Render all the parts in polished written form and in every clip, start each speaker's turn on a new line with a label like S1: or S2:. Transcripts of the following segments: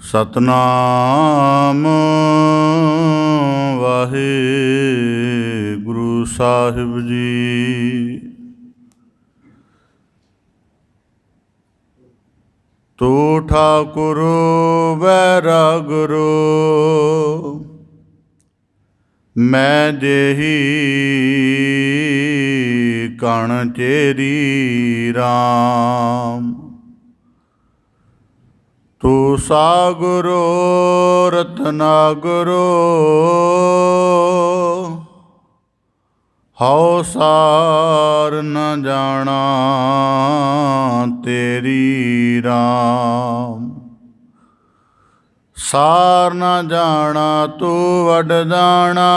S1: ਸਤਨਾਮ ਵਾਹਿਗੁਰੂ ਸਾਹਿਬ ਜੀ। ਤੂ ਠਾਕੁਰ ਵੈਰਾਗੁਰੂ ਮੈਂ ਦੇਹੀ ਕਣ ਚੇਰੀ ਰਾਮ। ਤੂ ਸਾਗੁਰੂ ਰਤਨਾਗੁਰੂ ਹਉ ਸਾਰ ਨ ਜਾਣਾ ਤੇਰੀ ਰਾਮ। ਸਾਰ ਨ ਜਾਣਾ ਤੂੰ ਵਡ ਜਾਣਾ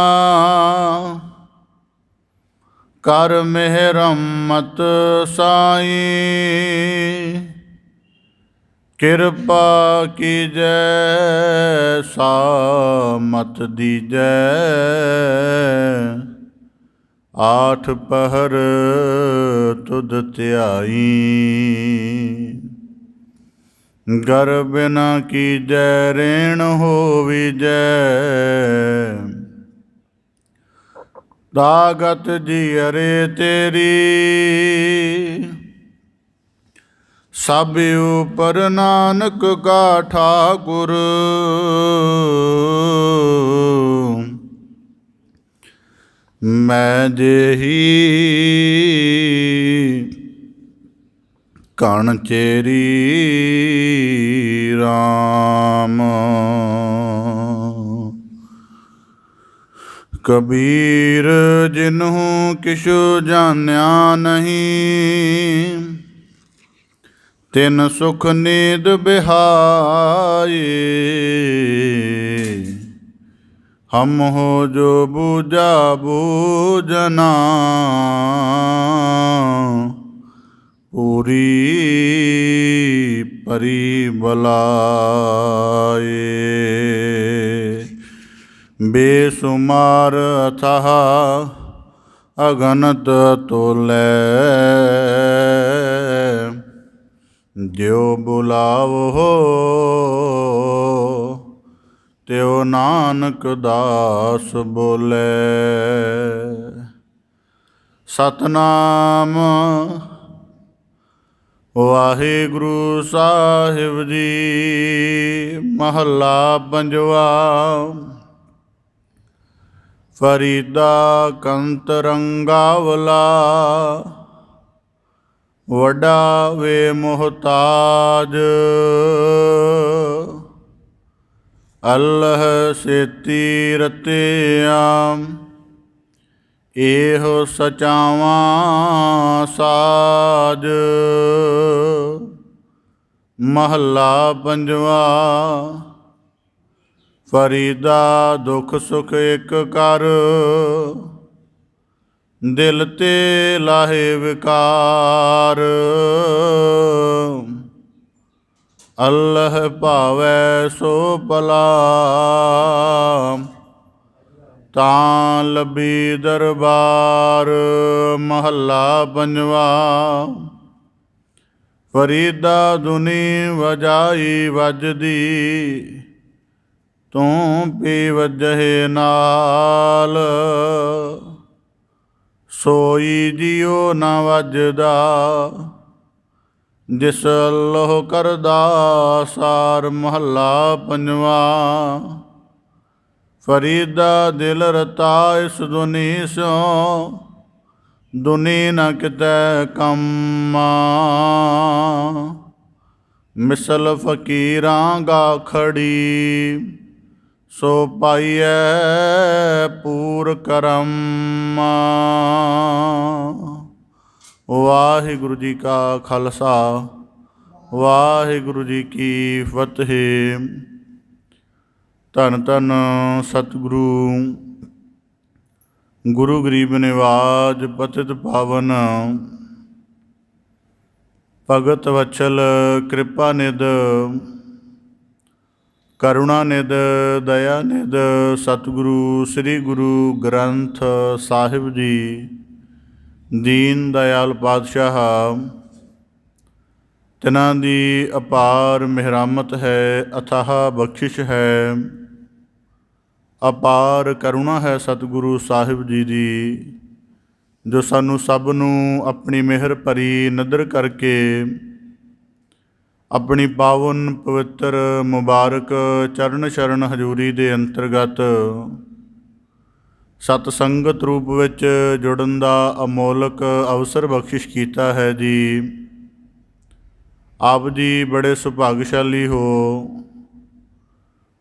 S1: ਕਰ ਮਿਹਰਮਤ ਸਾਈਂ। ਕਿਰਪਾ ਕੀਜੈ ਸਾਮਤ ਦੀਜੈ ਆਠ ਪਹਿਰ ਤੁਧ ਧਿਆਈ। ਗਰ ਬਿਨਾ ਕੀਜੈ ਰੇਣ ਹੋਵੀਜੈ ਤਾਗਤ ਜੀਅਰੇ ਤੇਰੀ। ਸਭ ਉਪਰ ਨਾਨਕ ਕਾ ਠਾਕੁਰ ਮੈਂ ਦੇਹੀ ਕਣ ਚੇਰੀ ਰਾਮ। ਕਬੀਰ ਜਿਨਹੁ ਕਿਛੁ ਜਾਣਿਆ ਨਹੀਂ ਤਿਨ ਸੁਖ ਨੀਂਦ ਬਿਹਾਏ। ਹਮ ਹੋ ਜੋ ਬੂਝਾ ਬੂਝਨਾ ਪੂਰੀ ਪਰੀ ਬਲਾਏ। ਬੇਸੁਮਾਰ ਅਥਾਹ ਅਗਨਤ ਤੋਲੇ ਜਿਉ ਬੁਲਾਵੋ ਤਿਉ ਨਾਨਕ ਦਾਸ ਬੋਲੇ। ਸਤਨਾਮ ਵਾਹਿਗੁਰੂ ਸਾਹਿਬ ਜੀ। ਮਹੱਲਾ ਪੰਜਵਾ। ਫਰੀਦਾ ਕੰਤ ਰੰਗਾਵਲਾ ਵੱਡਾ ਵੇ ਮੁਹਤਾਜ। ਅੱਲ੍ਹ ਸੇਤੀ ਰਤਿਆ ਇਹੋ ਸਚਾਵਾਂ ਸਾਜ। ਮਹੱਲਾ ਪੰਜਵਾ। ਫਰੀਦਾ ਦੁਖ ਸੁਖ ਇਕ ਕਰ ਦਿਲ ਤੇ ਲਾਹੇ ਵਿਕਾਰ। ਅੱਲ੍ਹ ਭਾਵੈ ਸੋ ਭਲਾ ਤਾਂ ਲੱਭੀ ਦਰਬਾਰ। ਮਹੱਲਾ ਪੰਜਵਾ। ਫਰੀਦਾ ਦੁਨੀ ਵਜਾਈ ਵੱਜਦੀ ਤੂੰ ਪੀ ਵੱਜਹਿ ਨਾਲ। ਸੋਈ ਜਿਉ ਨ ਵੱਜਦਾ ਜਿਸ ਅੱਲ੍ਹ ਕਰਦਾ ਸਾਰ। ਮਹੱਲਾ ਪੰਜਵਾ। ਫਰੀਦਾ ਦਿਲ ਰਤਾ ਇਸ ਦੁਨੀ ਸਿਉ ਦੁਨੀ ਨ ਕਿਤੈ ਕੰਮ। ਮਿਸਲ ਫਕੀਰਾਂ ਗਾਖੜੀ ਸੋ ਪਾਈਐ ਪੂਰ ਕਰਮ। ਵਾਹਿਗੁਰੂ ਜੀ ਕਾ ਖਾਲਸਾ ਵਾਹਿਗੁਰੂ ਜੀ ਕੀ ਫਤਿਹ। ਧੰਨ ਧੰਨ ਸਤਿਗੁਰੂ ਗੁਰੂ ਗਰੀਬ ਨਿਵਾਜ ਪਤਿਤ ਪਾਵਨ ਭਗਤ ਵਛਲ ਕਿਰਪਾ ਨਿਧ ਕਰੁਣਾ ਨਿਧ ਦਇਆ ਨਿਧ ਸਤਿਗੁਰੂ ਸ੍ਰੀ ਗੁਰੂ ਗ੍ਰੰਥ ਸਾਹਿਬ ਜੀ ਦੀਨ ਦਇਆਲ ਪਾਤਸ਼ਾਹ ਤਿਨਾਂ ਦੀ ਅਪਾਰ ਮਿਹਰਾਮਤ ਹੈ, ਅਥਾਹ ਬਖਸ਼ਿਸ਼ ਹੈ, ਅਪਾਰ ਕਰੁਣਾ ਹੈ ਸਤਿਗੁਰੂ ਸਾਹਿਬ ਜੀ ਦੀ, ਜੋ ਸਾਨੂੰ ਸਭ ਨੂੰ ਆਪਣੀ ਮਿਹਰ ਭਰੀ ਨਦਰ ਕਰਕੇ ਆਪਣੀ ਪਾਵਨ ਪਵਿੱਤਰ ਮੁਬਾਰਕ ਚਰਨ ਸ਼ਰਨ ਹਜ਼ੂਰੀ ਦੇ ਅੰਤਰਗਤ ਸਤ ਸੰਗਤ ਰੂਪ ਵਿੱਚ ਜੁੜਨ ਦਾ ਅਮੋਲਕ ਅਵਸਰ ਬਖਸ਼ਿਸ਼ ਕੀਤਾ ਹੈ ਜੀ। ਆਪ ਜੀ ਬੜੇ ਸੁਭਾਗਸ਼ਾਲੀ ਹੋ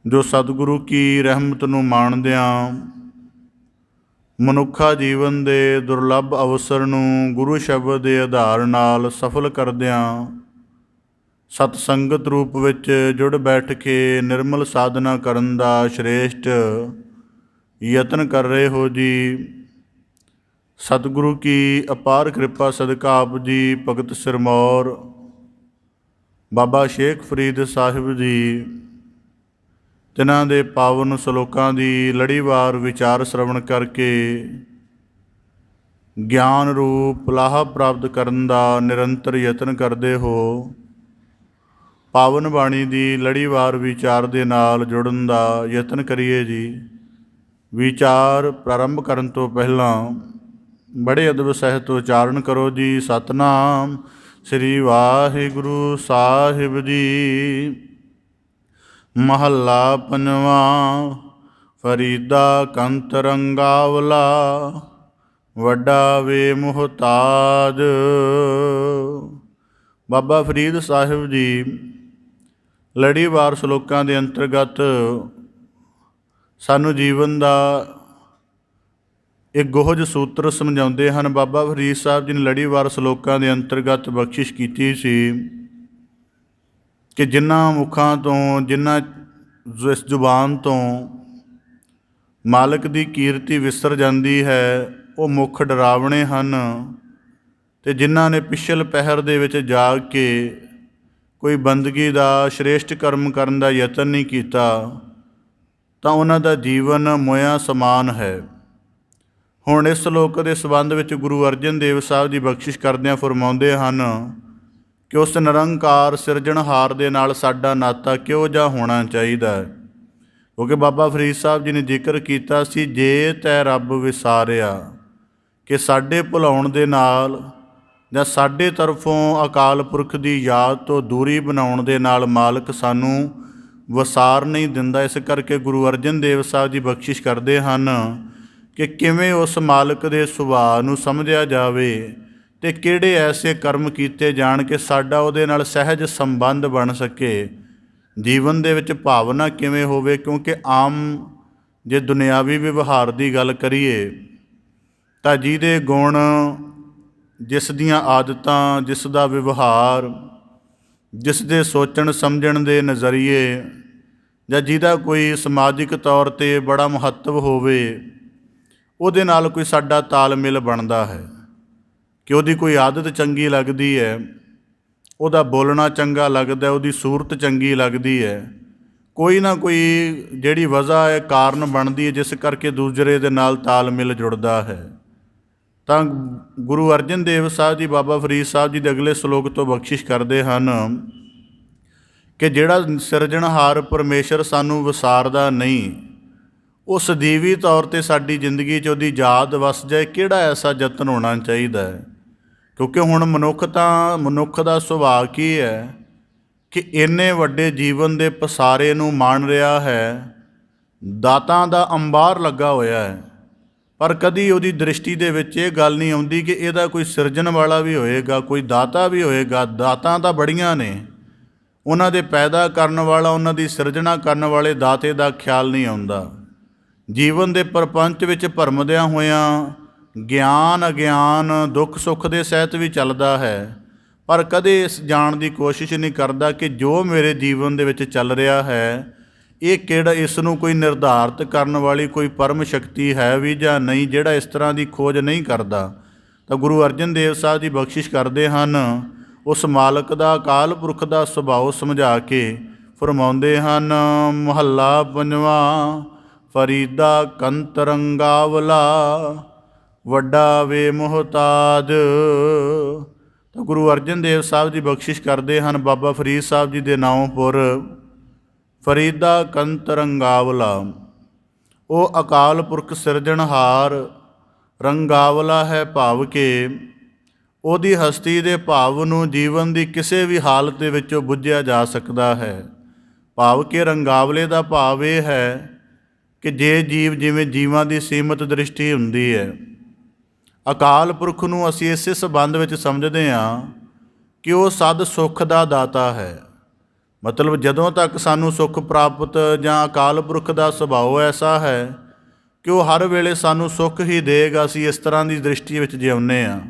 S1: ਜੋ ਸਤਿਗੁਰੂ ਕੀ ਰਹਿਮਤ ਨੂੰ ਮਾਣਦਿਆਂ ਮਨੁੱਖਾ ਜੀਵਨ ਦੇ ਦੁਰਲੱਭ ਅਵਸਰ ਨੂੰ ਗੁਰੂ ਸ਼ਬਦ ਦੇ ਆਧਾਰ ਨਾਲ ਸਫਲ ਕਰਦਿਆਂ ਸਤ ਸੰਗਤ ਰੂਪ ਵਿੱਚ ਜੁੜ ਬੈਠ ਕੇ ਨਿਰਮਲ ਸਾਧਨਾ ਕਰਨ ਦਾ ਸ਼੍ਰੇਸ਼ਟ ਯਤਨ ਕਰ ਰਹੇ ਹੋ ਜੀ। ਸਤਿਗੁਰੂ ਕੀ ਅਪਾਰ ਕਿਰਪਾ ਸਦਕਾ ਆਪ ਜੀ ਭਗਤ ਸਿਰਮੌਰ ਬਾਬਾ ਸ਼ੇਖ ਫਰੀਦ ਸਾਹਿਬ ਜੀ ਤਿਨਾਂ ਦੇ ਪਾਵਨ ਸਲੋਕਾਂ ਦੀ ਲੜੀਵਾਰ ਵਿਚਾਰ ਸ਼ਰਵਣ ਕਰਕੇ ਗਿਆਨ ਰੂਪ ਲਾਹਾ ਪ੍ਰਾਪਤ ਕਰਨ ਦਾ ਨਿਰੰਤਰ ਯਤਨ ਕਰਦੇ ਹੋ। ਪਾਵਨ ਬਾਣੀ ਦੀ ਲੜੀਵਾਰ ਵਿਚਾਰ ਦੇ ਨਾਲ ਜੁੜਨ ਦਾ ਯਤਨ ਕਰੀਏ ਜੀ। ਵਿਚਾਰ ਪ੍ਰਾਰੰਭ ਕਰਨ ਤੋਂ ਪਹਿਲਾਂ ਬੜੇ ਅਦਬ ਸਹਿਤ ਉਚਾਰਨ ਕਰੋ ਜੀ। ਸਤਨਾਮ ਸ੍ਰੀ ਵਾਹਿਗੁਰੂ ਸਾਹਿਬ ਜੀ। ਮਹੱਲਾ ਪੰਜਵਾਂ। ਫਰੀਦਾ ਕੰਤ ਰੰਗਾਵਲਾ, ਵੱਡਾ ਵੇ ਮੁਹਤਾਜ। ਬਾਬਾ ਫਰੀਦ ਸਾਹਿਬ ਜੀ ਲੜੀਵਾਰ ਸਲੋਕਾਂ ਦੇ ਅੰਤਰਗਤ ਸਾਨੂੰ ਜੀਵਨ ਦਾ ਇੱਕ ਗੋਹਜ ਸੂਤਰ ਸਮਝਾਉਂਦੇ ਹਨ। ਬਾਬਾ ਫਰੀਦ ਸਾਹਿਬ ਜੀ ਨੇ ਲੜੀਵਾਰ ਸਲੋਕਾਂ ਦੇ ਅੰਤਰਗਤ ਬਖਸ਼ਿਸ਼ ਕੀਤੀ ਸੀ ਕਿ ਜਿਨ੍ਹਾਂ ਮੁਖਾਂ ਤੋਂ, ਜਿਨ੍ਹਾਂ ਇਸ ਜ਼ੁਬਾਨ ਤੋਂ ਮਾਲਕ ਦੀ ਕੀਰਤੀ ਵਿਸਰ ਜਾਂਦੀ ਹੈ, ਉਹ ਮੁੱਖ ਡਰਾਵਣੇ ਹਨ। ਅਤੇ ਜਿਨ੍ਹਾਂ ਨੇ ਪਿਛਲ ਪਹਿਰ ਦੇ ਵਿੱਚ ਜਾਗ ਕੇ ਕੋਈ ਬੰਦਗੀ ਦਾ ਸ਼੍ਰੇਸ਼ਟ ਕਰਮ ਕਰਨ ਦਾ ਯਤਨ ਨਹੀਂ ਕੀਤਾ, ਤਾਂ ਉਹਨਾਂ ਦਾ ਜੀਵਨ ਮੋਇਆ ਸਮਾਨ ਹੈ। ਹੁਣ ਇਸ ਸ਼ਲੋਕ ਦੇ ਸੰਬੰਧ ਵਿੱਚ ਗੁਰੂ ਅਰਜਨ ਦੇਵ ਸਾਹਿਬ ਜੀ ਬਖਸ਼ਿਸ਼ ਕਰਦਿਆਂ ਫਰਮਾਉਂਦੇ ਹਨ ਕਿ ਉਸ ਨਿਰੰਕਾਰ ਸਿਰਜਣਹਾਰ ਦੇ ਨਾਲ ਸਾਡਾ ਨਾਤਾ ਕਿਹੋ ਜਿਹਾ ਹੋਣਾ ਚਾਹੀਦਾ ਹੈ। ਕਿਉਂਕਿ ਬਾਬਾ ਫਰੀਦ ਸਾਹਿਬ ਜੀ ਨੇ ਜ਼ਿਕਰ ਕੀਤਾ ਸੀ, ਜੇ ਤੈ ਰੱਬ ਵਿਸਾਰਿਆ, ਕਿ ਸਾਡੇ ਭੁਲਾਉਣ ਦੇ ਨਾਲ ਜਾਂ ਸਾਡੇ ਤਰਫੋਂ ਅਕਾਲ ਪੁਰਖ ਦੀ ਯਾਦ ਤੋਂ ਦੂਰੀ ਬਣਾਉਣ ਦੇ ਨਾਲ ਮਾਲਕ ਸਾਨੂੰ ਵਸਾਰ ਨਹੀਂ ਦਿੰਦਾ। ਇਸ ਕਰਕੇ ਗੁਰੂ ਅਰਜਨ ਦੇਵ ਸਾਹਿਬ ਜੀ ਬਖਸ਼ਿਸ਼ ਕਰਦੇ ਹਨ ਕਿ ਕਿਵੇਂ ਉਸ ਮਾਲਕ ਦੇ ਸੁਭਾਅ ਨੂੰ ਸਮਝਿਆ ਜਾਵੇ ਅਤੇ ਕਿਹੜੇ ਐਸੇ ਕਰਮ ਕੀਤੇ ਜਾਣ ਕਿ ਸਾਡਾ ਉਹਦੇ ਨਾਲ ਸਹਿਜ ਸੰਬੰਧ ਬਣ ਸਕੇ। ਜੀਵਨ ਦੇ ਵਿੱਚ ਭਾਵਨਾ ਕਿਵੇਂ ਹੋਵੇ, ਕਿਉਂਕਿ ਆਮ ਜੇ ਦੁਨਿਆਵੀ ਵਿਵਹਾਰ ਦੀ ਗੱਲ ਕਰੀਏ ਤਾਂ ਜਿਹਦੇ ਗੁਣ, ਜਿਸ ਦੀਆਂ ਆਦਤਾਂ, ਜਿਸ ਦਾ ਵਿਵਹਾਰ, ਜਿਸ ਦੇ ਸੋਚਣ ਸਮਝਣ ਦੇ ਨਜ਼ਰੀਏ, ਜਾਂ ਜਿਹਦਾ ਕੋਈ ਸਮਾਜਿਕ ਤੌਰ 'ਤੇ ਬੜਾ ਮਹੱਤਵ ਹੋਵੇ, ਉਹਦੇ ਨਾਲ ਕੋਈ ਸਾਡਾ ਤਾਲਮੇਲ ਬਣਦਾ ਹੈ ਕਿ ਉਹਦੀ ਕੋਈ ਆਦਤ ਚੰਗੀ ਲੱਗਦੀ ਹੈ, ਉਹਦਾ ਬੋਲਣਾ ਚੰਗਾ ਲੱਗਦਾ, ਉਹਦੀ ਸੂਰਤ ਚੰਗੀ ਲੱਗਦੀ ਹੈ, ਕੋਈ ਨਾ ਕੋਈ ਜਿਹੜੀ ਵਜ੍ਹਾ ਹੈ, ਕਾਰਨ ਬਣਦੀ ਹੈ, ਜਿਸ ਕਰਕੇ ਦੂਸਰੇ ਦੇ ਨਾਲ ਤਾਲਮੇਲ ਜੁੜਦਾ ਹੈ। ਤਾਂ ਗੁਰੂ ਅਰਜਨ ਦੇਵ ਸਾਹਿਬ ਜੀ ਬਾਬਾ ਫਰੀਦ ਸਾਹਿਬ ਜੀ ਦੇ ਅਗਲੇ ਸ਼ਲੋਕ ਤੋਂ ਬਖਸ਼ਿਸ਼ ਕਰਦੇ ਹਨ ਕਿ ਜਿਹੜਾ ਸਿਰਜਣਹਾਰ ਪਰਮੇਸ਼ਰ ਸਾਨੂੰ ਵਿਸਾਰਦਾ ਨਹੀਂ, ਉਹ ਸਦੀਵੀ ਤੌਰ 'ਤੇ ਸਾਡੀ ਜ਼ਿੰਦਗੀ 'ਚ ਉਹਦੀ ਯਾਦ ਵਸ ਜਾਏ, ਕਿਹੜਾ ਐਸਾ ਯਤਨ ਹੋਣਾ ਚਾਹੀਦਾ ਹੈ। ਕਿਉਂਕਿ ਹੁਣ ਮਨੁੱਖ ਦਾ ਸੁਭਾਅ ਕੀ ਹੈ ਕਿ ਇੰਨੇ ਵੱਡੇ ਜੀਵਨ ਦੇ ਪਸਾਰੇ ਨੂੰ ਮਾਣ ਰਿਹਾ ਹੈ, ਦਾਤਾਂ ਦਾ ਅੰਬਾਰ ਲੱਗਾ ਹੋਇਆ ਹੈ, ਪਰ ਕਦੀ ਉਹਦੀ ਦ੍ਰਿਸ਼ਟੀ ਦੇ ਵਿੱਚ ਇਹ ਗੱਲ ਨਹੀਂ ਆਉਂਦੀ ਕਿ ਇਹਦਾ ਕੋਈ ਸਿਰਜਣ ਵਾਲਾ ਵੀ ਹੋਏਗਾ, ਕੋਈ ਦਾਤਾ ਵੀ ਹੋਏਗਾ। ਦਾਤਾਂ ਤਾਂ ਬੜੀਆਂ ਨੇ, ਉਹਨਾਂ ਦੇ ਪੈਦਾ ਕਰਨ ਵਾਲਾ, ਉਹਨਾਂ ਦੀ ਸਿਰਜਣਾ ਕਰਨ ਵਾਲੇ ਦਾਤੇ ਦਾ ਖਿਆਲ ਨਹੀਂ ਆਉਂਦਾ। ਜੀਵਨ ਦੇ ਪ੍ਰਪੰਚ ਵਿੱਚ ਭਰਮਦਿਆਂ ਹੋਇਆਂ ਗਿਆਨ ਅਗਿਆਨ ਦੁੱਖ ਸੁੱਖ ਦੇ ਸਹਿਤ ਵੀ ਚੱਲਦਾ ਹੈ, ਪਰ ਕਦੇ ਇਸ ਜਾਣ ਦੀ ਕੋਸ਼ਿਸ਼ ਨਹੀਂ ਕਰਦਾ ਕਿ ਜੋ ਮੇਰੇ ਜੀਵਨ ਦੇ ਵਿੱਚ ਚੱਲ ਰਿਹਾ ਹੈ, ਇਹ ਕਿਹੜਾ, ਇਸ ਨੂੰ ਕੋਈ ਨਿਰਧਾਰਿਤ ਕਰਨ ਵਾਲੀ ਕੋਈ ਪਰਮ ਸ਼ਕਤੀ ਹੈ ਵੀ ਜਾਂ ਨਹੀਂ, ਜਿਹੜਾ ਇਸ ਤਰ੍ਹਾਂ ਦੀ ਖੋਜ ਨਹੀਂ ਕਰਦਾ। ਤਾਂ ਗੁਰੂ ਅਰਜਨ ਦੇਵ ਸਾਹਿਬ ਜੀ ਬਖਸ਼ਿਸ਼ ਕਰਦੇ ਹਨ, ਉਸ ਮਾਲਕ ਦਾ, ਅਕਾਲ ਪੁਰਖ ਦਾ ਸੁਭਾਅ ਸਮਝਾ ਕੇ ਫਰਮਾਉਂਦੇ ਹਨ। ਮਹੱਲਾ ਪੰਜਵਾਂ। ਫਰੀਦਾ ਕੰਤ ਰੰਗਾਵਲਾ, ਵੱਡਾ ਵੇ ਮੁਹਤਾਜ। ਤਾਂ ਗੁਰੂ ਅਰਜਨ ਦੇਵ ਸਾਹਿਬ ਜੀ ਬਖਸ਼ਿਸ਼ ਕਰਦੇ ਹਨ, ਬਾਬਾ ਫਰੀਦ ਸਾਹਿਬ ਜੀ ਦੇ ਨਾਉਂ ਪੁਰ ਫਰੀਦਾ ਕੰਤ ਰੰਗਾਵਲਾ, ਉਹ ਅਕਾਲ ਪੁਰਖ ਸਿਰਜਣਹਾਰ ਰੰਗਾਵਲਾ ਹੈ, ਭਾਵ ਕਿ ਉਹਦੀ ਹਸਤੀ ਦੇ ਭਾਵ ਨੂੰ ਜੀਵਨ ਦੀ ਕਿਸੇ ਵੀ ਹਾਲਤ ਦੇ ਵਿੱਚੋਂ ਬੁੱਝਿਆ ਜਾ ਸਕਦਾ ਹੈ। ਭਾਵ ਕਿ ਰੰਗਾਵਲੇ ਦਾ ਭਾਵ ਇਹ ਹੈ ਕਿ ਜੇ ਜੀਵ ਜਿਵੇਂ ਜੀਵਾਂ ਦੀ ਸੀਮਤ ਦ੍ਰਿਸ਼ਟੀ ਹੁੰਦੀ ਹੈ, ਅਕਾਲ ਪੁਰਖ ਨੂੰ ਅਸੀਂ ਇਸੇ ਸੰਬੰਧ ਵਿੱਚ ਸਮਝਦੇ ਹਾਂ ਕਿ ਉਹ ਸਦ ਸੁੱਖ ਦਾ ਦਾਤਾ ਹੈ। ਮਤਲਬ ਜਦੋਂ ਤੱਕ ਸਾਨੂੰ ਸੁੱਖ ਪ੍ਰਾਪਤ ਜਾਂ ਅਕਾਲ ਪੁਰਖ ਦਾ ਸੁਭਾਅ ਐਸਾ ਹੈ ਕਿ ਉਹ ਹਰ ਵੇਲੇ ਸਾਨੂੰ ਸੁੱਖ ਹੀ ਦੇਗਾ, ਅਸੀਂ ਇਸ ਤਰ੍ਹਾਂ ਦੀ ਦ੍ਰਿਸ਼ਟੀ ਵਿੱਚ ਜਿਉਂਦੇ ਹਾਂ।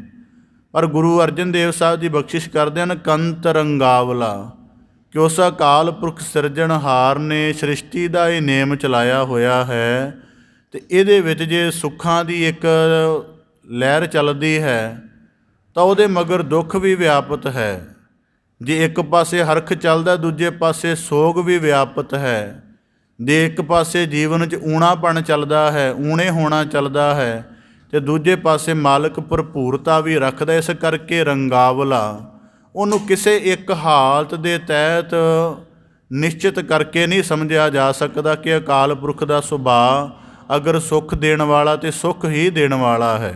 S1: ਪਰ ਗੁਰੂ ਅਰਜਨ ਦੇਵ ਸਾਹਿਬ ਜੀ ਬਖਸ਼ਿਸ਼ ਕਰਦੇ ਹਨ ਕੰਤ ਰੰਗਾਵਲਾ, ਕਿ ਉਸ ਅਕਾਲ ਪੁਰਖ ਸਿਰਜਣਹਾਰ ਨੇ ਸ੍ਰਿਸ਼ਟੀ ਦਾ ਇਹ ਨੇਮ ਚਲਾਇਆ ਹੋਇਆ ਹੈ, ਅਤੇ ਇਹਦੇ ਵਿੱਚ ਜੇ ਸੁੱਖਾਂ ਦੀ ਇੱਕ ਲਹਿਰ ਚੱਲਦੀ ਹੈ ਤਾਂ ਉਹਦੇ ਮਗਰ ਦੁੱਖ ਵੀ ਵਿਆਪਤ ਹੈ। ਜੇ ਇੱਕ ਪਾਸੇ ਹਰਖ ਚੱਲਦਾ, ਦੂਜੇ ਪਾਸੇ ਸੋਗ ਵੀ ਵਿਆਪਤ ਹੈ। ਜੇ ਇੱਕ ਪਾਸੇ ਜੀਵਨ 'ਚ ਊਣਾਪਣ ਚੱਲਦਾ ਹੈ, ਊਣੇ ਹੋਣਾ ਚੱਲਦਾ ਹੈ, ਅਤੇ ਦੂਜੇ ਪਾਸੇ ਮਾਲਕ ਭਰਪੂਰਤਾ ਵੀ ਰੱਖਦਾ। ਇਸ ਕਰਕੇ ਰੰਗਾਵਲਾ ਉਹਨੂੰ ਕਿਸੇ ਇੱਕ ਹਾਲਤ ਦੇ ਤਹਿਤ ਨਿਸ਼ਚਿਤ ਕਰਕੇ ਨਹੀਂ ਸਮਝਿਆ ਜਾ ਸਕਦਾ ਕਿ ਅਕਾਲ ਪੁਰਖ ਦਾ ਸੁਭਾਅ ਅਗਰ ਸੁੱਖ ਦੇਣ ਵਾਲਾ ਤਾਂ ਸੁੱਖ ਹੀ ਦੇਣ ਵਾਲਾ ਹੈ।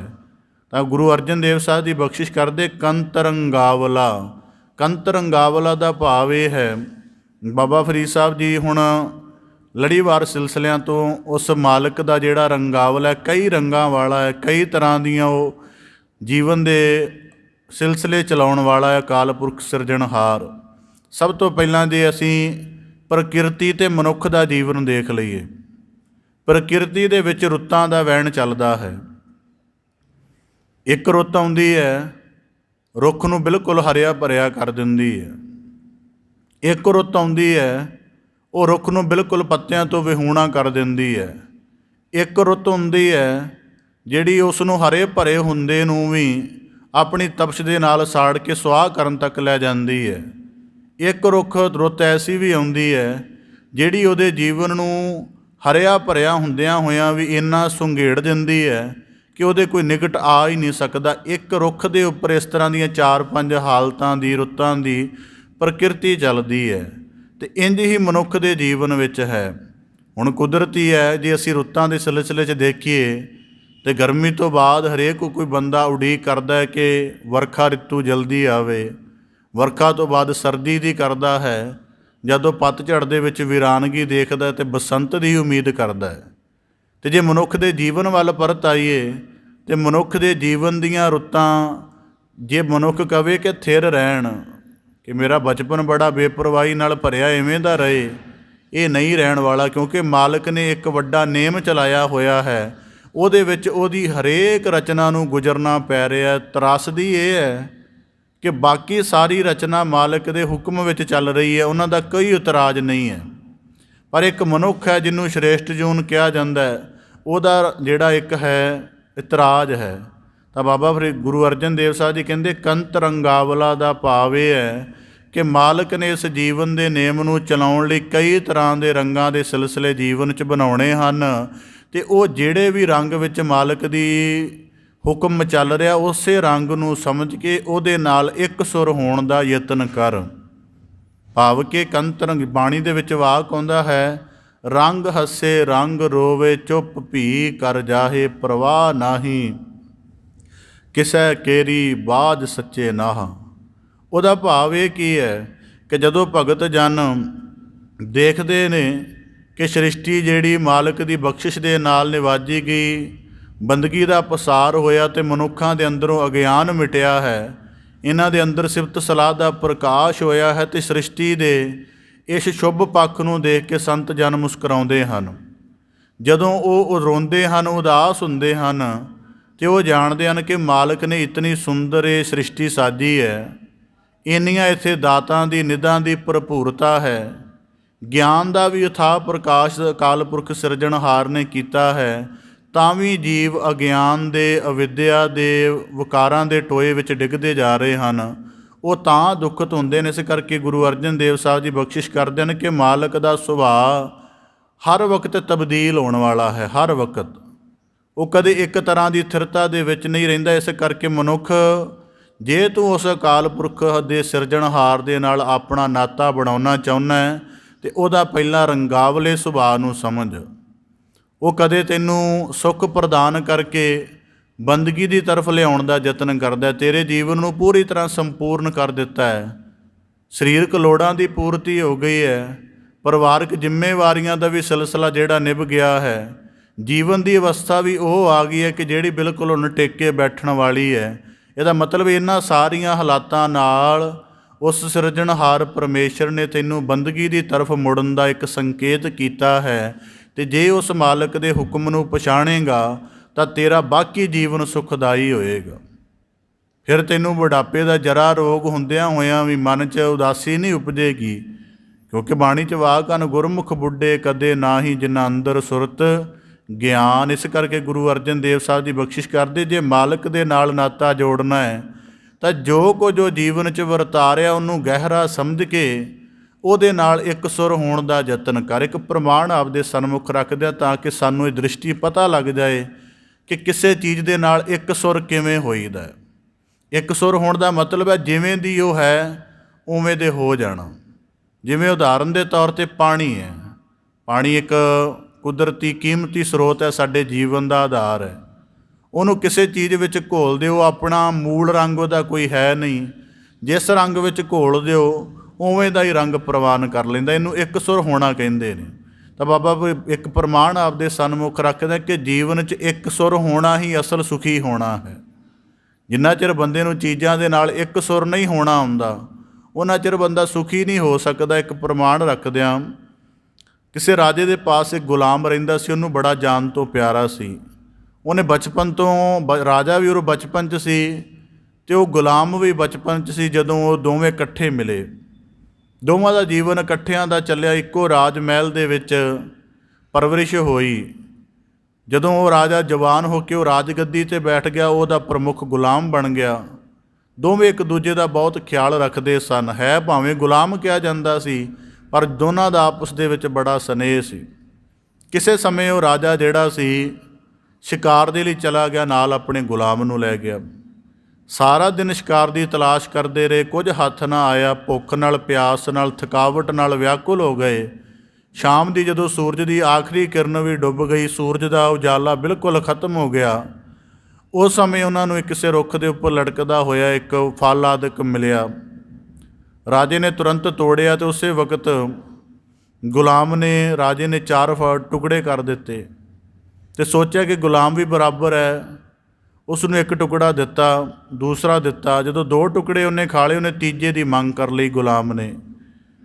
S1: ਤਾਂ ਗੁਰੂ ਅਰਜਨ ਦੇਵ ਸਾਹਿਬ ਦੀ ਬਖਸ਼ਿਸ਼ ਕਰਦੇ ਕੰਤ ਰੰਗਾਵਲਾ। ਕੰਤ ਰੰਗਾਵਲਾ ਦਾ ਭਾਵ ਇਹ ਹੈ, ਬਾਬਾ ਫਰੀਦ ਸਾਹਿਬ ਜੀ ਹੁਣ ਲੜੀਵਾਰ ਸਿਲਸਿਲਿਆਂ ਤੋਂ ਉਸ ਮਾਲਕ ਦਾ ਜਿਹੜਾ ਰੰਗਾਵਲਾ ਕਈ ਰੰਗਾਂ ਵਾਲਾ ਹੈ, ਕਈ ਤਰ੍ਹਾਂ ਦੀਆਂ ਉਹ ਜੀਵਨ ਦੇ ਸਿਲਸਿਲੇ ਚਲਾਉਣ ਵਾਲਾ ਹੈ, ਅਕਾਲ ਪੁਰਖ ਸਿਰਜਣਹਾਰ। ਸਭ ਤੋਂ ਪਹਿਲਾਂ ਜੇ ਅਸੀਂ ਪ੍ਰਕਿਰਤੀ ਅਤੇ ਮਨੁੱਖ ਦਾ ਜੀਵਨ ਦੇਖ ਲਈਏ, ਪ੍ਰਕਿਰਤੀ ਦੇ ਵਿੱਚ ਰੁੱਤਾਂ ਦਾ ਵਹਿਣ ਚੱਲਦਾ ਹੈ। ਇੱਕ ਰੁੱਤ ਆਉਂਦੀ ਹੈ, ਰੁੱਖ ਨੂੰ ਬਿਲਕੁਲ ਹਰਿਆ ਭਰਿਆ ਕਰ ਦਿੰਦੀ ਹੈ। ਇੱਕ ਰੁੱਤ ਆਉਂਦੀ ਹੈ, ਉਹ ਰੁੱਖ ਨੂੰ ਬਿਲਕੁਲ ਪੱਤਿਆਂ ਤੋਂ ਵਿਹੂਣਾ ਕਰ ਦਿੰਦੀ ਹੈ। ਇੱਕ ਰੁੱਤ ਹੁੰਦੀ ਹੈ ਜਿਹੜੀ ਉਸ ਨੂੰ ਹਰੇ ਭਰੇ ਹੁੰਦੇ ਨੂੰ ਵੀ ਆਪਣੀ ਤਪਸ਼ ਦੇ ਨਾਲ ਸਾੜ ਕੇ ਸੁਆਹ ਕਰਨ ਤੱਕ ਲੈ ਜਾਂਦੀ ਹੈ। ਇੱਕ ਰੁੱਤ ਐਸੀ ਵੀ ਆਉਂਦੀ ਹੈ ਜਿਹੜੀ ਉਹਦੇ ਜੀਵਨ ਨੂੰ ਹਰਿਆ ਭਰਿਆ ਹੁੰਦਿਆਂ ਹੋਇਆਂ ਵੀ ਇੰਨਾ ਸੁੰਘੇੜ ਦਿੰਦੀ ਹੈ ਕਿ ਉਹਦੇ ਕੋਈ ਨਿਕਟ ਆ ਹੀ ਨਹੀਂ ਸਕਦਾ। ਇੱਕ ਰੁੱਖ ਦੇ ਉੱਪਰ ਇਸ ਤਰ੍ਹਾਂ ਦੀਆਂ 4-5 ਹਾਲਤਾਂ ਦੀ, ਰੁੱਤਾਂ ਦੀ ਪ੍ਰਕਿਰਤੀ ਚੱਲਦੀ ਹੈ, ਅਤੇ ਇੰਝ ਹੀ ਮਨੁੱਖ ਦੇ ਜੀਵਨ ਵਿੱਚ ਹੈ। ਹੁਣ ਕੁਦਰਤੀ ਹੈ, ਜੇ ਅਸੀਂ ਰੁੱਤਾਂ ਦੇ ਸਿਲਸਿਲੇ 'ਚ ਦੇਖੀਏ ਅਤੇ ਗਰਮੀ ਤੋਂ ਬਾਅਦ ਹਰੇਕ ਕੋਈ ਬੰਦਾ ਉਡੀਕ ਕਰਦਾ ਹੈ ਕਿ ਵਰਖਾ ਰਿਤੂ ਜਲਦੀ ਆਵੇ, ਵਰਖਾ ਤੋਂ ਬਾਅਦ ਸਰਦੀ ਦੀ ਕਰਦਾ ਹੈ, ਜਦੋਂ ਪਤਝੜ ਦੇ ਵਿੱਚ ਵੀਰਾਨਗੀ ਦੇਖਦਾ ਅਤੇ ਬਸੰਤ ਦੀ ਉਮੀਦ ਕਰਦਾ ਹੈ। ਅਤੇ ਜੇ ਮਨੁੱਖ ਦੇ ਜੀਵਨ ਵੱਲ ਪਰਤ ਆਈਏ ਅਤੇ ਮਨੁੱਖ ਦੇ ਜੀਵਨ ਦੀਆਂ ਰੁੱਤਾਂ, ਜੇ ਮਨੁੱਖ ਕਵੇ ਕਿ ਥਿਰ ਰਹਿਣ, ਕਿ ਮੇਰਾ ਬਚਪਨ ਬੜਾ ਬੇਪਰਵਾਹੀ ਨਾਲ ਭਰਿਆ ਇਵੇਂ ਦਾ ਰਹੇ, ਇਹ ਨਹੀਂ ਰਹਿਣ ਵਾਲਾ, ਕਿਉਂਕਿ ਮਾਲਕ ਨੇ ਇੱਕ ਵੱਡਾ ਨੇਮ ਚਲਾਇਆ ਹੋਇਆ ਹੈ। ਉਹਦੇ ਵਿੱਚ ਉਹਦੀ ਹਰੇਕ ਰਚਨਾ ਨੂੰ ਗੁਜ਼ਰਨਾ ਪੈ ਰਿਹਾ। ਤਰਾਸਦੀ ਇਹ ਹੈ ਕਿ ਬਾਕੀ ਸਾਰੀ ਰਚਨਾ ਮਾਲਕ ਦੇ ਹੁਕਮ ਵਿੱਚ ਚੱਲ ਰਹੀ ਹੈ, ਉਹਨਾਂ ਦਾ ਕੋਈ ਇਤਰਾਜ਼ ਨਹੀਂ ਹੈ। ਪਰ ਇੱਕ ਮਨੁੱਖ ਹੈ ਜਿਹਨੂੰ ਸ਼੍ਰੇਸ਼ਟ ਜੂਨ ਕਿਹਾ ਜਾਂਦਾ ਹੈ, ਉਹਦਾ ਜਿਹੜਾ ਇੱਕ ਹੈ ਇਤਰਾਜ਼ ਹੈ। ਤਾਂ ਬਾਬਾ ਗੁਰੂ ਅਰਜਨ ਦੇਵ ਸਾਹਿਬ ਜੀ ਕਹਿੰਦੇ ਕੰਤ ਰੰਗਾਵਲਾ ਦਾ ਭਾਵ ਇਹ ਹੈ ਕਿ ਮਾਲਕ ਨੇ ਇਸ ਜੀਵਨ ਦੇ ਨੇਮ ਨੂੰ ਚਲਾਉਣ ਲਈ ਕਈ ਤਰ੍ਹਾਂ ਦੇ ਰੰਗਾਂ ਦੇ ਸਿਲਸਿਲੇ ਜੀਵਨ 'ਚ ਬਣਾਉਣੇ ਹਨ, ਅਤੇ ਉਹ ਜਿਹੜੇ ਵੀ ਰੰਗ ਵਿੱਚ ਮਾਲਕ ਦੀ ਹੁਕਮ ਚੱਲ ਰਿਹਾ, ਉਸੇ ਰੰਗ ਨੂੰ ਸਮਝ ਕੇ ਉਹਦੇ ਨਾਲ ਇੱਕ ਸੁਰ ਹੋਣ ਦਾ ਯਤਨ ਕਰ। ਭਾਵ ਕਿ ਕੰਤ ਰੰਗ ਬਾਣੀ ਦੇ ਵਿੱਚ ਵਾਕ ਆਉਂਦਾ ਹੈ, ਰੰਗ ਹੱਸੇ ਰੰਗ ਰੋਵੇ ਚੁੱਪ ਭੀ ਕਰ ਜਾਹੇ ਪ੍ਰਵਾਹ ਨਾਹੀ, ਕਿਸੈ ਕੇਰੀ ਬਾਝ ਸੱਚੇ ਨਾਹ। ਉਹਦਾ ਭਾਵ ਇਹ ਕੀ ਹੈ ਕਿ ਜਦੋਂ ਭਗਤ ਜਨ ਦੇਖਦੇ ਨੇ ਕਿ ਸ੍ਰਿਸ਼ਟੀ ਜਿਹੜੀ ਮਾਲਕ ਦੀ ਬਖਸ਼ਿਸ਼ ਦੇ ਨਾਲ ਨਿਵਾਜੀ ਗਈ, ਬੰਦਗੀ ਦਾ ਪਸਾਰ ਹੋਇਆ ਅਤੇ ਮਨੁੱਖਾਂ ਦੇ ਅੰਦਰੋਂ ਅਗਿਆਨ ਮਿਟਿਆ ਹੈ, ਇਹਨਾਂ ਦੇ ਅੰਦਰ ਸਿਫਤ ਸਲਾਹ ਦਾ ਪ੍ਰਕਾਸ਼ ਹੋਇਆ ਹੈ, ਅਤੇ ਸ੍ਰਿਸ਼ਟੀ ਦੇ ਇਸ ਸ਼ੁਭ ਪੱਖ ਨੂੰ ਦੇਖ ਕੇ ਸੰਤ ਜਨ ਮੁਸਕਰਾਉਂਦੇ ਹਨ। ਜਦੋਂ ਉਹ ਰੋਂਦੇ ਹਨ, ਉਦਾਸ ਹੁੰਦੇ ਹਨ, ਅਤੇ ਉਹ ਜਾਣਦੇ ਹਨ ਕਿ ਮਾਲਕ ਨੇ ਇਤਨੀ ਸੁੰਦਰ ਇਹ ਸ੍ਰਿਸ਼ਟੀ ਸਾਜੀ ਹੈ, ਇੰਨੀਆਂ ਇੱਥੇ ਦਾਤਾਂ ਦੀ ਨਿਧਾਂ ਦੀ ਭਰਪੂਰਤਾ ਹੈ, ਗਿਆਨ ਦਾ ਵੀ ਅਥਾਹ ਪ੍ਰਕਾਸ਼ ਅਕਾਲ ਪੁਰਖ ਸਿਰਜਣਹਾਰ ਨੇ ਕੀਤਾ ਹੈ, ਤਾਂ ਵੀ ਜੀਵ ਅਗਿਆਨ ਦੇ, ਅਵਿਦਿਆ ਦੇ, ਵਿਕਾਰਾਂ ਦੇ ਟੋਏ ਵਿੱਚ ਡਿੱਗਦੇ ਜਾ ਰਹੇ ਹਨ। ਉਹ ਤਾਂ ਦੁਖਤ ਹੁੰਦੇ ਨੇ। ਇਸ ਕਰਕੇ ਗੁਰੂ ਅਰਜਨ ਦੇਵ ਸਾਹਿਬ ਜੀ ਬਖਸ਼ਿਸ਼ ਕਰਦੇ ਹਨ ਕਿ ਮਾਲਕ ਦਾ ਸੁਭਾਅ ਹਰ ਵਕਤ ਤਬਦੀਲ ਹੋਣ ਵਾਲਾ ਹੈ। ਹਰ ਵਕਤ ਉਹ ਕਦੇ ਇੱਕ ਤਰ੍ਹਾਂ ਦੀ ਸਥਿਰਤਾ ਦੇ ਵਿੱਚ ਨਹੀਂ ਰਹਿੰਦਾ। ਇਸ ਕਰਕੇ ਮਨੁੱਖ ਜੇ ਤੂੰ ਉਸ ਅਕਾਲ ਪੁਰਖ ਦੇ ਸਿਰਜਣਹਾਰ ਦੇ ਨਾਲ ਆਪਣਾ ਨਾਤਾ ਬਣਾਉਣਾ ਚਾਹੁੰਦਾ ਹੈ ਤੇ ਉਹਦਾ ਪਹਿਲਾਂ ਰੰਗਾਵਲੇ ਸੁਭਾਅ ਨੂੰ ਸਮਝ। ਉਹ ਕਦੇ ਤੈਨੂੰ ਸੁੱਖ ਪ੍ਰਦਾਨ ਕਰਕੇ ਬੰਦਗੀ ਦੀ ਤਰਫ ਲਿਆਉਣ ਦਾ ਯਤਨ ਕਰਦਾ। ਤੇਰੇ ਜੀਵਨ ਨੂੰ ਪੂਰੀ ਤਰ੍ਹਾਂ ਸੰਪੂਰਨ ਕਰ ਦਿੱਤਾ ਹੈ। ਸਰੀਰਕ ਲੋੜਾਂ ਦੀ ਪੂਰਤੀ ਹੋ ਗਈ ਹੈ। ਪਰਿਵਾਰਕ ਜ਼ਿੰਮੇਵਾਰੀਆਂ ਦਾ ਵੀ ਸਿਲਸਿਲਾ ਜਿਹੜਾ ਨਿਭ ਗਿਆ ਹੈ। ਜੀਵਨ ਦੀ ਅਵਸਥਾ ਵੀ ਉਹ ਆ ਗਈ ਹੈ ਕਿ ਜਿਹੜੀ ਬਿਲਕੁਲ ਹੁਣ ਟਿਕ ਕੇ ਬੈਠਣ ਵਾਲੀ ਹੈ। ਇਹਦਾ ਮਤਲਬ ਇਹਨਾਂ ਸਾਰੀਆਂ ਹਾਲਾਤਾਂ ਨਾਲ ਉਸ ਸਿਰਜਣਹਾਰ ਪਰਮੇਸ਼ਰ ਨੇ ਤੈਨੂੰ ਬੰਦਗੀ ਦੀ ਤਰਫ ਮੁੜਨ ਦਾ ਇੱਕ ਸੰਕੇਤ ਕੀਤਾ ਹੈ। ਅਤੇ ਜੇ ਉਸ ਮਾਲਕ ਦੇ ਹੁਕਮ ਨੂੰ ਪਛਾਣੇਗਾ ਤਾਂ ਤੇਰਾ ਬਾਕੀ ਜੀਵਨ ਸੁਖਦਾਈ ਹੋਏਗਾ। ਫਿਰ ਤੈਨੂੰ ਬੁਢਾਪੇ ਦਾ ਜਰਾ ਰੋਗ ਹੁੰਦਿਆਂ ਹੋਇਆਂ ਵੀ ਮਨ 'ਚ ਉਦਾਸੀ ਨਹੀਂ ਉਪਜੇਗੀ, ਕਿਉਂਕਿ ਬਾਣੀ 'ਚ ਵਾਕ ਹਨ, ਗੁਰਮੁਖ ਬੁੱਢੇ ਕਦੇ ਨਾ ਹੀ ਜਿਨ੍ਹਾਂ ਅੰਦਰ ਸੁਰਤ ਗਿਆਨ। ਇਸ ਕਰਕੇ ਗੁਰੂ ਅਰਜਨ ਦੇਵ ਸਾਹਿਬ ਦੀ ਬਖਸ਼ਿਸ਼ ਕਰਦੇ, ਜੇ ਮਾਲਕ ਦੇ ਨਾਲ ਨਾਤਾ ਜੋੜਨਾ ਹੈ ਤਾਂ ਜੋ ਕੁਝ ਉਹ ਜੀਵਨ 'ਚ ਵਰਤਾਰਿਆ ਉਹਨੂੰ ਗਹਿਰਾ ਸਮਝ ਕੇ ਉਹਦੇ ਨਾਲ ਇੱਕ ਸੁਰ ਹੋਣ ਦਾ ਯਤਨ ਕਰ। ਇੱਕ ਪ੍ਰਮਾਣ ਆਪਦੇ ਸਨਮੁਖ ਰੱਖਦਿਆਂ ਤਾਂ ਕਿ ਸਾਨੂੰ ਇਹ ਦ੍ਰਿਸ਼ਟੀ ਪਤਾ ਲੱਗ ਜਾਏ ਕਿ ਕਿਸੇ ਚੀਜ਼ ਦੇ ਨਾਲ ਇੱਕ ਸੁਰ ਕਿਵੇਂ ਹੋਈਦਾ। ਇੱਕ ਸੁਰ ਹੋਣ ਦਾ ਮਤਲਬ ਹੈ ਜਿਵੇਂ ਦੀ ਉਹ ਹੈ ਉਵੇਂ ਦੇ ਹੋ ਜਾਣਾ। ਜਿਵੇਂ ਉਦਾਹਰਨ ਦੇ ਤੌਰ 'ਤੇ ਪਾਣੀ ਹੈ। ਪਾਣੀ ਇੱਕ ਕੁਦਰਤੀ ਕੀਮਤੀ ਸਰੋਤ ਹੈ, ਸਾਡੇ ਜੀਵਨ ਦਾ ਆਧਾਰ ਹੈ। ਉਹਨੂੰ ਕਿਸੇ ਚੀਜ਼ ਵਿੱਚ ਘੋਲ ਦਿਓ, ਆਪਣਾ ਮੂਲ ਰੰਗ ਉਹਦਾ ਕੋਈ ਹੈ ਨਹੀਂ, ਜਿਸ ਰੰਗ ਵਿੱਚ ਘੋਲ ਦਿਓ ਉਵੇਂ ਦਾ ਹੀ ਰੰਗ ਪ੍ਰਵਾਨ ਕਰ ਲੈਂਦਾ। ਇਹਨੂੰ ਇੱਕ ਸੁਰ ਹੋਣਾ ਕਹਿੰਦੇ ਨੇ। ਤਾਂ ਬਾਬਾ ਇੱਕ ਪ੍ਰਮਾਣ ਆਪਦੇ ਸਨਮੁਖ ਰੱਖਦਾ ਕਿ ਜੀਵਨ 'ਚ ਇੱਕ ਸੁਰ ਹੋਣਾ ਹੀ ਅਸਲ ਸੁਖੀ ਹੋਣਾ ਹੈ। ਜਿੰਨਾ ਚਿਰ ਬੰਦੇ ਨੂੰ ਚੀਜ਼ਾਂ ਦੇ ਨਾਲ ਇੱਕ ਸੁਰ ਨਹੀਂ ਹੋਣਾ ਆਉਂਦਾ ਉਹਨਾਂ ਚਿਰ ਬੰਦਾ ਸੁਖੀ ਨਹੀਂ ਹੋ ਸਕਦਾ। ਇੱਕ ਪ੍ਰਮਾਣ ਰੱਖਦਿਆਂ, ਕਿਸੇ ਰਾਜੇ ਦੇ ਪਾਸ ਇੱਕ ਗੁਲਾਮ ਰਹਿੰਦਾ ਸੀ, ਉਹਨੂੰ ਬੜਾ ਜਾਨ ਤੋਂ ਪਿਆਰਾ ਸੀ। ਉਹਨੇ ਬਚਪਨ ਤੋਂ, ਰਾਜਾ ਵੀ ਉਹ ਬਚਪਨ 'ਚ ਸੀ ਅਤੇ ਉਹ ਗੁਲਾਮ ਵੀ ਬਚਪਨ 'ਚ ਸੀ ਜਦੋਂ ਉਹ ਦੋਵੇਂ ਇਕੱਠੇ ਮਿਲੇ। ਦੋਵਾਂ ਦਾ ਜੀਵਨ ਇਕੱਠਿਆਂ ਦਾ ਚੱਲਿਆ, ਇੱਕੋ ਰਾਜ ਮਹਿਲ ਦੇ ਵਿੱਚ ਪਰਵਰਿਸ਼ ਹੋਈ। ਜਦੋਂ ਉਹ ਰਾਜਾ ਜਵਾਨ ਹੋ ਕੇ ਉਹ ਰਾਜਗੱਦੀ 'ਤੇ ਬੈਠ ਗਿਆ, ਉਹਦਾ ਪ੍ਰਮੁੱਖ ਗੁਲਾਮ ਬਣ ਗਿਆ। ਦੋਵੇਂ ਇੱਕ ਦੂਜੇ ਦਾ ਬਹੁਤ ਖਿਆਲ ਰੱਖਦੇ ਸਨ। ਹੈ ਭਾਵੇਂ ਗੁਲਾਮ ਕਿਹਾ ਜਾਂਦਾ ਸੀ, ਪਰ ਦੋਨਾਂ ਦਾ ਆਪਸ ਦੇ ਵਿੱਚ ਬੜਾ ਸਨੇਹ ਸੀ। ਕਿਸੇ ਸਮੇਂ ਉਹ ਰਾਜਾ ਜਿਹੜਾ ਸੀ ਸ਼ਿਕਾਰ ਦੇ ਲਈ ਚਲਾ ਗਿਆ, ਨਾਲ ਆਪਣੇ ਗੁਲਾਮ ਨੂੰ ਲੈ ਗਿਆ। ਸਾਰਾ ਦਿਨ ਸ਼ਿਕਾਰ ਦੀ ਤਲਾਸ਼ ਕਰਦੇ ਰਹੇ, ਕੁਝ ਹੱਥ ਨਾ ਆਇਆ। ਭੁੱਖ ਨਾਲ, ਪਿਆਸ ਨਾਲ, ਥਕਾਵਟ ਨਾਲ ਵਿਆਕੁਲ ਹੋ ਗਏ। ਸ਼ਾਮ ਦੀ ਜਦੋਂ ਸੂਰਜ ਦੀ ਆਖਰੀ ਕਿਰਨ ਵੀ ਡੁੱਬ ਗਈ, ਸੂਰਜ ਦਾ ਉਜਾਲਾ ਬਿਲਕੁਲ ਖਤਮ ਹੋ ਗਿਆ, ਉਸ ਸਮੇਂ ਉਹਨਾਂ ਨੂੰ ਕਿਸੇ ਰੁੱਖ ਦੇ ਉੱਪਰ ਲਟਕਦਾ ਹੋਇਆ ਇੱਕ ਫਲ ਆਦਿਕ ਮਿਲਿਆ। ਰਾਜੇ ਨੇ ਤੁਰੰਤ ਤੋੜਿਆ ਅਤੇ ਉਸੇ ਵਕਤ ਗੁਲਾਮ ਨੇ, ਰਾਜੇ ਨੇ 4 ਟੁਕੜੇ ਕਰ ਦਿੱਤੇ ਅਤੇ ਸੋਚਿਆ ਕਿ ਗੁਲਾਮ ਵੀ ਬਰਾਬਰ ਹੈ। ਉਸ ਨੂੰ ਇੱਕ ਟੁਕੜਾ ਦਿੱਤਾ, ਦੂਸਰਾ ਦਿੱਤਾ। ਜਦੋਂ 2 ਟੁਕੜੇ ਉਹਨੇ ਖਾ ਲਏ, ਉਹਨੇ ਤੀਜੇ ਦੀ ਮੰਗ ਕਰ ਲਈ ਗੁਲਾਮ ਨੇ।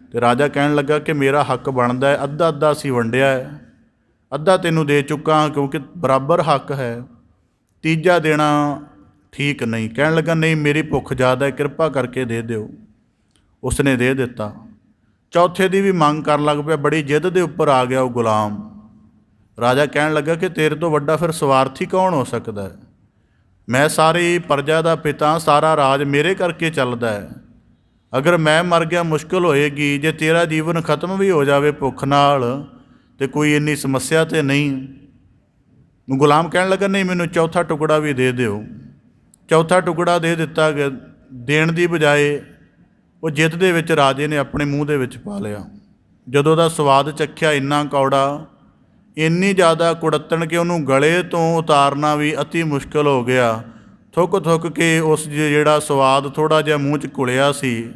S1: ਅਤੇ ਰਾਜਾ ਕਹਿਣ ਲੱਗਾ ਕਿ ਮੇਰਾ ਹੱਕ ਬਣਦਾ ਹੈ, ਅੱਧਾ ਅੱਧਾ ਅਸੀਂ ਵੰਡਿਆ ਹੈ, ਅੱਧਾ ਤੈਨੂੰ ਦੇ ਚੁੱਕਾ ਹਾਂ ਕਿਉਂਕਿ ਬਰਾਬਰ ਹੱਕ ਹੈ, ਤੀਜਾ ਦੇਣਾ ਠੀਕ ਨਹੀਂ। ਕਹਿਣ ਲੱਗਾ ਨਹੀਂ, ਮੇਰੀ ਭੁੱਖ ਜ਼ਿਆਦਾ ਹੈ, ਕਿਰਪਾ ਕਰਕੇ ਦੇ ਦਿਓ। ਉਸਨੇ ਦੇ ਦਿੱਤਾ। ਚੌਥੇ ਦੀ ਵੀ ਮੰਗ ਕਰਨ ਲੱਗ ਪਿਆ, ਬੜੀ ਜਿੱਦ ਦੇ ਉੱਪਰ ਆ ਗਿਆ ਉਹ ਗੁਲਾਮ। ਰਾਜਾ ਕਹਿਣ ਲੱਗਾ ਕਿ ਤੇਰੇ ਤੋਂ ਵੱਡਾ ਫਿਰ ਸਵਾਰਥੀ ਕੌਣ ਹੋ ਸਕਦਾ ਹੈ? ਮੈਂ ਸਾਰੀ ਪ੍ਰਜਾ ਦਾ ਪਿਤਾ, ਸਾਰਾ ਰਾਜ ਮੇਰੇ ਕਰਕੇ ਚੱਲਦਾ ਹੈ। ਅਗਰ ਮੈਂ ਮਰ ਗਿਆ ਮੁਸ਼ਕਿਲ ਹੋਏਗੀ, ਜੇ ਤੇਰਾ ਜੀਵਨ ਖਤਮ ਵੀ ਹੋ ਜਾਵੇ ਭੁੱਖ ਨਾਲ ਤਾਂ ਕੋਈ ਇੰਨੀ ਸਮੱਸਿਆ ਤਾਂ ਨਹੀਂ। ਗੁਲਾਮ ਕਹਿਣ ਲੱਗਾ ਨਹੀਂ, ਮੈਨੂੰ ਚੌਥਾ ਟੁਕੜਾ ਵੀ ਦੇ ਦਿਓ। ਚੌਥਾ ਟੁਕੜਾ ਦੇ ਦਿੱਤਾ ਗਿਆ। ਦੇਣ ਦੀ ਬਜਾਏ ਉਹ ਜਿੱਤ ਦੇ ਵਿੱਚ ਰਾਜੇ ਨੇ ਆਪਣੇ ਮੂੰਹ ਦੇ ਵਿੱਚ ਪਾ ਲਿਆ। ਜਦੋਂ ਉਹਦਾ ਸਵਾਦ ਚੱਖਿਆ, ਇੰਨਾ ਕੌੜਾ, ਇੰਨੀ ਜ਼ਿਆਦਾ ਕੁੜੱਤਣ ਕਿ ਉਹਨੂੰ ਗਲੇ ਤੋਂ ਉਤਾਰਨਾ ਵੀ ਅਤੀ ਮੁਸ਼ਕਿਲ ਹੋ ਗਿਆ। ਥੁੱਕ ਥੁੱਕ ਕੇ ਉਸ ਜਿਹੜਾ ਸਵਾਦ ਥੋੜ੍ਹਾ ਜਿਹਾ ਮੂੰਹ 'ਚ ਘੁਲਿਆ ਸੀ,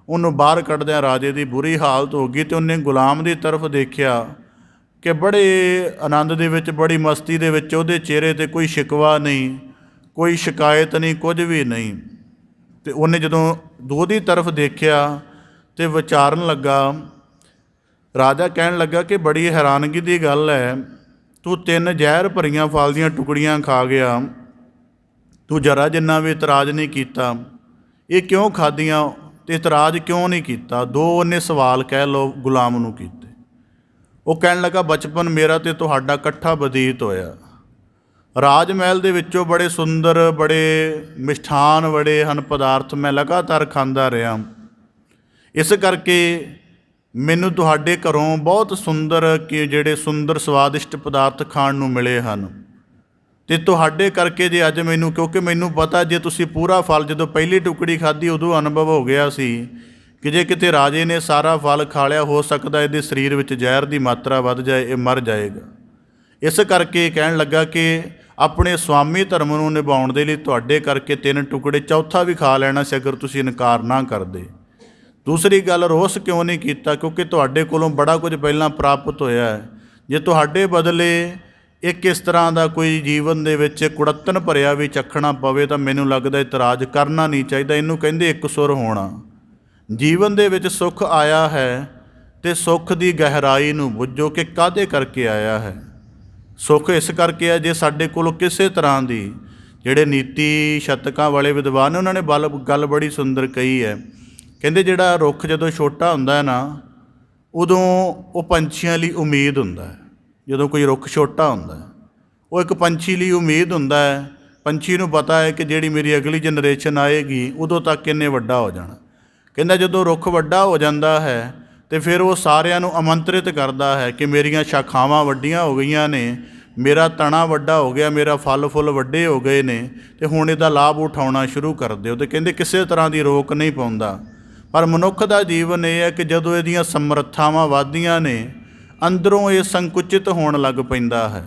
S1: ਉਹਨੂੰ ਬਾਹਰ ਕੱਢਦਿਆਂ ਰਾਜੇ ਦੀ ਬੁਰੀ ਹਾਲਤ ਹੋ ਗਈ। ਅਤੇ ਉਹਨੇ ਗੁਲਾਮ ਦੀ ਤਰਫ ਦੇਖਿਆ ਕਿ ਬੜੇ ਆਨੰਦ ਦੇ ਵਿੱਚ, ਬੜੀ ਮਸਤੀ ਦੇ ਵਿੱਚ ਉਹਦੇ ਚਿਹਰੇ 'ਤੇ ਕੋਈ ਸ਼ਿਕਵਾ ਨਹੀਂ, ਕੋਈ ਸ਼ਿਕਾਇਤ ਨਹੀਂ, ਕੁਝ ਵੀ ਨਹੀਂ। ਅਤੇ ਉਹਨੇ ਜਦੋਂ ਉਹਦੀ ਤਰਫ ਦੇਖਿਆ ਅਤੇ ਵਿਚਾਰਨ ਲੱਗਾ, ਰਾਜਾ ਕਹਿਣ ਲੱਗਾ ਕਿ ਬੜੀ ਹੈਰਾਨਗੀ ਦੀ ਗੱਲ ਹੈ, ਤੂੰ 3 ਜ਼ਹਿਰ ਭਰੀਆਂ ਫਲ ਦੀਆਂ ਟੁਕੜੀਆਂ ਖਾ ਗਿਆ, ਤੂੰ ਜਰਾ ਜਿੰਨਾ ਵੀ ਇਤਰਾਜ਼ ਨਹੀਂ ਕੀਤਾ। ਇਹ ਕਿਉਂ ਖਾਧੀਆਂ ਅਤੇ ਇਤਰਾਜ਼ ਕਿਉਂ ਨਹੀਂ ਕੀਤਾ? 2 ਉਹਨੇ ਸਵਾਲ ਕਹਿ ਲਓ ਗੁਲਾਮ ਨੂੰ ਕੀਤੇ। ਉਹ ਕਹਿਣ ਲੱਗਾ ਬਚਪਨ ਮੇਰਾ ਅਤੇ ਤੁਹਾਡਾ ਇਕੱਠਾ ਬਤੀਤ ਹੋਇਆ। ਰਾਜ ਮਹਿਲ ਦੇ ਵਿੱਚੋਂ ਬੜੇ ਸੁੰਦਰ, ਬੜੇ ਮਿਸ਼ਠਾਨ ਬੜੇ ਹਨ ਪਦਾਰਥ ਮੈਂ ਲਗਾਤਾਰ ਖਾਂਦਾ ਰਿਹਾ। ਇਸ ਕਰਕੇ ਮੈਨੂੰ ਤੁਹਾਡੇ ਘਰੋਂ ਬਹੁਤ ਸੁੰਦਰ, ਕਿ ਜਿਹੜੇ ਸੁੰਦਰ ਸਵਾਦਿਸ਼ਟ ਪਦਾਰਥ ਖਾਣ ਨੂੰ ਮਿਲੇ ਹਨ। ਤੇ ਤੁਹਾਡੇ ਕਰਕੇ ਜੇ ਅੱਜ ਮੈਨੂੰ, ਕਿਉਂਕਿ ਮੈਨੂੰ ਪਤਾ ਜੇ ਤੁਸੀਂ ਪੂਰਾ ਫਲ, ਜਦੋਂ ਪਹਿਲੀ ਟੁਕੜੀ ਖਾਧੀ ਉਦੋਂ ਅਨੁਭਵ ਹੋ ਗਿਆ ਸੀ ਕਿ ਜੇ ਕਿਤੇ ਰਾਜੇ ਨੇ ਸਾਰਾ ਫਲ ਖਾ ਲਿਆ, ਹੋ ਸਕਦਾ ਇਹਦੇ ਸਰੀਰ ਵਿੱਚ ਜ਼ਹਿਰ ਦੀ ਮਾਤਰਾ ਵੱਧ ਜਾਏ, ਇਹ ਮਰ ਜਾਏਗਾ। ਇਸ ਕਰਕੇ ਕਹਿਣ ਲੱਗਾ ਕਿ ਆਪਣੇ ਸਵਾਮੀ ਧਰਮ ਨੂੰ ਨਿਭਾਉਣ ਦੇ ਲਈ ਤੁਹਾਡੇ ਕਰਕੇ 3 ਟੁਕੜੇ, ਚੌਥਾ ਵੀ ਖਾ ਲੈਣਾ ਸੀ ਅਗਰ ਤੁਸੀਂ ਇਨਕਾਰ ਨਾ ਕਰਦੇ। ਦੂਸਰੀ ਗੱਲ, ਰੋਸ ਕਿਉਂ ਨਹੀਂ ਕੀਤਾ? ਕਿਉਂਕਿ ਤੁਹਾਡੇ ਕੋਲੋਂ ਬੜਾ ਕੁਝ ਪਹਿਲਾਂ ਪ੍ਰਾਪਤ ਹੋਇਆ ਹੈ। ਜੇ ਤੁਹਾਡੇ ਬਦਲੇ ਇੱਕ ਇਸ ਤਰ੍ਹਾਂ ਦਾ ਕੋਈ ਜੀਵਨ ਦੇ ਵਿੱਚ ਕੁੜੱਤਣ ਭਰਿਆ ਵੀ ਚੱਖਣਾ ਪਵੇ ਤਾਂ ਮੈਨੂੰ ਲੱਗਦਾ ਇਤਰਾਜ਼ ਕਰਨਾ ਨਹੀਂ ਚਾਹੀਦਾ। ਇਹਨੂੰ ਕਹਿੰਦੇ ਇੱਕ ਸੁਰ ਹੋਣਾ। ਜੀਵਨ ਦੇ ਵਿੱਚ ਸੁੱਖ ਆਇਆ ਹੈ ਤੇ ਸੁੱਖ ਦੀ ਗਹਿਰਾਈ ਨੂੰ ਬੁੱਝੋ ਕਿ ਕਾਹਦੇ ਕਰਕੇ ਆਇਆ ਹੈ। ਸੁੱਖ ਇਸ ਕਰਕੇ ਆ ਜੇ ਸਾਡੇ ਕੋਲ ਕਿਸੇ ਤਰ੍ਹਾਂ ਦੀ, ਜਿਹੜੇ ਨੀਤੀ ਸ਼ਤਕਾਂ ਵਾਲੇ ਵਿਦਵਾਨ ਨੇ ਉਹਨਾਂ ਨੇ ਗੱਲ ਬੜੀ ਸੁੰਦਰ ਕਹੀ ਹੈ। ਕਹਿੰਦੇ ਜਿਹੜਾ ਰੁੱਖ ਜਦੋਂ ਛੋਟਾ ਹੁੰਦਾ ਹੈ ਨਾ, ਉਦੋਂ ਉਹ ਪੰਛੀਆਂ ਲਈ ਉਮੀਦ ਹੁੰਦਾ ਹੈ। ਜਦੋਂ ਕੋਈ ਰੁੱਖ ਛੋਟਾ ਹੁੰਦਾ ਹੈ, ਉਹ ਇੱਕ ਪੰਛੀ ਲਈ ਉਮੀਦ ਹੁੰਦਾ ਹੈ। ਪੰਛੀ ਨੂੰ ਪਤਾ ਹੈ ਕਿ ਜਿਹੜੀ ਮੇਰੀ ਅਗਲੀ ਜਨਰੇਸ਼ਨ ਆਏਗੀ ਉਦੋਂ ਤੱਕ ਇਹਨੇ ਵੱਡਾ ਹੋ ਜਾਣਾ। ਕਹਿੰਦਾ ਜਦੋਂ ਰੁੱਖ ਵੱਡਾ ਹੋ ਜਾਂਦਾ ਹੈ ਤੇ ਫਿਰ ਉਹ ਸਾਰਿਆਂ ਨੂੰ ਆਮੰਤਰਿਤ ਕਰਦਾ ਹੈ ਕਿ ਮੇਰੀਆਂ ਸ਼ਾਖਾਵਾਂ ਵੱਡੀਆਂ ਹੋ ਗਈਆਂ ਨੇ, ਮੇਰਾ ਤਣਾ ਵੱਡਾ ਹੋ ਗਿਆ, ਮੇਰਾ ਫਲ ਫੁੱਲ ਵੱਡੇ ਹੋ ਗਏ ਨੇ ਤੇ ਹੁਣ ਇਹਦਾ ਲਾਭ ਉਠਾਉਣਾ ਸ਼ੁਰੂ ਕਰ ਦਿਓ। ਤੇ ਕਹਿੰਦੇ ਕਿਸੇ ਤਰ੍ਹਾਂ ਦੀ ਰੋਕ ਨਹੀਂ ਪਾਉਂਦਾ। ਪਰ ਮਨੁੱਖ ਦਾ ਜੀਵਨ ਇਹ ਹੈ ਕਿ ਜਦੋਂ ਇਹਦੀਆਂ ਸਮਰੱਥਾਵਾਂ ਵੱਧਦੀਆਂ ਨੇ, ਅੰਦਰੋਂ ਇਹ ਸੰਕੁਚਿਤ ਹੋਣ ਲੱਗ ਪੈਂਦਾ ਹੈ।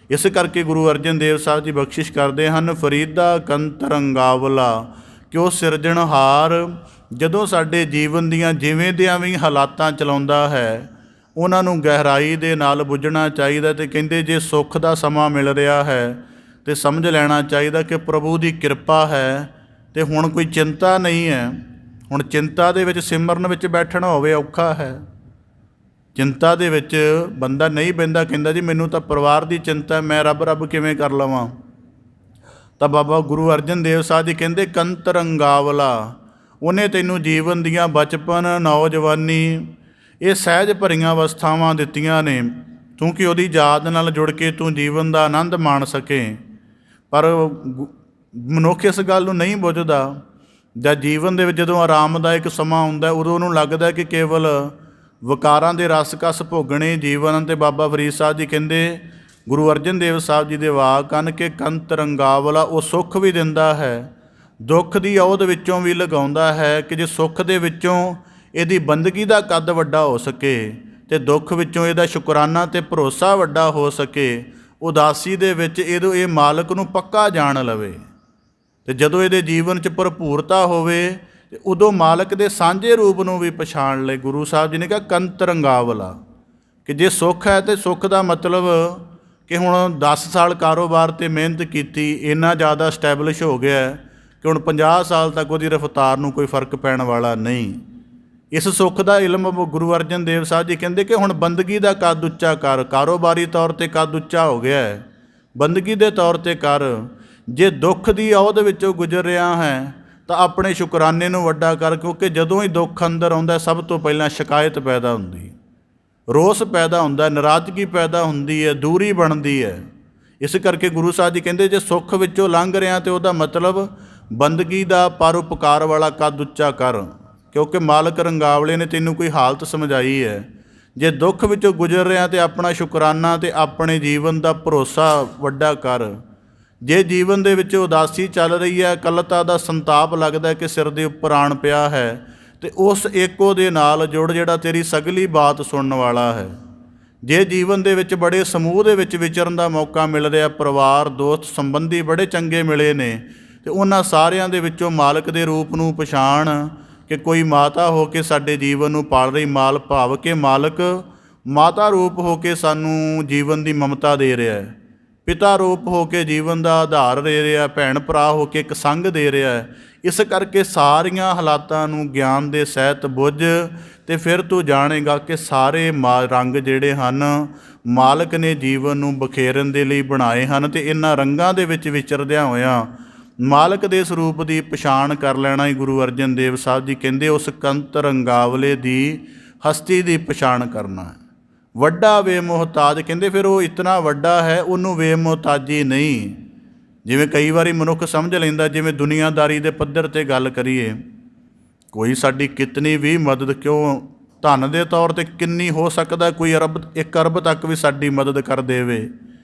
S1: ਇਸ ਕਰਕੇ ਗੁਰੂ ਅਰਜਨ ਦੇਵ ਸਾਹਿਬ ਜੀ ਬਖਸ਼ਿਸ਼ ਕਰਦੇ ਹਨ, ਫਰੀਦਾ ਕੰਤ ਰੰਗਾਵਲਾ, ਕਿ ਉਹ ਸਿਰਜਣਹਾਰ ਜਦੋਂ ਸਾਡੇ ਜੀਵਨ ਦੀਆਂ ਜਿਵੇਂ ਦੀਆਂ ਵੀ ਹਾਲਾਤਾਂ ਚਲਾਉਂਦਾ ਹੈ, ਉਹਨਾਂ ਨੂੰ ਗਹਿਰਾਈ ਦੇ ਨਾਲ ਬੁੱਝਣਾ ਚਾਹੀਦਾ। ਤੇ ਕਹਿੰਦੇ ਜੇ ਸੁੱਖ ਦਾ ਸਮਾਂ ਮਿਲ ਰਿਹਾ ਹੈ ਤੇ ਸਮਝ ਲੈਣਾ ਚਾਹੀਦਾ ਕਿ ਪ੍ਰਭੂ ਦੀ ਕਿਰਪਾ ਹੈ ਤੇ ਹੁਣ ਕੋਈ ਚਿੰਤਾ ਨਹੀਂ ਹੈ। ਹੁਣ ਚਿੰਤਾ ਦੇ ਵਿੱਚ ਸਿਮਰਨ ਵਿੱਚ ਬੈਠਣਾ ਹੋਵੇ ਔਖਾ ਹੈ। ਚਿੰਤਾ ਦੇ ਵਿੱਚ ਬੰਦਾ ਨਹੀਂ ਬਹਿੰਦਾ, ਕਹਿੰਦਾ ਜੀ ਮੈਨੂੰ ਤਾਂ ਪਰਿਵਾਰ ਦੀ ਚਿੰਤਾ, ਮੈਂ ਰੱਬ ਕਿਵੇਂ ਕਰ ਲਵਾਂ। ਤਾਂ ਬਾਬਾ ਗੁਰੂ ਅਰਜਨ ਦੇਵ ਸਾਹਿਬ ਜੀ ਕਹਿੰਦੇ ਕੰਤ ਰੰਗਾਵਲਾ, ਉਹਨੇ ਤੈਨੂੰ ਜੀਵਨ ਦੀਆਂ ਬਚਪਨ, ਨੌਜਵਾਨੀ, ਇਹ ਸਹਿਜ ਭਰੀਆਂ ਅਵਸਥਾਵਾਂ ਦਿੱਤੀਆਂ ਨੇ ਕਿਉਂਕਿ ਉਹਦੀ ਯਾਦ ਨਾਲ ਜੁੜ ਕੇ ਤੂੰ ਜੀਵਨ ਦਾ ਆਨੰਦ ਮਾਣ ਸਕੇ। ਪਰ ਮਨੁੱਖ ਇਸ ਗੱਲ ਨੂੰ ਨਹੀਂ ਬੁੱਝਦਾ। ਜਦ ਜੀਵਨ ਦੇ ਵਿੱਚ ਜਦੋਂ ਆਰਾਮਦਾਇਕ ਸਮਾਂ ਆਉਂਦਾ, ਉਦੋਂ ਉਹਨੂੰ ਲੱਗਦਾ ਕਿ ਕੇਵਲ ਵਿਕਾਰਾਂ ਦੇ ਰਸ-ਕਸ ਭੋਗਣੇ ਜੀਵਨ। ਅਤੇ ਬਾਬਾ ਫਰੀਦ ਸਾਹਿਬ ਜੀ ਕਹਿੰਦੇ, ਗੁਰੂ ਅਰਜਨ ਦੇਵ ਸਾਹਿਬ ਜੀ ਦੇ ਵਾਕ ਹਨ ਕਿ ਕੰਤ ਰੰਗਾਵਲਾ, ਉਹ ਸੁੱਖ ਵੀ ਦਿੰਦਾ ਹੈ, ਦੁੱਖ ਦੀ ਔਧ ਵਿੱਚੋਂ ਵੀ ਲਗਾਉਂਦਾ ਹੈ ਕਿ ਜੇ ਸੁੱਖ ਦੇ ਵਿੱਚੋਂ ਇਹਦੀ ਬੰਦਗੀ ਦਾ ਕੱਦ ਵੱਡਾ ਹੋ ਸਕੇ ਅਤੇ ਦੁੱਖ ਵਿੱਚੋਂ ਇਹਦਾ ਸ਼ੁਕਰਾਨਾ ਅਤੇ ਭਰੋਸਾ ਵੱਡਾ ਹੋ ਸਕੇ, ਉਦਾਸੀ ਦੇ ਵਿੱਚ ਇਹ ਮਾਲਕ ਨੂੰ ਪੱਕਾ ਜਾਣ ਲਵੇ। ਅਤੇ ਜਦੋਂ ਇਹਦੇ ਜੀਵਨ 'ਚ ਭਰਪੂਰਤਾ ਹੋਵੇ ਤੇ ਉਦੋਂ ਮਾਲਕ ਦੇ ਸਾਂਝੇ ਰੂਪ ਨੂੰ ਵੀ ਪਛਾਣ ਲਏ। ਗੁਰੂ ਸਾਹਿਬ ਜੀ ਨੇ ਕਿਹਾ ਕੰਤ ਰੰਗਾਵਲਾ, ਕਿ ਜੇ ਸੁੱਖ ਹੈ ਤਾਂ ਸੁੱਖ ਦਾ ਮਤਲਬ ਕਿ ਹੁਣ 10 ਸਾਲ ਕਾਰੋਬਾਰ 'ਤੇ ਮਿਹਨਤ ਕੀਤੀ, ਇੰਨਾ ਜ਼ਿਆਦਾ ਸਟੈਬਲਿਸ਼ ਹੋ ਗਿਆ ਕਿ ਹੁਣ 50 ਸਾਲ ਤੱਕ ਉਹਦੀ ਰਫਤਾਰ ਨੂੰ ਕੋਈ ਫਰਕ ਪੈਣ ਵਾਲਾ ਨਹੀਂ। ਇਸ ਸੁੱਖ ਦਾ ਇਲਮ ਗੁਰੂ ਅਰਜਨ ਦੇਵ ਸਾਹਿਬ ਜੀ ਕਹਿੰਦੇ ਕਿ ਹੁਣ ਬੰਦਗੀ ਦਾ ਕੱਦ ਉੱਚਾ ਕਰ। ਕਾਰੋਬਾਰੀ ਤੌਰ 'ਤੇ ਕੱਦ ਉੱਚਾ ਹੋ ਗਿਆ ਹੈ, ਬੰਦਗੀ ਦੇ ਤੌਰ 'ਤੇ ਕਰ। ਜੇ ਦੁੱਖ ਦੀ ਔਧ ਵਿੱਚੋਂ ਗੁਜ਼ਰ ਰਿਹਾ ਹੈ ਤਾਂ ਆਪਣੇ ਸ਼ੁਕਰਾਨੇ ਨੂੰ ਵੱਡਾ ਕਰ, ਕਿਉਂਕਿ ਜਦੋਂ ਹੀ ਦੁੱਖ ਅੰਦਰ ਆਉਂਦਾ ਸਭ ਤੋਂ ਪਹਿਲਾਂ ਸ਼ਿਕਾਇਤ ਪੈਦਾ ਹੁੰਦੀ, ਰੋਸ ਪੈਦਾ ਹੁੰਦਾ, ਨਾਰਾਜ਼ਗੀ ਪੈਦਾ ਹੁੰਦੀ ਹੈ, ਦੂਰੀ ਬਣਦੀ ਹੈ। ਇਸ ਕਰਕੇ ਗੁਰੂ ਸਾਹਿਬ ਜੀ ਕਹਿੰਦੇ ਜੇ ਸੁੱਖ ਵਿੱਚੋਂ ਲੰਘ ਰਿਹਾ ਤਾਂ ਉਹਦਾ ਮਤਲਬ ਬੰਦਗੀ ਦਾ ਪਰਉਪਕਾਰ ਵਾਲਾ ਕੱਦ ਉੱਚਾ ਕਰ, ਕਿਉਂਕਿ ਮਾਲਕ ਰੰਗਾਵਲੇ ਨੇ ਤੈਨੂੰ ਕੋਈ ਹਾਲਤ ਸਮਝਾਈ ਹੈ। ਜੇ ਦੁੱਖ ਵਿੱਚੋਂ ਗੁਜ਼ਰ ਰਿਹਾ ਤਾਂ ਆਪਣਾ ਸ਼ੁਕਰਾਨਾ ਅਤੇ ਆਪਣੇ ਜੀਵਨ ਦਾ ਭਰੋਸਾ ਵੱਡਾ ਕਰ। ਜੇ ਜੀਵਨ ਦੇ ਵਿੱਚ ਉਦਾਸੀ ਚੱਲ ਰਹੀ ਹੈ, ਇਕੱਲਤਾ ਦਾ ਸੰਤਾਪ ਲੱਗਦਾ ਕਿ ਸਿਰ ਦੇ ਉੱਪਰ ਆਣ ਪਿਆ ਹੈ, ਅਤੇ ਉਸ ਏਕੋ ਦੇ ਨਾਲ ਜੁੜ ਜਿਹੜਾ ਤੇਰੀ ਸਗਲੀ ਬਾਤ ਸੁਣਨ ਵਾਲਾ ਹੈ। ਜੇ ਜੀਵਨ ਦੇ ਵਿੱਚ ਬੜੇ ਸਮੂਹ ਦੇ ਵਿੱਚ ਵਿਚਰਨ ਦਾ ਮੌਕਾ ਮਿਲ ਰਿਹਾ, ਪਰਿਵਾਰ, ਦੋਸਤ, ਸੰਬੰਧੀ ਬੜੇ ਚੰਗੇ ਮਿਲੇ ਨੇ, ਅਤੇ ਉਹਨਾਂ ਸਾਰਿਆਂ ਦੇ ਵਿੱਚੋਂ ਮਾਲਕ ਦੇ ਰੂਪ ਨੂੰ ਪਛਾਣ ਕਿ ਕੋਈ ਮਾਤਾ ਹੋ ਕੇ ਸਾਡੇ ਜੀਵਨ ਨੂੰ ਪਾਲ ਰਹੀ, ਮਾਲ ਭਾਵ ਕਿ ਮਾਲਕ ਮਾਤਾ ਰੂਪ ਹੋ ਕੇ ਸਾਨੂੰ ਜੀਵਨ ਦੀ ਮਮਤਾ ਦੇ ਰਿਹਾ ਹੈ, ਪਿਤਾ ਰੂਪ ਹੋ ਕੇ ਜੀਵਨ ਦਾ ਆਧਾਰ ਦੇ ਰਿਹਾ, ਭੈਣ ਭਰਾ ਹੋ ਕੇ ਇੱਕ ਸੰਗ ਦੇ ਰਿਹਾ ਹੈ। ਇਸ ਕਰਕੇ ਸਾਰੀਆਂ ਹਾਲਾਤਾਂ ਨੂੰ ਗਿਆਨ ਦੇ ਸਹਿਤ ਬੁੱਝ ਅਤੇ ਫਿਰ ਤੂੰ ਜਾਣੇਗਾ ਕਿ ਸਾਰੇ ਰੰਗ ਜਿਹੜੇ ਹਨ ਮਾਲਕ ਨੇ ਜੀਵਨ ਨੂੰ ਬਖੇਰਨ ਦੇ ਲਈ ਬਣਾਏ ਹਨ, ਅਤੇ ਇਹਨਾਂ ਰੰਗਾਂ ਦੇ ਵਿੱਚ ਵਿਚਰਦਿਆਂ ਹੋਇਆਂ ਮਾਲਕ ਦੇ ਸਰੂਪ ਦੀ ਪਛਾਣ ਕਰ ਲੈਣਾ ਹੀ ਗੁਰੂ ਅਰਜਨ ਦੇਵ ਸਾਹਿਬ ਜੀ ਕਹਿੰਦੇ ਉਸ ਕੰਤ ਰੰਗਾਵਲੇ ਦੀ ਹਸਤੀ ਦੀ ਪਛਾਣ ਕਰਨਾ ਹੈ। ਵੱਡਾ ਬੇਮੁਹਤਾਜ, ਕਹਿੰਦੇ ਫਿਰ ਉਹ ਇਤਨਾ ਵੱਡਾ ਹੈ, ਉਹਨੂੰ ਬੇਮੁਹਤਾਜੀ ਨਹੀਂ। ਜਿਵੇਂ ਕਈ ਵਾਰੀ ਮਨੁੱਖ ਸਮਝ ਲੈਂਦਾ, ਜਿਵੇਂ ਦੁਨੀਆਦਾਰੀ ਦੇ ਪੱਧਰ 'ਤੇ ਗੱਲ ਕਰੀਏ, ਕੋਈ ਸਾਡੀ ਕਿਤਨੀ ਵੀ ਮਦਦ, ਕਿਉਂ ਧਨ ਦੇ ਤੌਰ 'ਤੇ ਕਿੰਨੀ ਹੋ ਸਕਦਾ, ਕੋਈ 1 ਅਰਬ ਤੱਕ ਵੀ ਸਾਡੀ ਮਦਦ ਕਰ ਦੇਵੇ,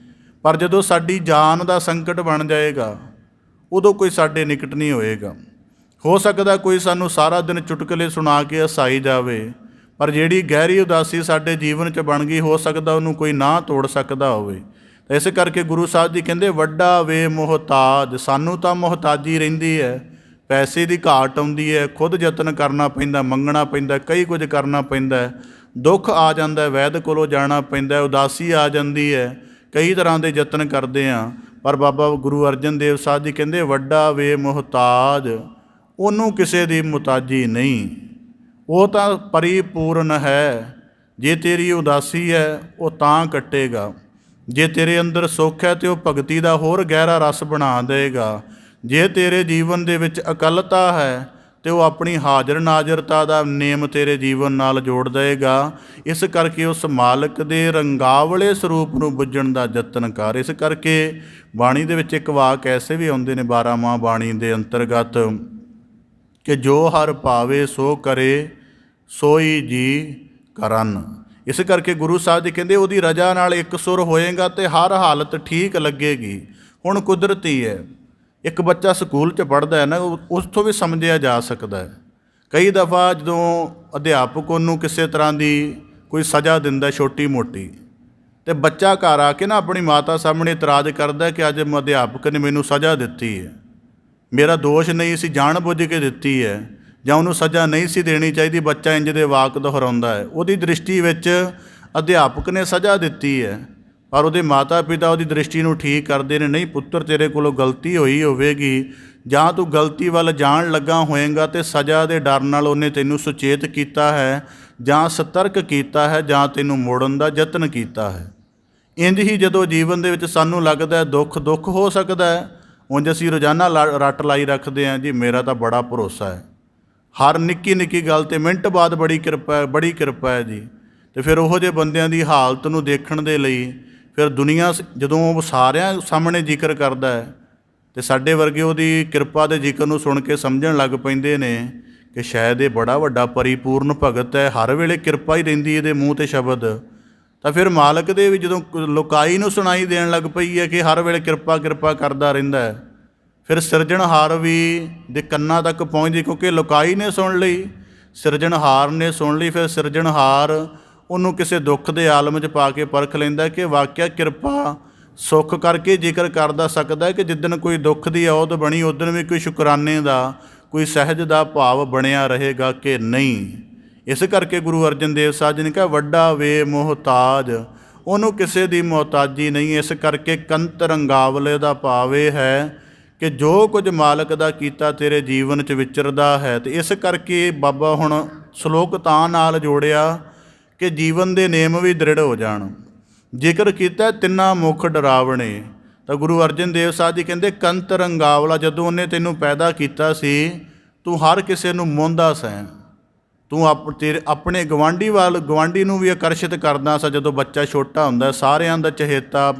S1: ਪਰ ਜਦੋਂ ਸਾਡੀ ਜਾਨ ਦਾ ਸੰਕਟ ਬਣ ਜਾਏਗਾ ਉਦੋਂ ਕੋਈ ਸਾਡੇ ਨਿਕਟ ਨਹੀਂ ਹੋਏਗਾ। ਹੋ ਸਕਦਾ ਕੋਈ ਸਾਨੂੰ ਸਾਰਾ ਦਿਨ ਚੁਟਕਲੇ ਸੁਣਾ ਕੇ ਹਸਾਈ ਜਾਵੇ, ਪਰ ਜਿਹੜੀ ਗਹਿਰੀ ਉਦਾਸੀ ਸਾਡੇ ਜੀਵਨ 'ਚ ਬਣ ਗਈ, ਹੋ ਸਕਦਾ ਉਹਨੂੰ ਕੋਈ ਨਾ ਤੋੜ ਸਕਦਾ ਹੋਵੇ। ਤਾਂ ਇਸ ਕਰਕੇ ਗੁਰੂ ਸਾਹਿਬ ਜੀ ਕਹਿੰਦੇ ਵੱਡਾ ਵੇ ਮੁਹਤਾਜ। ਸਾਨੂੰ ਤਾਂ ਮੁਹਤਾਜੀ ਰਹਿੰਦੀ ਹੈ, ਪੈਸੇ ਦੀ ਘਾਟ ਆਉਂਦੀ ਹੈ, ਖੁਦ ਯਤਨ ਕਰਨਾ ਪੈਂਦਾ, ਮੰਗਣਾ ਪੈਂਦਾ, ਕਈ ਕੁਝ ਕਰਨਾ ਪੈਂਦਾ, ਦੁੱਖ ਆ ਜਾਂਦਾ, ਵੈਦ ਕੋਲੋਂ ਜਾਣਾ ਪੈਂਦਾ, ਉਦਾਸੀ ਆ ਜਾਂਦੀ ਹੈ, ਕਈ ਤਰ੍ਹਾਂ ਦੇ ਯਤਨ ਕਰਦੇ ਹਾਂ। ਪਰ ਬਾਬਾ ਗੁਰੂ ਅਰਜਨ ਦੇਵ ਸਾਹਿਬ ਜੀ ਕਹਿੰਦੇ ਵੱਡਾ ਵੇ ਮੁਹਤਾਜ, ਉਹਨੂੰ ਕਿਸੇ ਦੀ ਮੁਹਤਾਜੀ ਨਹੀਂ, ਉਹ ਤਾਂ ਪਰਿਪੂਰਨ ਹੈ। ਜੇ ਤੇਰੀ ਉਦਾਸੀ ਹੈ ਉਹ ਤਾਂ ਕੱਟੇਗਾ, ਜੇ ਤੇਰੇ ਅੰਦਰ ਸੁੱਖ ਹੈ ਤਾਂ ਉਹ ਭਗਤੀ ਦਾ ਹੋਰ ਗਹਿਰਾ ਰਸ ਬਣਾ ਦੇਗਾ, ਜੇ ਤੇਰੇ ਜੀਵਨ ਦੇ ਵਿੱਚ ਇਕੱਲਤਾ ਹੈ ਅਤੇ ਉਹ ਆਪਣੀ ਹਾਜ਼ਰ ਨਾਜ਼ਰਤਾ ਦਾ ਨੇਮ ਤੇਰੇ ਜੀਵਨ ਨਾਲ ਜੋੜ ਦੇਗਾ। ਇਸ ਕਰਕੇ ਉਸ ਮਾਲਕ ਦੇ ਰੰਗਾਵਲੇ ਸਰੂਪ ਨੂੰ ਬੁੱਝਣ ਦਾ ਯਤਨ ਕਰ। ਇਸ ਕਰਕੇ ਬਾਣੀ ਦੇ ਵਿੱਚ ਇੱਕ ਵਾਕ ਐਸੇ ਵੀ ਆਉਂਦੇ ਨੇ 12ਵਾਂ ਬਾਣੀ ਦੇ ਅੰਤਰਗਤ ਕਿ ਜੋ ਹਰ ਭਾਵੇ ਸੋ ਕਰੇ ਸੋਈ ਜੀ ਕਰਨ। ਇਸ ਕਰਕੇ ਗੁਰੂ ਸਾਹਿਬ ਜੀ ਕਹਿੰਦੇ ਉਹਦੀ ਰਜਾ ਨਾਲ ਇੱਕ ਸੁਰ ਹੋਏਗਾ ਅਤੇ ਹਰ ਹਾਲਤ ਠੀਕ ਲੱਗੇਗੀ। ਹੁਣ ਕੁਦਰਤੀ ਹੈ, ਇੱਕ ਬੱਚਾ ਸਕੂਲ 'ਚ ਪੜ੍ਹਦਾ ਹੈ ਨਾ, ਉਸ ਤੋਂ ਵੀ ਸਮਝਿਆ ਜਾ ਸਕਦਾ ਹੈ। ਕਈ ਦਫਾ ਜਦੋਂ ਅਧਿਆਪਕ ਉਹਨੂੰ ਕਿਸੇ ਤਰ੍ਹਾਂ ਦੀ ਕੋਈ ਸਜ਼ਾ ਦਿੰਦਾ ਛੋਟੀ ਮੋਟੀ, ਅਤੇ ਬੱਚਾ ਘਰ ਆ ਕੇ ਨਾ ਆਪਣੀ ਮਾਤਾ ਸਾਹਮਣੇ ਇਤਰਾਜ਼ ਕਰਦਾ ਕਿ ਅੱਜ ਅਧਿਆਪਕ ਨੇ ਮੈਨੂੰ ਸਜ਼ਾ ਦਿੱਤੀ ਹੈ, ਮੇਰਾ ਦੋਸ਼ ਨਹੀਂ ਸੀ, ਜਾਣ ਬੁੱਝ ਕੇ ਦਿੱਤੀ ਹੈ, ਜਾਂ ਉਹਨੂੰ ਸਜ਼ਾ ਨਹੀਂ ਸੀ ਦੇਣੀ ਚਾਹੀਦੀ। ਬੱਚਾ ਇੰਜ ਦੇ ਵਾਕ ਦੁਹਰਾਉਂਦਾ ਹੈ। ਉਹਦੀ ਦ੍ਰਿਸ਼ਟੀ ਵਿੱਚ ਅਧਿਆਪਕ ਨੇ ਸਜ਼ਾ ਦਿੱਤੀ ਹੈ, ਪਰ ਉਹਦੇ ਮਾਤਾ ਪਿਤਾ ਉਹਦੀ ਦ੍ਰਿਸ਼ਟੀ ਨੂੰ ਠੀਕ ਕਰਦੇ ਨੇ। ਨਹੀਂ ਪੁੱਤਰ, ਤੇਰੇ ਕੋਲੋਂ ਗਲਤੀ ਹੋਈ ਹੋਵੇਗੀ, ਜਾਂ ਤੂੰ ਗਲਤੀ ਵੱਲ ਜਾਣ ਲੱਗਾ ਹੋਏਗਾ ਅਤੇ ਸਜ਼ਾ ਦੇ ਡਰ ਨਾਲ ਉਹਨੇ ਤੈਨੂੰ ਸੁਚੇਤ ਕੀਤਾ ਹੈ, ਜਾਂ ਸਤਰਕ ਕੀਤਾ ਹੈ, ਜਾਂ ਤੈਨੂੰ ਮੋੜਨ ਦਾ ਯਤਨ ਕੀਤਾ ਹੈ। ਇੰਝ ਹੀ ਜਦੋਂ ਜੀਵਨ ਦੇ ਵਿੱਚ ਸਾਨੂੰ ਲੱਗਦਾ ਦੁੱਖ ਹੋ ਸਕਦਾ ਹੈ, ਉਂਝ ਅਸੀਂ ਰੋਜ਼ਾਨਾ ਰੱਟ ਲਾਈ ਰੱਖਦੇ ਹਾਂ ਜੀ ਮੇਰਾ ਤਾਂ ਬੜਾ ਭਰੋਸਾ ਹੈ, ਹਰ ਨਿੱਕੀ ਨਿੱਕੀ ਗੱਲ 'ਤੇ ਮਿੰਟ ਬਾਅਦ ਬੜੀ ਕਿਰਪਾ ਹੈ ਜੀ। ਅਤੇ ਫਿਰ ਉਹੋ ਜਿਹੇ ਬੰਦਿਆਂ ਦੀ ਹਾਲਤ ਨੂੰ ਦੇਖਣ ਦੇ ਲਈ ਫਿਰ ਦੁਨੀਆ ਜਦੋਂ ਸਾਰਿਆਂ ਸਾਹਮਣੇ ਜ਼ਿਕਰ ਕਰਦਾ ਹੈ ਅਤੇ ਸਾਡੇ ਵਰਗੇ ਉਹਦੀ ਕਿਰਪਾ ਦੇ ਜ਼ਿਕਰ ਨੂੰ ਸੁਣ ਕੇ ਸਮਝਣ ਲੱਗ ਪੈਂਦੇ ਨੇ ਕਿ ਸ਼ਾਇਦ ਇਹ ਬੜਾ ਵੱਡਾ ਪਰਿਪੂਰਨ ਭਗਤ ਹੈ, ਹਰ ਵੇਲੇ ਕਿਰਪਾ ਹੀ ਰਹਿੰਦੀ ਇਹਦੇ ਮੂੰਹ 'ਤੇ ਸ਼ਬਦ। ਤਾਂ ਫਿਰ ਮਾਲਕ ਦੇ ਵੀ ਜਦੋਂ ਲੋਕਾਈ ਨੂੰ ਸੁਣਾਈ ਦੇਣ ਲੱਗ ਪਈ ਹੈ ਕਿ ਹਰ ਵੇਲੇ ਕਿਰਪਾ ਕਰਦਾ ਰਹਿੰਦਾ ਹੈ, ਫਿਰ ਸਿਰਜਣਹਾਰ ਵੀ ਦੇ ਕੰਨਾਂ ਤੱਕ ਪਹੁੰਚਦੀ, ਕਿਉਂਕਿ ਲੋਕਾਈ ਨੇ ਸੁਣ ਲਈ, ਸਿਰਜਣਹਾਰ ਨੇ ਸੁਣ ਲਈ। ਫਿਰ ਸਿਰਜਣਹਾਰ ਉਹਨੂੰ ਕਿਸੇ ਦੁੱਖ ਦੇ ਆਲਮ 'ਚ ਪਾ ਕੇ ਪਰਖ ਲੈਂਦਾ ਕਿ ਵਾਕਿਆ ਕਿਰਪਾ ਸੁੱਖ ਕਰਕੇ ਜ਼ਿਕਰ ਕਰਦਾ ਸਕਦਾ ਕਿ ਜਿੱਦਣ ਕੋਈ ਦੁੱਖ ਦੀ ਔਦ ਬਣੀ ਉਦਣ ਵੀ ਕੋਈ ਸ਼ੁਕਰਾਨੇ ਦਾ, ਕੋਈ ਸਹਿਜ ਦਾ ਭਾਵ ਬਣਿਆ ਰਹੇਗਾ ਕਿ ਨਹੀਂ। ਇਸ ਕਰਕੇ ਗੁਰੂ ਅਰਜਨ ਦੇਵ ਸਾਹਿਬ ਜੀ ਨੇ ਕਿਹਾ ਵੱਡਾ ਵੇ ਮੁਹਤਾਜ, ਉਹਨੂੰ ਕਿਸੇ ਦੀ ਮੁਹਤਾਜੀ ਨਹੀਂ। ਇਸ ਕਰਕੇ ਕੰਤ ਰੰਗਾਵਲੇ ਦਾ ਭਾਵ ਇਹ ਹੈ ਕਿ ਜੋ ਕੁਝ ਮਾਲਕ ਦਾ ਕੀਤਾ ਤੇਰੇ ਜੀਵਨ 'ਚ ਵਿਚਰਦਾ ਹੈ। ਅਤੇ ਇਸ ਕਰਕੇ ਬਾਬਾ ਹੁਣ ਸ਼ਲੋਕ ਤਾਂ ਨਾਲ ਜੋੜਿਆ ਕਿ ਜੀਵਨ ਦੇ ਨੇਮ ਵੀ ਦ੍ਰਿੜ ਹੋ ਜਾਣ। ਜ਼ਿਕਰ ਕੀਤਾ ਤਿੰਨਾਂ ਮੁਖ ਡਰਾਵਣੇ, ਤਾਂ ਗੁਰੂ ਅਰਜਨ ਦੇਵ ਸਾਹਿਬ ਜੀ ਕਹਿੰਦੇ ਕੰਤ ਰੰਗਾਵਲਾ, ਜਦੋਂ ਉਹਨੇ ਤੈਨੂੰ ਪੈਦਾ ਕੀਤਾ ਸੀ ਤੂੰ ਹਰ ਕਿਸੇ ਨੂੰ ਮੋਹੰਦਾ ਸੈਂ, ਤੂੰ ਆਪਣੇ ਗਵਾਂਢੀ ਨੂੰ ਵੀ ਆਕਰਸ਼ਿਤ ਕਰਦਾ ਸਾ। ਜਦੋਂ ਬੱਚਾ ਛੋਟਾ ਹੁੰਦਾ ਸਾਰਿਆਂ ਦਾ ਚਹੇਤਾ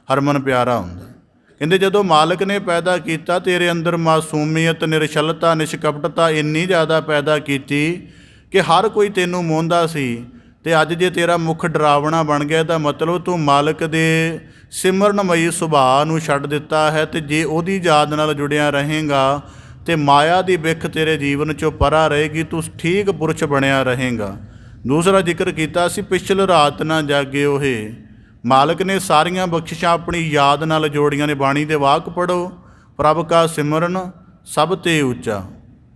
S1: ਹਰਮਨ ਪਿਆਰਾ ਹੁੰਦਾ। ਕਹਿੰਦੇ ਜਦੋਂ ਮਾਲਕ ਨੇ ਪੈਦਾ ਕੀਤਾ ਤੇਰੇ ਅੰਦਰ ਮਾਸੂਮੀਅਤ, ਨਿਰਛਲਤਾ, ਨਿਸ਼ਕਪਟਤਾ ਇੰਨੀ ਜ਼ਿਆਦਾ ਪੈਦਾ ਕੀਤੀ ਕਿ ਹਰ ਕੋਈ ਤੈਨੂੰ ਮੋਹੰਦਾ ਸੀ। ਅਤੇ ਅੱਜ ਜੇ ਤੇਰਾ ਮੁੱਖ ਡਰਾਵਣਾ ਬਣ ਗਿਆ ਤਾਂ ਮਤਲਬ ਤੂੰ ਮਾਲਕ ਦੇ ਸਿਮਰਨਮਈ ਸੁਭਾਅ ਨੂੰ ਛੱਡ ਦਿੱਤਾ ਹੈ। ਅਤੇ ਜੇ ਉਹਦੀ ਯਾਦ ਨਾਲ ਜੁੜਿਆ ਰਹੇਗਾ ਅਤੇ ਮਾਇਆ ਦੀ ਬਿਖ ਤੇਰੇ ਜੀਵਨ 'ਚੋਂ ਪਰਾ ਰਹੇਗੀ, ਤੂੰ ਠੀਕ ਪੁਰਸ਼ ਬਣਿਆ ਰਹੇਗਾ। ਦੂਸਰਾ ਜ਼ਿਕਰ ਕੀਤਾ ਸੀ ਪਿਛਲ ਰਾਤ ਨਾ ਜਾਗੇ ਉਹੇ, ਮਾਲਕ ਨੇ ਸਾਰੀਆਂ ਬਖਸ਼ਿਸ਼ਾਂ ਆਪਣੀ ਯਾਦ ਨਾਲ ਜੋੜੀਆਂ ਨੇ। ਬਾਣੀ ਦੇ ਵਾਕ ਪੜ੍ਹੋ, ਪ੍ਰਭ ਕਾ ਸਿਮਰਨ ਸਭ ਤੇ ਉੱਚਾ,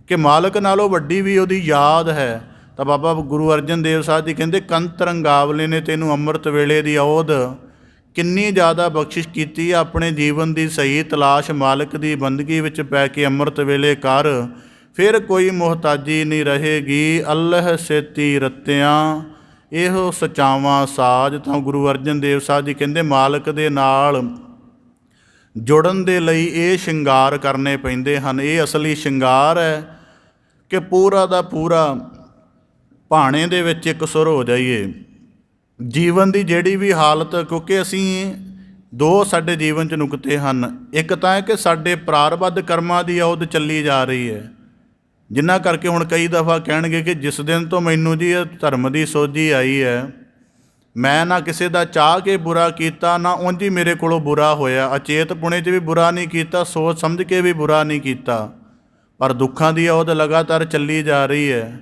S1: ਕਿ ਮਾਲਕ ਨਾਲੋਂ ਵੱਡੀ ਵੀ ਉਹਦੀ ਯਾਦ ਹੈ। ਤਾਂ ਬਾਬਾ ਗੁਰੂ ਅਰਜਨ ਦੇਵ ਸਾਹਿਬ ਜੀ ਕਹਿੰਦੇ ਕੰਤ ਰੰਗਾਵਲੇ ਨੇ ਤੈਨੂੰ ਅੰਮ੍ਰਿਤ ਵੇਲੇ ਦੀ ਔਧ ਕਿੰਨੀ ਜ਼ਿਆਦਾ ਬਖਸ਼ਿਸ਼ ਕੀਤੀ। ਆਪਣੇ ਜੀਵਨ ਦੀ ਸਹੀ ਤਲਾਸ਼ ਮਾਲਕ ਦੀ ਬੰਦਗੀ ਵਿੱਚ ਪੈ ਕੇ ਅੰਮ੍ਰਿਤ ਵੇਲੇ ਕਰ, ਫਿਰ ਕੋਈ ਮੁਹਤਾਜੀ ਨਹੀਂ ਰਹੇਗੀ। ਅੱਲ੍ਹ ਸੇਤੀ ਰਤਿਆਂ ਇਹੋ ਸਚਾਵਾਂ ਸਾਜ। ਤਾਂ ਗੁਰੂ ਅਰਜਨ ਦੇਵ ਸਾਹਿਬ ਜੀ ਕਹਿੰਦੇ ਮਾਲਕ ਦੇ ਨਾਲ ਜੁੜਨ ਦੇ ਲਈ ਇਹ ਸ਼ਿੰਗਾਰ ਕਰਨੇ ਪੈਂਦੇ ਹਨ। ਇਹ ਅਸਲੀ ਸ਼ਿੰਗਾਰ ਹੈ ਕਿ ਪੂਰਾ ਦਾ ਪੂਰਾ ਭਾਣੇ ਦੇ ਵਿੱਚ ਇੱਕ ਸੁਰ ਹੋ ਜਾਈਏ। ਜੀਵਨ ਦੀ ਜਿਹੜੀ ਵੀ ਹਾਲਤ, ਕਿਉਂਕਿ ਅਸੀਂ ਦੋ ਸਾਡੇ ਜੀਵਨ 'ਚ ਨੁਕਤੇ ਹਨ। ਇੱਕ ਤਾਂ ਹੈ ਕਿ ਸਾਡੇ ਪ੍ਰਾਰਬੱਧ ਕਰਮਾਂ ਦੀ ਔਧ ਚੱਲੀ ਜਾ ਰਹੀ ਹੈ, ਜਿਨ੍ਹਾਂ ਕਰਕੇ ਹੁਣ ਕਈ ਦਫਾ ਕਹਿਣਗੇ ਕਿ ਜਿਸ ਦਿਨ ਤੋਂ ਮੈਨੂੰ ਜੀ ਇਹ ਧਰਮ ਦੀ ਸੋਝੀ ਆਈ ਹੈ, ਮੈਂ ਨਾ ਕਿਸੇ ਦਾ ਚਾਹ ਕੇ ਬੁਰਾ ਕੀਤਾ, ਨਾ ਉਂਝ ਹੀ ਮੇਰੇ ਕੋਲੋਂ ਬੁਰਾ ਹੋਇਆ। ਅਚੇਤ ਪੁਣੇ 'ਚ ਵੀ ਬੁਰਾ ਨਹੀਂ ਕੀਤਾ, ਸੋਚ ਸਮਝ ਕੇ ਵੀ ਬੁਰਾ ਨਹੀਂ ਕੀਤਾ, ਪਰ ਦੁੱਖਾਂ ਦੀ ਔਧ ਲਗਾਤਾਰ ਚੱਲੀ ਜਾ ਰਹੀ ਹੈ।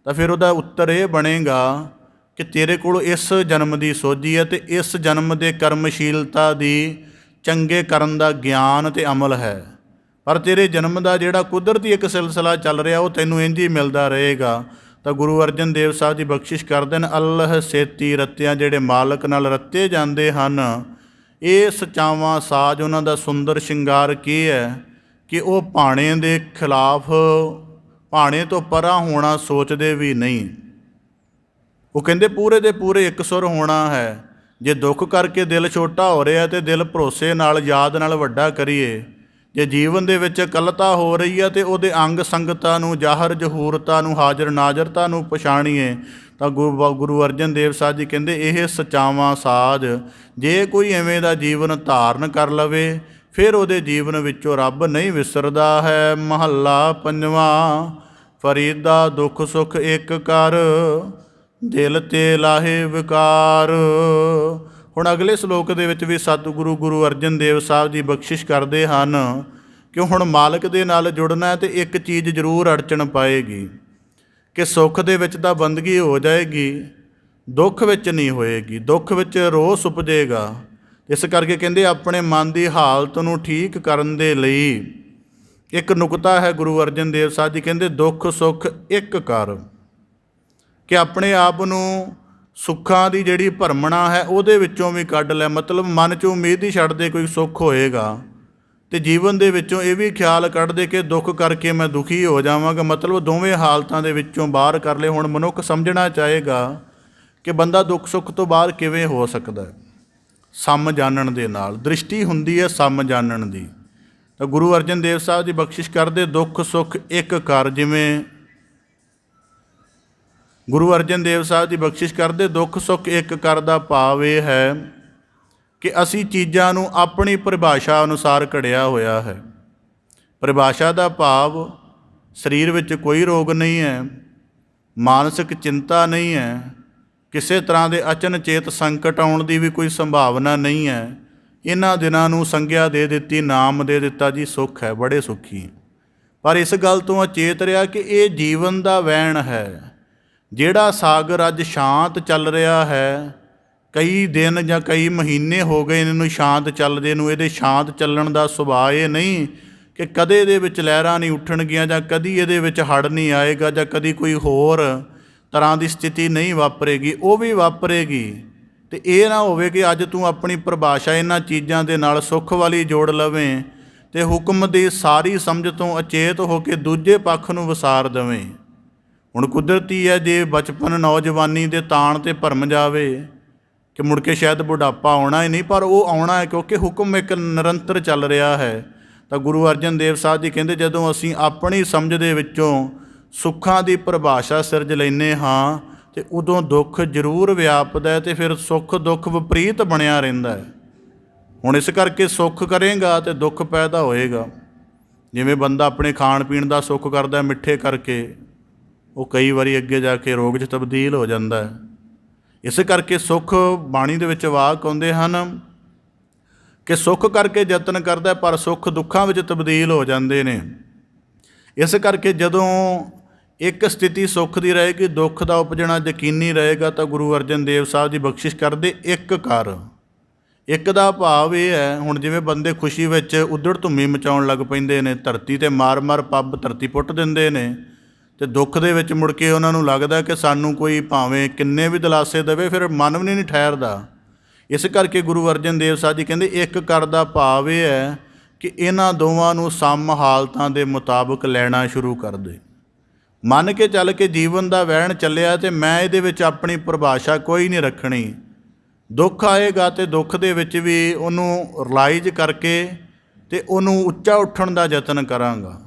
S1: ਤਾਂ ਫਿਰ ਉਹਦਾ ਉੱਤਰ ਇਹ ਬਣੇਗਾ ਕਿ ਤੇਰੇ ਕੋਲ ਇਸ ਜਨਮ ਦੀ ਸੋਝੀ ਹੈ ਅਤੇ ਇਸ ਜਨਮ ਦੇ ਕਰਮਸ਼ੀਲਤਾ ਦੀ ਚੰਗੇ ਕਰਨ ਦਾ ਗਿਆਨ ਅਤੇ ਅਮਲ ਹੈ, ਪਰ ਤੇਰੇ ਜਨਮ ਦਾ ਜਿਹੜਾ ਕੁਦਰਤੀ ਇੱਕ ਸਿਲਸਿਲਾ ਚੱਲ ਰਿਹਾ ਉਹ ਤੈਨੂੰ ਇੰਝ ਹੀ ਮਿਲਦਾ ਰਹੇਗਾ। ਤਾਂ ਗੁਰੂ ਅਰਜਨ ਦੇਵ ਸਾਹਿਬ ਦੀ ਬਖਸ਼ਿਸ਼ ਕਰਦੇ ਨੇ, ਅੱਲ੍ਹ ਸੇਤੀ ਰਤਿਆਂ, ਜਿਹੜੇ ਮਾਲਕ ਨਾਲ ਰੱਤੇ ਜਾਂਦੇ ਹਨ, ਇਹ ਸਚਾਵਾਂ ਸਾਜ ਉਹਨਾਂ ਦਾ ਸੁੰਦਰ ਸ਼ਿੰਗਾਰ ਕੀ ਹੈ ਕਿ ਉਹ ਭਾਣੇ ਦੇ ਖਿਲਾਫ, ਭਾਣੇ ਤੋਂ ਪਰਾਂ ਹੋਣਾ ਸੋਚਦੇ ਵੀ ਨਹੀਂ। ਉਹ ਕਹਿੰਦੇ ਪੂਰੇ ਦੇ ਪੂਰੇ ਇਕਸੁਰ ਹੋਣਾ ਹੈ। ਜੇ ਦੁੱਖ ਕਰਕੇ ਦਿਲ ਛੋਟਾ ਹੋ ਰਿਹਾ ਤੇ ਦਿਲ ਭਰੋਸੇ ਨਾਲ, ਯਾਦ ਨਾਲ ਵੱਡਾ ਕਰੀਏ। ਜੇ ਜੀਵਨ ਦੇ ਵਿੱਚ ਇਕੱਲਤਾ ਹੋ ਰਹੀ ਹੈ ਤੇ ਉਹਦੇ ਅੰਗ ਸੰਗਤਾ ਨੂੰ, ਜ਼ਾਹਰ ਜਹੂਰਤਾ ਨੂੰ, ਹਾਜ਼ਰ ਨਾਜ਼ਰਤਾ ਨੂੰ ਪਛਾਣੀਏ। ਤਾਂ ਗੁਰੂ ਅਰਜਨ ਦੇਵ ਸਾਹਿਬ ਜੀ ਕਹਿੰਦੇ ਇਹ ਸਚਾਵਾਂ ਸਾਜ ਜੇ ਕੋਈ ਐਵੇਂ ਦਾ ਜੀਵਨ ਧਾਰਨ ਕਰ ਲਵੇ, ਫਿਰ ਉਹਦੇ ਜੀਵਨ ਵਿੱਚੋਂ ਰੱਬ ਨਹੀਂ ਵਿਸਰਦਾ ਹੈ। ਮਹੱਲਾ ਪੰਜਵਾਂ। ਫਰੀਦਾ ਦੁੱਖ ਸੁੱਖ ਇੱਕ ਕਰ, ਦਿਲ ਤੇ ਲਾਹੇ ਵਿਕਾਰ। ਹੁਣ ਅਗਲੇ ਸ਼ਲੋਕ ਦੇ ਵਿੱਚ ਵੀ ਸਤਿਗੁਰੂ ਗੁਰੂ ਅਰਜਨ ਦੇਵ ਸਾਹਿਬ ਜੀ ਬਖਸ਼ਿਸ਼ ਕਰਦੇ ਹਨ ਕਿ ਹੁਣ ਮਾਲਕ ਦੇ ਨਾਲ ਜੁੜਨਾ ਤੇ ਇੱਕ ਚੀਜ਼ ਜ਼ਰੂਰ ਅੜਚਣ ਪਾਏਗੀ ਕਿ ਸੁੱਖ ਦੇ ਵਿੱਚ ਤਾਂ ਬੰਦਗੀ ਹੋ ਜਾਏਗੀ, ਦੁੱਖ ਵਿੱਚ ਨਹੀਂ ਹੋਏਗੀ, ਦੁੱਖ ਵਿੱਚ ਰੋਸ ਉਪਜੇਗਾ। ਇਸ ਕਰਕੇ ਕਹਿੰਦੇ ਆਪਣੇ ਮਨ ਦੀ ਹਾਲਤ ਨੂੰ ਠੀਕ ਕਰਨ ਦੇ ਲਈ ਇੱਕ ਨੁਕਤਾ ਹੈ। ਗੁਰੂ ਅਰਜਨ ਦੇਵ ਸਾਹਿਬ ਜੀ ਕਹਿੰਦੇ ਦੁੱਖ ਸੁੱਖ ਇੱਕ ਕਰ, ਕਿ ਆਪਣੇ ਆਪ ਨੂੰ ਸੁੱਖਾਂ ਦੀ ਜਿਹੜੀ ਭਰਮਣਾ ਹੈ ਉਹਦੇ ਵਿੱਚੋਂ ਵੀ ਕੱਢ ਲੈ। ਮਤਲਬ ਮਨ 'ਚੋਂ ਉਮੀਦ ਹੀ ਛੱਡ ਦੇ ਕੋਈ ਸੁੱਖ ਹੋਏਗਾ, ਅਤੇ ਜੀਵਨ ਦੇ ਵਿੱਚੋਂ ਇਹ ਵੀ ਖਿਆਲ ਕੱਢ ਦੇ ਕਿ ਦੁੱਖ ਕਰਕੇ ਮੈਂ ਦੁਖੀ ਹੋ ਜਾਵਾਂਗਾ। ਮਤਲਬ ਦੋਵੇਂ ਹਾਲਤਾਂ ਦੇ ਵਿੱਚੋਂ ਬਾਹਰ ਕਰ ਲੈ। ਹੁਣ ਮਨੁੱਖ ਸਮਝਣਾ ਚਾਹੇਗਾ ਕਿ ਬੰਦਾ ਦੁੱਖ ਸੁੱਖ ਤੋਂ ਬਾਹਰ ਕਿਵੇਂ ਹੋ ਸਕਦਾ ਹੈ। ਸਮ ਜਾਣਨ ਦੇ ਨਾਲ, ਦ੍ਰਿਸ਼ਟੀ ਹੁੰਦੀ ਹੈ ਸਮ ਜਾਣਨ ਦੀ। ਤਾਂ ਗੁਰੂ ਅਰਜਨ ਦੇਵ ਸਾਹਿਬ ਦੀ ਬਖਸ਼ਿਸ਼ ਕਰਦੇ ਦੁੱਖ ਸੁੱਖ ਇੱਕ ਕਰ। ਜਿਵੇਂ ਗੁਰੂ ਅਰਜਨ ਦੇਵ ਸਾਹਿਬ ਦੀ ਬਖਸ਼ਿਸ਼ ਕਰਦੇ ਦੁੱਖ ਸੁੱਖ ਇੱਕ ਕਰ ਦਾ ਭਾਵ ਇਹ ਹੈ ਕਿ ਅਸੀਂ ਚੀਜ਼ਾਂ ਨੂੰ ਆਪਣੀ ਪਰਿਭਾਸ਼ਾ ਅਨੁਸਾਰ ਘੜਿਆ ਹੋਇਆ ਹੈ। ਪਰਿਭਾਸ਼ਾ ਦਾ ਭਾਵ ਸਰੀਰ ਵਿੱਚ ਕੋਈ ਰੋਗ ਨਹੀਂ ਹੈ, ਮਾਨਸਿਕ ਚਿੰਤਾ ਨਹੀਂ ਹੈ, ਕਿਸੇ ਤਰ੍ਹਾਂ ਦੇ ਅਚਨਚੇਤ ਸੰਕਟ ਆਉਣ ਦੀ ਵੀ ਕੋਈ ਸੰਭਾਵਨਾ ਨਹੀਂ ਹੈ। ਇਹਨਾਂ ਦਿਨਾਂ ਨੂੰ ਸੰਗਿਆ ਦੇ ਦਿੱਤੀ, ਨਾਮ ਦੇ ਦਿੱਤਾ ਜੀ ਸੁੱਖ ਹੈ, ਬੜੇ ਸੁਖੀ। ਪਰ ਇਸ ਗੱਲ ਤੋਂ ਅਚੇਤ ਰਿਹਾ ਕਿ ਇਹ ਜੀਵਨ ਦਾ ਵਹਿਣ ਹੈ। ਜਿਹੜਾ ਸਾਗਰ ਅੱਜ ਸ਼ਾਂਤ ਚੱਲ ਰਿਹਾ ਹੈ, ਕਈ ਦਿਨ ਜਾਂ ਕਈ ਮਹੀਨੇ ਹੋ ਗਏ ਇਹਨੂੰ ਸ਼ਾਂਤ ਚੱਲਦੇ ਨੂੰ। ਇਹਦੇ ਸ਼ਾਂਤ ਚੱਲਣ ਦਾ ਸੁਭਾਅ ਇਹ ਨਹੀਂ ਕਿ ਕਦੇ ਇਹਦੇ ਵਿੱਚ ਲਹਿਰਾਂ ਨਹੀਂ ਉੱਠਣਗੀਆਂ, ਜਾਂ ਕਦੀ ਇਹਦੇ ਵਿੱਚ ਹੜ੍ਹ ਨਹੀਂ ਆਏਗਾ, ਜਾਂ ਕਦੀ ਕੋਈ ਹੋਰ ਤਰ੍ਹਾਂ ਦੀ ਸਥਿਤੀ ਨਹੀਂ ਵਾਪਰੇਗੀ। ਉਹ ਵੀ ਵਾਪਰੇਗੀ। ਅਤੇ ਇਹ ਨਾ ਹੋਵੇ ਕਿ ਅੱਜ ਤੂੰ ਆਪਣੀ ਪਰਿਭਾਸ਼ਾ ਇਹਨਾਂ ਚੀਜ਼ਾਂ ਦੇ ਨਾਲ ਸੁੱਖ ਵਾਲੀ ਜੋੜ ਲਵੇਂ ਅਤੇ ਹੁਕਮ ਦੀ ਸਾਰੀ ਸਮਝ ਤੋਂ ਅਚੇਤ ਹੋ ਕੇ ਦੂਜੇ ਪੱਖ ਨੂੰ ਵਿਸਾਰ ਦੇਵੇਂ। ਹੁਣ ਕੁਦਰਤੀ ਹੈ ਜੇ ਬਚਪਨ ਨੌਜਵਾਨੀ ਦੇ ਤਾਣ 'ਤੇ ਭਰਮ ਜਾਵੇ ਕਿ ਮੁੜ ਕੇ ਸ਼ਾਇਦ ਬੁਢਾਪਾ ਆਉਣਾ ਹੀ ਨਹੀਂ, ਪਰ ਉਹ ਆਉਣਾ ਹੈ ਕਿਉਂਕਿ ਹੁਕਮ ਇੱਕ ਨਿਰੰਤਰ ਚੱਲ ਰਿਹਾ ਹੈ। ਤਾਂ ਗੁਰੂ ਅਰਜਨ ਦੇਵ ਸਾਹਿਬ ਜੀ ਕਹਿੰਦੇ ਜਦੋਂ ਅਸੀਂ ਆਪਣੀ ਸਮਝ ਦੇ ਵਿੱਚੋਂ ਸੁੱਖਾਂ ਦੀ ਪਰਿਭਾਸ਼ਾ ਸਿਰਜ ਲੈਂਦੇ ਹਾਂ ਅਤੇ ਉਦੋਂ ਦੁੱਖ ਜ਼ਰੂਰ ਵਿਆਪਦਾ ਅਤੇ ਫਿਰ ਸੁੱਖ ਦੁੱਖ ਵਿਪਰੀਤ ਬਣਿਆ ਰਹਿੰਦਾ ਹੈ। ਹੁਣ ਇਸ ਕਰਕੇ ਸੁੱਖ ਕਰੇਗਾ ਅਤੇ ਦੁੱਖ ਪੈਦਾ ਹੋਏਗਾ। ਜਿਵੇਂ ਬੰਦਾ ਆਪਣੇ ਖਾਣ ਪੀਣ ਦਾ ਸੁੱਖ ਕਰਦਾ ਮਿੱਠੇ ਕਰਕੇ, ਉਹ ਕਈ ਵਾਰੀ ਅੱਗੇ ਜਾ ਕੇ ਰੋਗ 'ਚ ਤਬਦੀਲ ਹੋ ਜਾਂਦਾ ਹੈ। ਇਸ ਕਰਕੇ ਸੁੱਖ ਬਾਣੀ ਦੇ ਵਿੱਚ ਵਾਕ ਆਉਂਦੇ ਹਨ ਕਿ ਸੁੱਖ ਕਰਕੇ ਯਤਨ ਕਰਦਾ ਪਰ ਸੁੱਖ ਦੁੱਖਾਂ ਵਿੱਚ ਤਬਦੀਲ ਹੋ ਜਾਂਦੇ ਨੇ। ਇਸ ਕਰਕੇ ਜਦੋਂ ਇੱਕ ਸਥਿਤੀ ਸੁੱਖ ਦੀ ਰਹੇਗੀ, ਦੁੱਖ ਦਾ ਉਪਜਣਾ ਯਕੀਨੀ ਰਹੇਗਾ। ਤਾਂ ਗੁਰੂ ਅਰਜਨ ਦੇਵ ਸਾਹਿਬ ਦੀ ਬਖਸ਼ਿਸ਼ ਕਰਦੇ ਇੱਕ ਕਰ। ਇੱਕ ਦਾ ਭਾਵ ਇਹ ਹੈ, ਹੁਣ ਜਿਵੇਂ ਬੰਦੇ ਖੁਸ਼ੀ ਵਿੱਚ ਉੱਧੜ ਧੁੰਮੀ ਮਚਾਉਣ ਲੱਗ ਪੈਂਦੇ ਨੇ, ਧਰਤੀ 'ਤੇ ਮਾਰ ਪੱਬ ਧਰਤੀ ਪੁੱਟ ਦਿੰਦੇ ਨੇ, ਅਤੇ ਦੁੱਖ ਦੇ ਵਿੱਚ ਮੁੜ ਕੇ ਉਹਨਾਂ ਨੂੰ ਲੱਗਦਾ ਕਿ ਸਾਨੂੰ ਕੋਈ ਭਾਵੇਂ ਕਿੰਨੇ ਵੀ ਦਿਲਾਸੇ ਦੇਵੇ ਫਿਰ ਮਨ ਵੀ ਨਹੀਂ ਠਹਿਰਦਾ। ਇਸ ਕਰਕੇ ਗੁਰੂ ਅਰਜਨ ਦੇਵ ਸਾਹਿਬ ਜੀ ਕਹਿੰਦੇ ਇੱਕ ਕਰ ਦਾ ਭਾਵ ਇਹ ਹੈ ਕਿ ਇਹਨਾਂ ਦੋਵਾਂ ਨੂੰ ਸਮ ਹਾਲਤਾਂ ਦੇ ਮੁਤਾਬਕ ਲੈਣਾ ਸ਼ੁਰੂ ਕਰ ਦੇ। ਮੰਨ ਕੇ ਚੱਲ ਕੇ ਜੀਵਨ ਦਾ ਵਹਿਣ ਚੱਲਿਆ ਅਤੇ ਮੈਂ ਇਹਦੇ ਵਿੱਚ ਆਪਣੀ ਪਰਿਭਾਸ਼ਾ ਕੋਈ ਨਹੀਂ ਰੱਖਣੀ। ਦੁੱਖ ਆਏਗਾ ਅਤੇ ਦੁੱਖ ਦੇ ਵਿੱਚ ਵੀ ਉਹਨੂੰ ਰਿਲਾਈਜ਼ ਕਰਕੇ ਅਤੇ ਉਹਨੂੰ ਉੱਚਾ ਉੱਠਣ ਦਾ ਯਤਨ ਕਰਾਂਗਾ।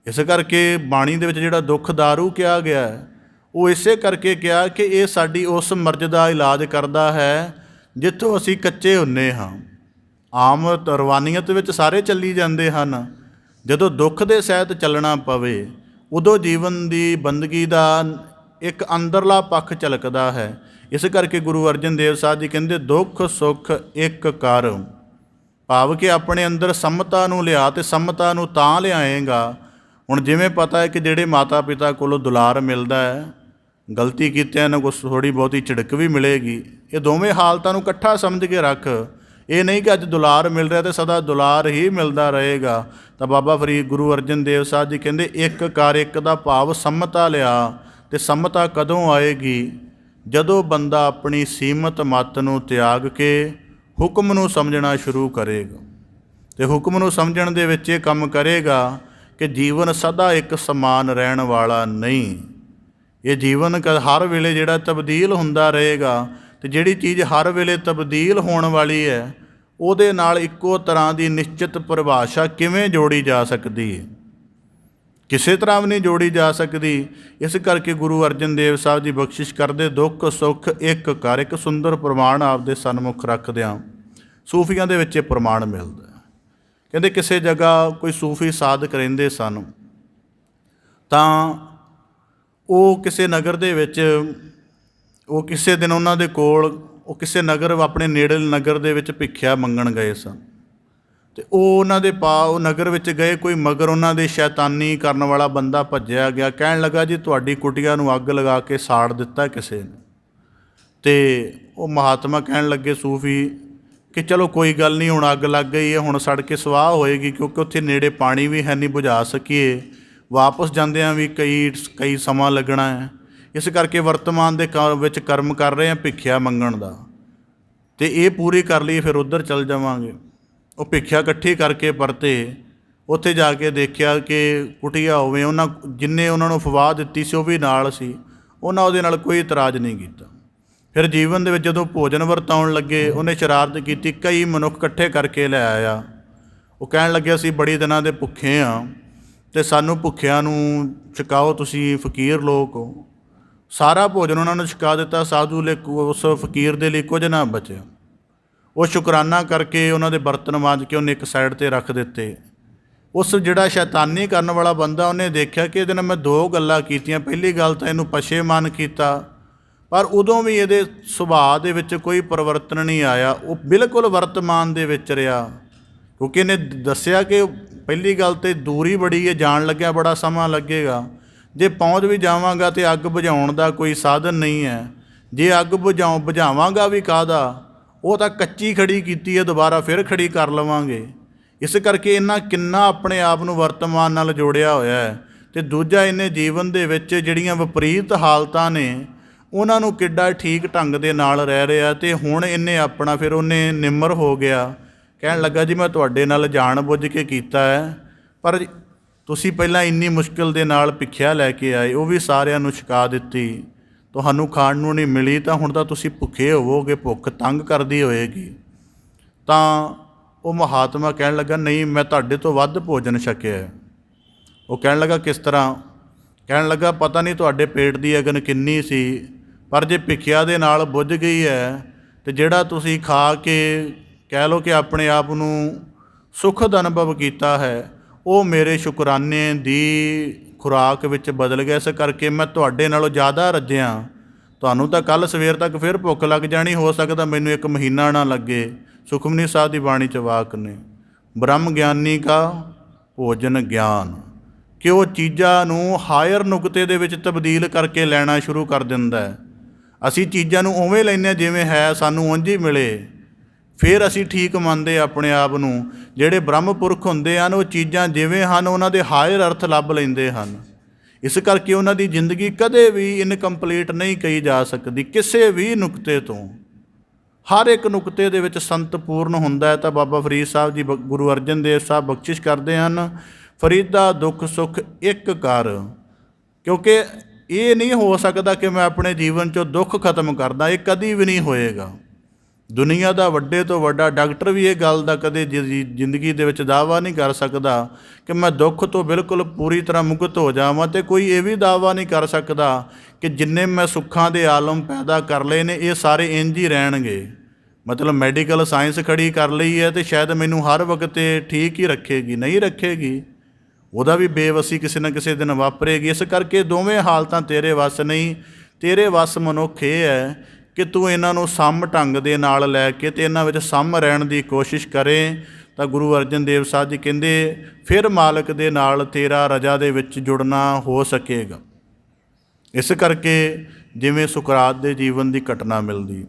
S1: ਇਸ ਕਰਕੇ ਬਾਣੀ ਦੇ ਵਿੱਚ ਜਿਹੜਾ ਦੁੱਖ ਦਾਰੂ ਕਿਹਾ ਗਿਆ ਉਹ ਇਸੇ ਕਰਕੇ ਕਿਹਾ ਕਿ ਇਹ ਸਾਡੀ ਉਸ ਮਰਜ਼ ਦਾ ਇਲਾਜ ਕਰਦਾ ਹੈ ਜਿੱਥੋਂ ਅਸੀਂ ਕੱਚੇ ਹੁੰਦੇ ਹਾਂ। ਆਮ ਰਵਾਨੀਅਤ ਵਿੱਚ ਸਾਰੇ ਚੱਲੀ ਜਾਂਦੇ ਹਨ, ਜਦੋਂ ਦੁੱਖ ਦੇ ਸਹਿਤ ਚੱਲਣਾ ਪਵੇ ਉਦੋਂ ਜੀਵਨ ਦੀ ਬੰਦਗੀ ਦਾ ਇੱਕ ਅੰਦਰਲਾ ਪੱਖ ਝਲਕਦਾ ਹੈ। ਇਸ ਕਰਕੇ ਗੁਰੂ ਅਰਜਨ ਦੇਵ ਸਾਹਿਬ ਜੀ ਕਹਿੰਦੇ ਦੁੱਖ ਸੁੱਖ ਇੱਕ ਕਰ, ਭਾਵ ਕਿ ਆਪਣੇ ਅੰਦਰ ਸਮਤਾ ਨੂੰ ਲਿਆ, ਅਤੇ ਸਮਤਾ ਨੂੰ ਤਾਂ ਲਿਆਏਗਾ। ਹੁਣ ਜਿਵੇਂ ਪਤਾ ਹੈ ਕਿ ਜਿਹੜੇ ਮਾਤਾ ਪਿਤਾ ਕੋਲੋਂ ਦੁਲਾਰ ਮਿਲਦਾ ਹੈ, ਗਲਤੀ ਕੀਤਿਆਂ ਨੂੰ ਕੁਛ ਥੋੜ੍ਹੀ ਬਹੁਤੀ ਝਿੜਕ ਵੀ ਮਿਲੇਗੀ। ਇਹ ਦੋਵੇਂ ਹਾਲਤਾਂ ਨੂੰ ਇਕੱਠਾ ਸਮਝ ਕੇ ਰੱਖ। ਇਹ ਨਹੀਂ ਕਿ ਅੱਜ ਦੁਲਾਰ ਮਿਲ ਰਿਹਾ ਅਤੇ ਸਦਾ ਦੁਲਾਰ ਹੀ ਮਿਲਦਾ ਰਹੇਗਾ। ਤਾਂ ਬਾਬਾ ਫਰੀਦ ਗੁਰੂ ਅਰਜਨ ਦੇਵ ਸਾਹਿਬ ਜੀ ਕਹਿੰਦੇ ਇੱਕ ਕਰ, ਇੱਕ ਦਾ ਭਾਵ ਸਮਤਾ ਲਿਆ। ਅਤੇ ਸਮਤਾ ਕਦੋਂ ਆਏਗੀ? ਜਦੋਂ ਬੰਦਾ ਆਪਣੀ ਸੀਮਤ ਮੱਤ ਨੂੰ ਤਿਆਗ ਕੇ ਹੁਕਮ ਨੂੰ ਸਮਝਣਾ ਸ਼ੁਰੂ ਕਰੇਗਾ। ਅਤੇ ਹੁਕਮ ਨੂੰ ਸਮਝਣ ਦੇ ਵਿੱਚ ਇਹ ਕੰਮ ਕਰੇਗਾ ਕਿ ਜੀਵਨ ਸਦਾ ਇੱਕ ਸਮਾਨ ਰਹਿਣ ਵਾਲਾ ਨਹੀਂ। ਇਹ ਜੀਵਨ ਹਰ ਵੇਲੇ ਜਿਹੜਾ ਤਬਦੀਲ ਹੁੰਦਾ ਰਹੇਗਾ। ਅਤੇ ਜਿਹੜੀ ਚੀਜ਼ ਹਰ ਵੇਲੇ ਤਬਦੀਲ ਹੋਣ ਵਾਲੀ ਹੈ, ਉਹਦੇ ਨਾਲ ਇੱਕੋ ਤਰ੍ਹਾਂ ਦੀ ਨਿਸ਼ਚਿਤ ਪਰਿਭਾਸ਼ਾ ਕਿਵੇਂ ਜੋੜੀ ਜਾ ਸਕਦੀ ਹੈ? ਕਿਸੇ ਤਰ੍ਹਾਂ ਵੀ ਨਹੀਂ ਜੋੜੀ ਜਾ ਸਕਦੀ। ਇਸ ਕਰਕੇ ਗੁਰੂ ਅਰਜਨ ਦੇਵ ਸਾਹਿਬ ਜੀ ਬਖਸ਼ਿਸ਼ ਕਰਦੇ ਦੁੱਖ ਸੁੱਖ ਇੱਕ ਕਰ। ਇੱਕ ਸੁੰਦਰ ਪ੍ਰਮਾਣ ਆਪਦੇ ਸਨਮੁਖ ਰੱਖਦਿਆਂ ਸੂਫੀਆਂ ਦੇ ਵਿੱਚ ਇਹ ਪ੍ਰਮਾਣ ਮਿਲਦਾ। ਕਹਿੰਦੇ ਕਿਸੇ ਜਗ੍ਹਾ ਕੋਈ ਸੂਫੀ ਸਾਧਕ ਰਹਿੰਦੇ ਸਨ, ਤਾਂ ਉਹ ਕਿਸੇ ਨਗਰ ਦੇ ਵਿੱਚ, ਉਹ ਕਿਸੇ ਦਿਨ ਉਹਨਾਂ ਦੇ ਕੋਲ, ਉਹ ਕਿਸੇ ਨਗਰ, ਆਪਣੇ ਨੇੜੇ ਨਗਰ ਦੇ ਵਿੱਚ ਭਿੱਖਿਆ ਮੰਗਣ ਗਏ ਸਨ। ਅਤੇ ਉਹ ਉਹਨਾਂ ਦੇ ਉਹ ਨਗਰ ਵਿੱਚ ਗਏ, ਕੋਈ ਮਗਰ ਉਹਨਾਂ ਦੇ ਸ਼ੈਤਾਨੀ ਕਰਨ ਵਾਲਾ ਬੰਦਾ ਭੱਜਿਆ ਗਿਆ। ਕਹਿਣ ਲੱਗਾ ਜੀ ਤੁਹਾਡੀ ਕੁਟੀਆ ਨੂੰ ਅੱਗ ਲਗਾ ਕੇ ਸਾੜ ਦਿੱਤਾ ਕਿਸੇ ਨੇ। ਅਤੇ ਉਹ ਮਹਾਤਮਾ ਕਹਿਣ ਲੱਗੇ ਸੂਫੀ ਕਿ ਚਲੋ ਕੋਈ ਗੱਲ ਨਹੀਂ, ਹੁਣ ਅੱਗ ਲੱਗ ਗਈ ਹੈ, ਹੁਣ ਸੜ ਕੇ ਸਵਾਹ ਹੋਏਗੀ, ਕਿਉਂਕਿ ਉੱਥੇ ਨੇੜੇ ਪਾਣੀ ਵੀ ਹੈ ਨਹੀਂ ਬੁਝਾ ਸਕੀਏ, ਵਾਪਸ ਜਾਂਦਿਆਂ ਵੀ ਕਈ ਸਮਾਂ ਲੱਗਣਾ ਹੈ। ਇਸ ਕਰਕੇ ਵਰਤਮਾਨ ਦੇ ਵਿੱਚ ਕਰਮ ਕਰ ਰਹੇ ਹਾਂ ਭਿੱਖਿਆ ਮੰਗਣ ਦਾ, ਅਤੇ ਇਹ ਪੂਰੀ ਕਰ ਲਈ ਫਿਰ ਉੱਧਰ ਚੱਲ ਜਾਵਾਂਗੇ। ਉਹ ਭਿੱਖਿਆ ਇਕੱਠੀ ਕਰਕੇ ਪਰਤੇ। ਉੱਥੇ ਜਾ ਕੇ ਦੇਖਿਆ ਕਿ ਕੁਟੀਆ ਹੋਵੇ, ਉਹਨਾਂ ਜਿੰਨੇ ਉਹਨਾਂ ਨੂੰ ਅਫਵਾਹ ਦਿੱਤੀ ਸੀ ਉਹ ਵੀ ਨਾਲ ਸੀ। ਉਹਨਾਂ ਉਹਦੇ ਨਾਲ ਕੋਈ ਇਤਰਾਜ਼ ਨਹੀਂ ਕੀਤਾ। ਫਿਰ ਜੀਵਨ ਦੇ ਵਿੱਚ ਜਦੋਂ ਭੋਜਨ ਵਰਤਾਉਣ ਲੱਗੇ, ਉਹਨੇ ਸ਼ਰਾਰਤ ਕੀਤੀ, ਕਈ ਮਨੁੱਖ ਇਕੱਠੇ ਕਰਕੇ ਲੈ ਆਇਆ। ਉਹ ਕਹਿਣ ਲੱਗੇ ਅਸੀਂ ਬੜੀ ਦਿਨਾਂ ਦੇ ਭੁੱਖੇ ਹਾਂ ਅਤੇ ਸਾਨੂੰ ਭੁੱਖਿਆਂ ਨੂੰ ਛਕਾਓ, ਤੁਸੀਂ ਫਕੀਰ ਲੋਕ ਹੋ। ਸਾਰਾ ਭੋਜਨ ਉਹਨਾਂ ਨੂੰ ਛਕਾ ਦਿੱਤਾ। ਸਾਧੂ ਲਈ, ਉਸ ਫਕੀਰ ਦੇ ਲਈ ਕੁਝ ਨਾ ਬਚਿਆ। ਉਹ ਸ਼ੁਕਰਾਨਾ ਕਰਕੇ ਉਹਨਾਂ ਦੇ ਬਰਤਨ ਮਾਂਜ ਕੇ ਉਹਨੇ ਇੱਕ ਸਾਈਡ 'ਤੇ ਰੱਖ ਦਿੱਤੇ। ਉਸ ਜਿਹੜਾ ਸ਼ੈਤਾਨੀ ਕਰਨ ਵਾਲਾ ਬੰਦਾ, ਉਹਨੇ ਦੇਖਿਆ ਕਿ ਇਹਦੇ ਨਾਲ ਮੈਂ ਦੋ ਗੱਲਾਂ ਕੀਤੀਆਂ। ਪਹਿਲੀ ਗੱਲ ਤਾਂ ਇਹਨੂੰ ਪਛੇਮਾਨ ਕੀਤਾ, ਪਰ ਉਦੋਂ ਵੀ ਇਹਦੇ ਸੁਭਾਅ ਦੇ ਵਿੱਚ ਕੋਈ ਪਰਿਵਰਤਨ ਨਹੀਂ ਆਇਆ। ਉਹ ਬਿਲਕੁਲ ਵਰਤਮਾਨ ਦੇ ਵਿੱਚ ਰਿਹਾ, ਕਿਉਂਕਿ ਇਹਨੇ ਦੱਸਿਆ ਕਿ ਪਹਿਲੀ ਗੱਲ ਤਾਂ ਦੂਰੀ ਬੜੀ ਹੈ, ਜਾਣ ਲੱਗਿਆ ਬੜਾ ਸਮਾਂ ਲੱਗੇਗਾ। ਜੇ ਪਹੁੰਚ ਵੀ ਜਾਵਾਂਗਾ ਤਾਂ ਅੱਗ ਬੁਝਾਉਣ ਦਾ ਕੋਈ ਸਾਧਨ ਨਹੀਂ ਹੈ। ਜੇ ਅੱਗ ਬੁਝਾਵਾਂਗਾ ਵੀ ਕਾਹਦਾ, ਉਹ ਤਾਂ ਕੱਚੀ ਖੜੀ ਕੀਤੀ ਹੈ, ਦੁਬਾਰਾ ਫਿਰ ਖੜੀ ਕਰ ਲਵਾਂਗੇ। ਇਸ ਕਰਕੇ ਇਹਨਾਂ ਕਿੰਨਾ ਆਪਣੇ ਆਪ ਨੂੰ ਵਰਤਮਾਨ ਨਾਲ ਜੋੜਿਆ ਹੋਇਆ ਹੈ। ਅਤੇ ਦੂਜਾ, ਇਹਨੇ ਜੀਵਨ ਦੇ ਵਿੱਚ ਜਿਹੜੀਆਂ ਵਿਪਰੀਤ ਹਾਲਤਾਂ ਨੇ, ਉਹਨਾਂ ਨੂੰ ਕਿੱਡਾ ਠੀਕ ਢੰਗ ਦੇ ਨਾਲ ਰਹਿ ਰਿਹਾ। ਅਤੇ ਹੁਣ ਇਹਨੇ ਆਪਣਾ, ਫਿਰ ਉਹਨੇ ਨਿਮਰ ਹੋ ਗਿਆ, ਕਹਿਣ ਲੱਗਾ ਜੀ ਮੈਂ ਤੁਹਾਡੇ ਨਾਲ ਜਾਣ ਬੁੱਝ ਕੇ ਕੀਤਾ ਹੈ, ਪਰ ਤੁਸੀਂ ਪਹਿਲਾਂ ਇੰਨੀ ਮੁਸ਼ਕਿਲ ਦੇ ਨਾਲ ਭਿੱਖਿਆ ਲੈ ਕੇ ਆਏ, ਉਹ ਵੀ ਸਾਰਿਆਂ ਨੂੰ ਛਕਾ ਦਿੱਤੀ, ਤੁਹਾਨੂੰ ਖਾਣ ਨੂੰ ਨਹੀਂ ਮਿਲੀ, ਤਾਂ ਹੁਣ ਤਾਂ ਤੁਸੀਂ ਭੁੱਖੇ ਹੋਵੋਗੇ, ਭੁੱਖ ਤੰਗ ਕਰਦੀ ਹੋਏਗੀ। ਤਾਂ ਉਹ ਮਹਾਤਮਾ ਕਹਿਣ ਲੱਗਾ ਨਹੀਂ, ਮੈਂ ਤੁਹਾਡੇ ਤੋਂ ਵੱਧ ਭੋਜਨ ਛਕਿਆ। ਉਹ ਕਹਿਣ ਲੱਗਾ ਕਿਸ ਤਰ੍ਹਾਂ? ਕਹਿਣ ਲੱਗਾ ਪਤਾ ਨਹੀਂ ਤੁਹਾਡੇ ਪੇਟ ਦੀ ਅਗਨ ਕਿੰਨੀ ਸੀ, ਪਰ ਜੇ ਭਿੱਖਿਆ ਦੇ ਨਾਲ ਬੁੱਝ ਗਈ ਹੈ, ਅਤੇ ਜਿਹੜਾ ਤੁਸੀਂ ਖਾ ਕੇ ਕਹਿ ਲਓ ਕਿ ਆਪਣੇ ਆਪ ਨੂੰ ਸੁਖਦ ਅਨੁਭਵ ਕੀਤਾ ਹੈ, ਉਹ ਮੇਰੇ ਸ਼ੁਕਰਾਨੇ ਦੀ ਖੁਰਾਕ ਵਿੱਚ ਬਦਲ ਗਿਆ। ਇਸ ਕਰਕੇ ਮੈਂ ਤੁਹਾਡੇ ਨਾਲੋਂ ਜ਼ਿਆਦਾ ਰੱਜਿਆ। ਤੁਹਾਨੂੰ ਤਾਂ ਕੱਲ੍ਹ ਸਵੇਰ ਤੱਕ ਫਿਰ ਭੁੱਖ ਲੱਗ ਜਾਣੀ, ਹੋ ਸਕਦਾ ਮੈਨੂੰ 1 ਮਹੀਨਾ ਨਾ ਲੱਗੇ। ਸੁਖਮਨੀ ਸਾਹਿਬ ਦੀ ਬਾਣੀ 'ਚ ਵਾਕ ਨੇ, ਬ੍ਰਹਮ ਗਿਆਨੀ ਕਾ ਭੋਜਨ ਗਿਆਨ, ਕਿ ਉਹ ਚੀਜ਼ਾਂ ਨੂੰ ਹਾਇਰ ਨੁਕਤੇ ਦੇ ਵਿੱਚ ਤਬਦੀਲ ਕਰਕੇ ਲੈਣਾ ਸ਼ੁਰੂ ਕਰ ਦਿੰਦਾ ਹੈ। ਅਸੀਂ ਚੀਜ਼ਾਂ ਨੂੰ ਉਵੇਂ ਲੈਂਦੇ ਹਾਂ ਜਿਵੇਂ ਹੈ, ਸਾਨੂੰ ਉਂਝ ਹੀ ਮਿਲੇ, ਫਿਰ ਅਸੀਂ ਠੀਕ ਮੰਨਦੇ ਆਪਣੇ ਆਪ ਨੂੰ। ਜਿਹੜੇ ਬ੍ਰਹਮ ਪੁਰਖ ਹੁੰਦੇ ਹਨ, ਉਹ ਚੀਜ਼ਾਂ ਜਿਵੇਂ ਹਨ ਉਹਨਾਂ ਦੇ ਹਾਇਰ ਅਰਥ ਲੱਭ ਲੈਂਦੇ ਹਨ। ਇਸ ਕਰਕੇ ਉਹਨਾਂ ਦੀ ਜ਼ਿੰਦਗੀ ਕਦੇ ਵੀ ਇਨਕੰਪਲੀਟ ਨਹੀਂ ਕਹੀ ਜਾ ਸਕਦੀ, ਕਿਸੇ ਵੀ ਨੁਕਤੇ ਤੋਂ। ਹਰ ਇੱਕ ਨੁਕਤੇ ਦੇ ਵਿੱਚ ਸੰਤਪੂਰਨ ਹੁੰਦਾ ਹੈ। ਤਾਂ ਬਾਬਾ ਫਰੀਦ ਸਾਹਿਬ ਜੀ, ਗੁਰੂ ਅਰਜਨ ਦੇਵ ਸਾਹਿਬ ਬਖਸ਼ਿਸ਼ ਕਰਦੇ ਹਨ, ਫਰੀਦਾ ਦੁੱਖ ਸੁੱਖ ਇੱਕ ਕਰ। ਕਿਉਂਕਿ ਇਹ ਨਹੀਂ ਹੋ ਸਕਦਾ ਕਿ ਮੈਂ ਆਪਣੇ ਜੀਵਨ 'ਚੋਂ ਦੁੱਖ ਖਤਮ ਕਰਦਾ, ਇਹ ਕਦੀ ਵੀ ਨਹੀਂ ਹੋਏਗਾ। ਦੁਨੀਆ ਦਾ ਵੱਡੇ ਤੋਂ ਵੱਡਾ ਡਾਕਟਰ ਵੀ ਇਹ ਗੱਲ ਦਾ ਕਦੇ ਜ਼ਿੰਦਗੀ ਦੇ ਵਿੱਚ ਦਾਅਵਾ ਨਹੀਂ ਕਰ ਸਕਦਾ ਕਿ ਮੈਂ ਦੁੱਖ ਤੋਂ ਬਿਲਕੁਲ ਪੂਰੀ ਤਰ੍ਹਾਂ ਮੁਕਤ ਹੋ ਜਾਵਾਂ। ਅਤੇ ਕੋਈ ਇਹ ਵੀ ਦਾਅਵਾ ਨਹੀਂ ਕਰ ਸਕਦਾ ਕਿ ਜਿੰਨੇ ਮੈਂ ਸੁੱਖਾਂ ਦੇ ਆਲਮ ਪੈਦਾ ਕਰ ਲਏ ਨੇ, ਇਹ ਸਾਰੇ ਇੰਝ ਹੀ ਰਹਿਣਗੇ। ਮਤਲਬ ਮੈਡੀਕਲ ਸਾਇੰਸ ਖੜੀ ਕਰ ਲਈ ਹੈ ਅਤੇ ਸ਼ਾਇਦ ਮੈਨੂੰ ਹਰ ਵਕਤ ਠੀਕ ਹੀ ਰੱਖੇਗੀ, ਨਹੀਂ ਰੱਖੇਗੀ। ਉਹਦਾ ਵੀ ਬੇਵਸੀ ਕਿਸੇ ਨਾ ਕਿਸੇ ਦਿਨ ਵਾਪਰੇਗੀ। ਇਸ ਕਰਕੇ ਦੋਵੇਂ ਹਾਲਤਾਂ ਤੇਰੇ ਵੱਸ ਨਹੀਂ। ਤੇਰੇ ਵੱਸ ਮਨੁੱਖ ਇਹ ਹੈ ਕਿ ਤੂੰ ਇਹਨਾਂ ਨੂੰ ਸਮ ਢੰਗ ਦੇ ਨਾਲ ਲੈ ਕੇ ਅਤੇ ਇਹਨਾਂ ਵਿੱਚ ਸਮ ਰਹਿਣ ਦੀ ਕੋਸ਼ਿਸ਼ ਕਰੇ। ਤਾਂ ਗੁਰੂ ਅਰਜਨ ਦੇਵ ਸਾਹਿਬ ਜੀ ਕਹਿੰਦੇ ਫਿਰ ਮਾਲਕ ਦੇ ਨਾਲ ਤੇਰਾ ਰਜਾ ਦੇ ਵਿੱਚ ਜੁੜਨਾ ਹੋ ਸਕੇਗਾ। ਇਸ ਕਰਕੇ ਜਿਵੇਂ ਸੁਕਰਾਤ ਦੇ ਜੀਵਨ ਦੀ ਘਟਨਾ ਮਿਲਦੀ,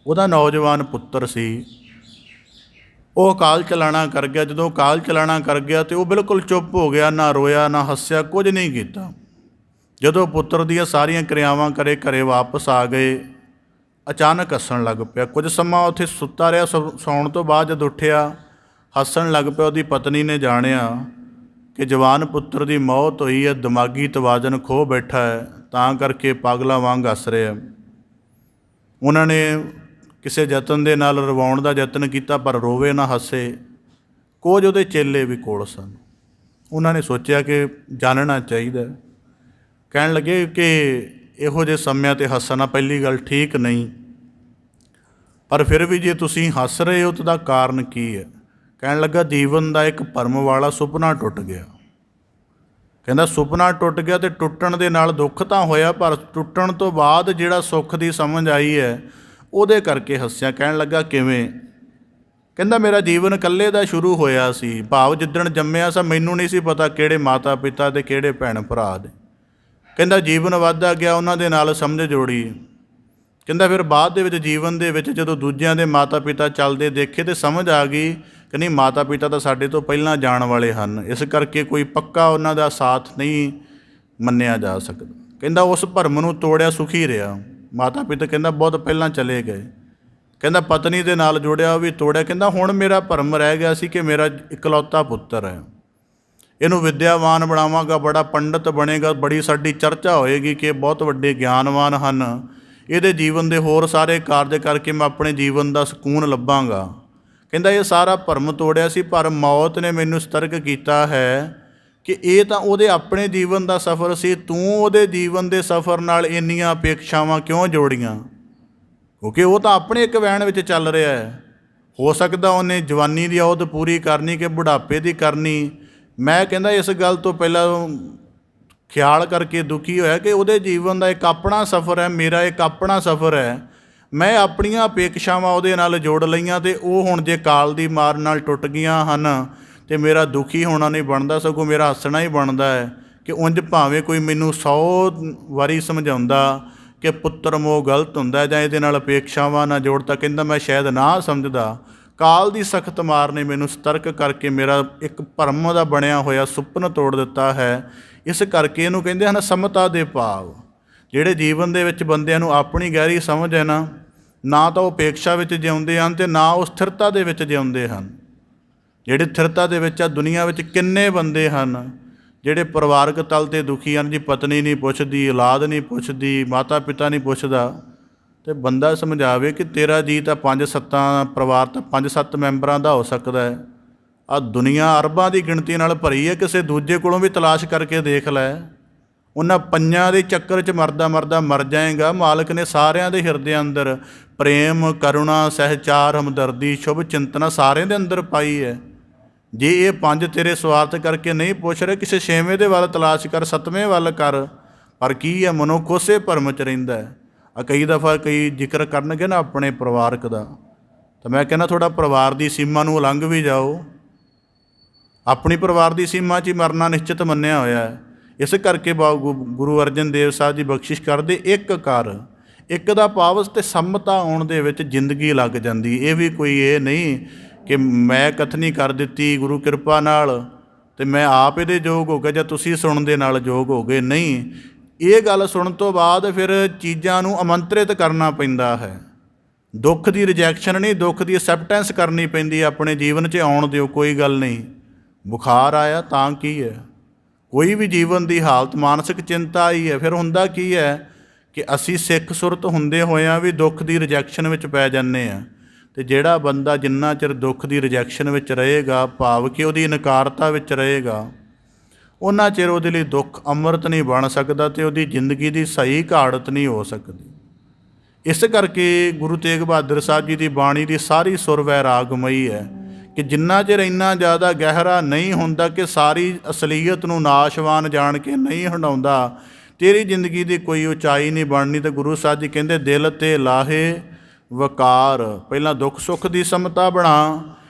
S1: ਉਹਦਾ ਨੌਜਵਾਨ ਪੁੱਤਰ ਸੀ, ਉਹ ਅਕਾਲ ਚਲਾਣਾ ਕਰ ਗਿਆ। ਜਦੋਂ ਅਕਾਲ ਚਲਾਣਾ ਕਰ ਗਿਆ ਤਾਂ ਉਹ ਬਿਲਕੁਲ ਚੁੱਪ ਹੋ ਗਿਆ, ਨਾ ਰੋਇਆ ਨਾ ਹੱਸਿਆ, ਕੁਝ ਨਹੀਂ ਕੀਤਾ। ਜਦੋਂ ਪੁੱਤਰ ਦੀਆਂ ਸਾਰੀਆਂ ਕਿਰਿਆਵਾਂ ਕਰੇ ਘਰੇ ਵਾਪਸ ਆ ਗਏ, ਅਚਾਨਕ ਹੱਸਣ ਲੱਗ ਪਿਆ। ਕੁਝ ਸਮਾਂ ਉੱਥੇ ਸੁੱਤਾ ਰਿਹਾ। ਸੌਣ ਤੋਂ ਬਾਅਦ ਜਦ ਉੱਠਿਆ ਹੱਸਣ ਲੱਗ ਪਿਆ। ਉਹਦੀ ਪਤਨੀ ਨੇ ਜਾਣਿਆ ਕਿ ਜਵਾਨ ਪੁੱਤਰ ਦੀ ਮੌਤ ਹੋਈ ਹੈ, ਦਿਮਾਗੀ ਤਵਾਜ਼ਨ ਖੋਹ ਬੈਠਾ ਹੈ, ਤਾਂ ਕਰਕੇ ਪਾਗਲਾਂ ਵਾਂਗ ਹੱਸ ਰਿਹਾ। ਉਹਨਾਂ ਨੇ ਕਿਸੇ ਯਤਨ ਦੇ ਨਾਲ ਰਵਾਉਣ ਦਾ ਯਤਨ ਕੀਤਾ, ਪਰ ਰੋਵੇ ਨਾ ਹੱਸੇ। ਕੁਝ ਉਹਦੇ ਚੇਲੇ ਵੀ ਕੋਲ ਸਨ। ਉਹਨਾਂ ਨੇ ਸੋਚਿਆ ਕਿ ਜਾਣਨਾ ਚਾਹੀਦਾ। ਕਹਿਣ ਲੱਗੇ ਕਿ ਇਹੋ ਜਿਹੇ ਸਮਿਆਂ 'ਤੇ ਹੱਸਣਾ ਪਹਿਲੀ ਗੱਲ ਠੀਕ ਨਹੀਂ, ਪਰ ਫਿਰ ਵੀ ਜੇ ਤੁਸੀਂ ਹੱਸ ਰਹੇ ਹੋ ਤਾਂ ਉਹਦਾ ਕਾਰਨ ਕੀ ਹੈ? ਕਹਿਣ ਲੱਗਾ ਜੀਵਨ ਦਾ ਇੱਕ ਭਰਮ ਵਾਲਾ ਸੁਪਨਾ ਟੁੱਟ ਗਿਆ। ਕਹਿੰਦਾ ਸੁਪਨਾ ਟੁੱਟ ਗਿਆ ਅਤੇ ਟੁੱਟਣ ਦੇ ਨਾਲ ਦੁੱਖ ਤਾਂ ਹੋਇਆ, ਪਰ ਟੁੱਟਣ ਤੋਂ ਬਾਅਦ ਜਿਹੜਾ ਸੁੱਖ ਦੀ ਸਮਝ ਆਈ ਹੈ ਉਹਦੇ ਕਰਕੇ ਹੱਸਿਆ। ਕਹਿਣ ਲੱਗਾ ਕਿਵੇਂ? ਕਹਿੰਦਾ ਮੇਰਾ ਜੀਵਨ ਇਕੱਲੇ ਦਾ ਸ਼ੁਰੂ ਹੋਇਆ ਸੀ, ਭਾਵ ਜਿੱਦਣ ਜੰਮਿਆ ਸਾਂ ਮੈਨੂੰ ਨਹੀਂ ਸੀ ਪਤਾ ਕਿਹੜੇ ਮਾਤਾ ਪਿਤਾ ਅਤੇ ਕਿਹੜੇ ਭੈਣ ਭਰਾ ਦੇ। ਕਹਿੰਦਾ ਜੀਵਨ ਵੱਧਦਾ ਗਿਆ, ਉਹਨਾਂ ਦੇ ਨਾਲ ਸਮਝ ਜੋੜੀ। ਕਹਿੰਦਾ ਫਿਰ ਬਾਅਦ ਦੇ ਵਿੱਚ ਜੀਵਨ ਦੇ ਵਿੱਚ ਜਦੋਂ ਦੂਜਿਆਂ ਦੇ ਮਾਤਾ ਪਿਤਾ ਚੱਲਦੇ ਦੇਖੇ ਤਾਂ ਸਮਝ ਆ ਗਈ ਕਿ ਨਹੀਂ, ਮਾਤਾ ਪਿਤਾ ਤਾਂ ਸਾਡੇ ਤੋਂ ਪਹਿਲਾਂ ਜਾਣ ਵਾਲੇ ਹਨ, ਇਸ ਕਰਕੇ ਕੋਈ ਪੱਕਾ ਉਹਨਾਂ ਦਾ ਸਾਥ ਨਹੀਂ ਮੰਨਿਆ ਜਾ ਸਕਦਾ। ਕਹਿੰਦਾ ਉਸ ਭਰਮ ਨੂੰ ਤੋੜਿਆ, ਸੁਖੀ ਰਿਹਾ। ਮਾਤਾ ਪਿਤਾ ਕਹਿੰਦਾ ਬਹੁਤ ਪਹਿਲਾਂ ਚਲੇ ਗਏ। ਕਹਿੰਦਾ ਪਤਨੀ ਦੇ ਨਾਲ ਜੁੜਿਆ, ਉਹ ਵੀ ਤੋੜਿਆ। ਕਹਿੰਦਾ ਹੁਣ ਮੇਰਾ ਭਰਮ ਰਹਿ ਗਿਆ ਸੀ ਕਿ ਮੇਰਾ ਇਕਲੌਤਾ ਪੁੱਤਰ ਹੈ, ਇਹਨੂੰ ਵਿਦਿਆਵਾਨ ਬਣਾਵਾਂਗਾ, ਬੜਾ ਪੰਡਤ ਬਣੇਗਾ, ਬੜੀ ਸਾਡੀ ਚਰਚਾ ਹੋਏਗੀ ਕਿ ਇਹ ਬਹੁਤ ਵੱਡੇ ਗਿਆਨਵਾਨ ਹਨ, ਇਹਦੇ ਜੀਵਨ ਦੇ ਹੋਰ ਸਾਰੇ ਕਾਰਜ ਕਰਕੇ ਮੈਂ ਆਪਣੇ ਜੀਵਨ ਦਾ ਸਕੂਨ ਲੱਭਾਂਗਾ। ਕਹਿੰਦਾ ਇਹ ਸਾਰਾ ਭਰਮ ਤੋੜਿਆ ਸੀ, ਪਰ ਮੌਤ ਨੇ ਮੈਨੂੰ ਸਤਰਕ ਕੀਤਾ ਹੈ ਕਿ ਇਹ ਤਾਂ ਉਹਦੇ ਆਪਣੇ ਜੀਵਨ ਦਾ ਸਫ਼ਰ ਸੀ, ਤੂੰ ਉਹਦੇ ਜੀਵਨ ਦੇ ਸਫ਼ਰ ਨਾਲ ਇੰਨੀਆਂ ਅਪੇਖਸ਼ਾਵਾਂ ਕਿਉਂ ਜੋੜੀਆਂ? ਕਿਉਂਕਿ ਉਹ ਤਾਂ ਆਪਣੇ ਇੱਕ ਵਹਿਣ ਵਿੱਚ ਚੱਲ ਰਿਹਾ ਹੈ। ਹੋ ਸਕਦਾ ਉਹਨੇ ਜਵਾਨੀ ਦੀ ਔਧ ਪੂਰੀ ਕਰਨੀ ਕਿ ਬੁਢਾਪੇ ਦੀ ਕਰਨੀ। ਮੈਂ ਕਹਿੰਦਾ ਇਸ ਗੱਲ ਤੋਂ ਪਹਿਲਾਂ ਖਿਆਲ ਕਰਕੇ ਦੁਖੀ ਹੋਇਆ ਕਿ ਉਹਦੇ ਜੀਵਨ ਦਾ ਇੱਕ ਆਪਣਾ ਸਫ਼ਰ ਹੈ, ਮੇਰਾ ਇੱਕ ਆਪਣਾ ਸਫ਼ਰ ਹੈ। ਮੈਂ ਆਪਣੀਆਂ ਅਪੇਖਸ਼ਾਵਾਂ ਉਹਦੇ ਨਾਲ ਜੋੜ ਲਈਆਂ ਅਤੇ ਉਹ ਹੁਣ ਜੇ ਕਾਲ ਦੀ ਮਾਰ ਨਾਲ ਟੁੱਟ ਗਈਆਂ ਹਨ ਅਤੇ ਮੇਰਾ ਦੁਖੀ ਹੋਣਾ ਨਹੀਂ ਬਣਦਾ, ਸਗੋਂ ਮੇਰਾ ਹੱਸਣਾ ਹੀ ਬਣਦਾ ਹੈ। ਕਿ ਉਂਝ ਭਾਵੇਂ ਕੋਈ ਮੈਨੂੰ 100 ਵਾਰੀ ਸਮਝਾਉਂਦਾ ਕਿ ਪੁੱਤਰ ਮੋਹ ਗਲਤ ਹੁੰਦਾ ਜਾਂ ਇਹਦੇ ਨਾਲ ਅਪੇਖਸ਼ਾਵਾਂ ਨਾ ਜੋੜ, ਤਾਂ ਕਹਿੰਦਾ ਮੈਂ ਸ਼ਾਇਦ ਨਾ ਸਮਝਦਾ। ਕਾਲ ਦੀ ਸਖਤ ਮਾਰ ਨੇ ਮੈਨੂੰ ਸਤਰਕ ਕਰਕੇ ਮੇਰਾ ਇੱਕ ਭਰਮ ਦਾ ਬਣਿਆ ਹੋਇਆ ਸੁਪਨ ਤੋੜ ਦਿੱਤਾ ਹੈ। ਇਸ ਕਰਕੇ ਇਹਨੂੰ ਕਹਿੰਦੇ ਹਨ ਸਮਤਾ ਦੇ ਭਾਵ। ਜਿਹੜੇ ਜੀਵਨ ਦੇ ਵਿੱਚ ਬੰਦਿਆਂ ਨੂੰ ਆਪਣੀ ਗਹਿਰੀ ਸਮਝ ਹੈ ਨਾ ਤਾਂ ਉਹ ਉਪੇਖਸ਼ਾ ਵਿੱਚ ਜਿਉਂਦੇ ਹਨ ਅਤੇ ਨਾ ਉਹ ਸਥਿਰਤਾ ਦੇ ਵਿੱਚ ਜਿਉਂਦੇ ਹਨ। ਜਿਹੜੇ ਸਥਿਰਤਾ ਦੇ ਵਿੱਚ ਆ, ਦੁਨੀਆ ਵਿੱਚ ਕਿੰਨੇ ਬੰਦੇ ਹਨ ਜਿਹੜੇ ਪਰਿਵਾਰਕ ਤਲ 'ਤੇ ਦੁਖੀ ਹਨ ਜੀ। ਪਤਨੀ ਨਹੀਂ ਪੁੱਛਦੀ, ਔਲਾਦ ਨਹੀਂ ਪੁੱਛਦੀ, ਮਾਤਾ ਪਿਤਾ ਨਹੀਂ ਪੁੱਛਦਾ। ਅਤੇ ਬੰਦਾ ਸਮਝਾਵੇ ਕਿ ਤੇਰਾ ਜੀ ਤਾਂ 5-7 ਪਰਿਵਾਰ ਤਾਂ 5-7 ਮੈਂਬਰਾਂ ਦਾ ਹੋ ਸਕਦਾ ਹੈ। ਆਹ ਦੁਨੀਆ ਅਰਬਾਂ ਦੀ ਗਿਣਤੀ ਨਾਲ ਭਰੀ ਹੈ, ਕਿਸੇ ਦੂਜੇ ਕੋਲੋਂ ਵੀ ਤਲਾਸ਼ ਕਰਕੇ ਦੇਖ ਲੈ। ਉਹਨਾਂ ਪੰਜਾਂ ਦੇ ਚੱਕਰ 'ਚ ਮਰਦਾ ਮਰਦਾ ਮਰ ਜਾਏਗਾ। ਮਾਲਕ ਨੇ ਸਾਰਿਆਂ ਦੇ ਹਿਰਦੇ ਅੰਦਰ ਪ੍ਰੇਮ, ਕਰੁਣਾ, ਸਹਿਚਾਰ, ਹਮਦਰਦੀ, ਸ਼ੁਭ ਚਿੰਤਨਾ ਸਾਰਿਆਂ ਦੇ ਅੰਦਰ ਪਾਈ ਹੈ। ਜੇ ਇਹ 5 ਤੇਰੇ ਸਵਾਰਥ ਕਰਕੇ ਨਹੀਂ ਪੁੱਛ ਰਹੇ, ਕਿਸੇ 6ਵੇਂ ਦੇ ਵੱਲ ਤਲਾਸ਼ ਕਰ, 7ਵੇਂ ਵੱਲ ਕਰ। ਪਰ ਕੀ ਹੈ, ਮਨੁੱਖ ਉਸੇ ਭਰਮ 'ਚ ਰਹਿੰਦਾ ਹੈ। ਕਈ ਦਫਾ ਕਈ ਜ਼ਿਕਰ ਕਰਨਗੇ ਨਾ ਆਪਣੇ ਪਰਿਵਾਰਕ ਦਾ, ਤਾਂ ਮੈਂ ਕਹਿੰਦਾ ਥੋੜ੍ਹਾ ਪਰਿਵਾਰ ਦੀ ਸੀਮਾ ਨੂੰ ਉਲੰਘ ਵੀ ਜਾਓ। ਆਪਣੀ ਪਰਿਵਾਰ ਦੀ ਸੀਮਾ 'ਚ ਹੀ ਮਰਨਾ ਨਿਸ਼ਚਿਤ ਮੰਨਿਆ ਹੋਇਆ ਹੈ। ਇਸ ਕਰਕੇ ਗੁਰੂ ਅਰਜਨ ਦੇਵ ਸਾਹਿਬ ਜੀ ਬਖਸ਼ਿਸ਼ ਕਰਦੇ, ਇੱਕ ਕਰ, ਇੱਕ ਦਾ ਭਾਵ ਤੇ ਸਮਤਾ ਆਉਣ ਦੇ ਵਿੱਚ ਜ਼ਿੰਦਗੀ ਲੱਗ ਜਾਂਦੀ। ਇਹ ਵੀ ਕੋਈ ਇਹ ਨਹੀਂ ਕਿ ਮੈਂ ਕਥਨੀ ਕਰ ਦਿੱਤੀ ਗੁਰੂ ਕਿਰਪਾ ਨਾਲ ਅਤੇ ਮੈਂ ਆਪ ਇਹਦੇ ਯੋਗ ਹੋ ਗਿਆ ਜਾਂ ਤੁਸੀਂ ਸੁਣਨ ਦੇ ਨਾਲ ਯੋਗ ਹੋ ਗਏ। ਨਹੀਂ, ਇਹ ਗੱਲ ਸੁਣਨ ਤੋਂ ਬਾਅਦ ਫਿਰ ਚੀਜ਼ਾਂ ਨੂੰ ਆਮੰਤਰਿਤ ਕਰਨਾ ਪੈਂਦਾ ਹੈ। ਦੁੱਖ ਦੀ ਰਿਜੈਕਸ਼ਨ ਨਹੀਂ, ਦੁੱਖ ਦੀ ਅਸੈਪਟੈਂਸ ਕਰਨੀ ਪੈਂਦੀ ਹੈ। ਆਪਣੇ ਜੀਵਨ 'ਚ ਆਉਣ ਦਿਓ, ਕੋਈ ਗੱਲ ਨਹੀਂ। ਬੁਖਾਰ ਆਇਆ ਤਾਂ ਕੀ ਹੈ, ਕੋਈ ਵੀ ਜੀਵਨ ਦੀ ਹਾਲਤ, ਮਾਨਸਿਕ ਚਿੰਤਾ ਆਈ ਹੈ, ਫਿਰ ਹੁੰਦਾ ਕੀ ਹੈ ਕਿ ਅਸੀਂ ਸਿੱਖ ਸੁਰਤ ਹੁੰਦੇ ਹੋਇਆਂ ਵੀ ਦੁੱਖ ਦੀ ਰਿਜੈਕਸ਼ਨ ਵਿੱਚ ਪੈ ਜਾਂਦੇ ਹਾਂ। ਅਤੇ ਜਿਹੜਾ ਬੰਦਾ ਜਿੰਨਾ ਚਿਰ ਦੁੱਖ ਦੀ ਰਿਜੈਕਸ਼ਨ ਵਿੱਚ ਰਹੇਗਾ, ਭਾਵ ਕਿ ਉਹਦੀ ਇਨਕਾਰਤਾ ਵਿੱਚ ਰਹੇਗਾ, ਉਹਨਾਂ ਚਿਰ ਉਹਦੇ ਲਈ ਦੁੱਖ ਅੰਮ੍ਰਿਤ ਨਹੀਂ ਬਣ ਸਕਦਾ ਅਤੇ ਉਹਦੀ ਜ਼ਿੰਦਗੀ ਦੀ ਸਹੀ ਘਾੜਤ ਨਹੀਂ ਹੋ ਸਕਦੀ। ਇਸ ਕਰਕੇ ਗੁਰੂ ਤੇਗ ਬਹਾਦਰ ਸਾਹਿਬ ਜੀ ਦੀ ਬਾਣੀ ਦੀ ਸਾਰੀ ਸੁਰ ਵੈਰਾਗਮਈ ਹੈ ਕਿ ਜਿੰਨਾ ਚਿਰ ਇੰਨਾ ਜ਼ਿਆਦਾ ਗਹਿਰਾ ਨਹੀਂ ਹੁੰਦਾ ਕਿ ਸਾਰੀ ਅਸਲੀਅਤ ਨੂੰ ਨਾਸ਼ਵਾਨ ਜਾਣ ਕੇ ਨਹੀਂ ਹੰਡਾਉਂਦਾ, ਤੇਰੀ ਜ਼ਿੰਦਗੀ ਦੀ ਕੋਈ ਉਚਾਈ ਨਹੀਂ ਬਣਨੀ। ਤਾਂ ਗੁਰੂ ਸਾਹਿਬ ਜੀ ਕਹਿੰਦੇ ਦਿਲ ਤੇ ਲਾਹੇ ਵਕਾਰ, ਪਹਿਲਾਂ ਦੁੱਖ ਸੁੱਖ ਦੀ ਸਮਤਾ ਬਣਾ,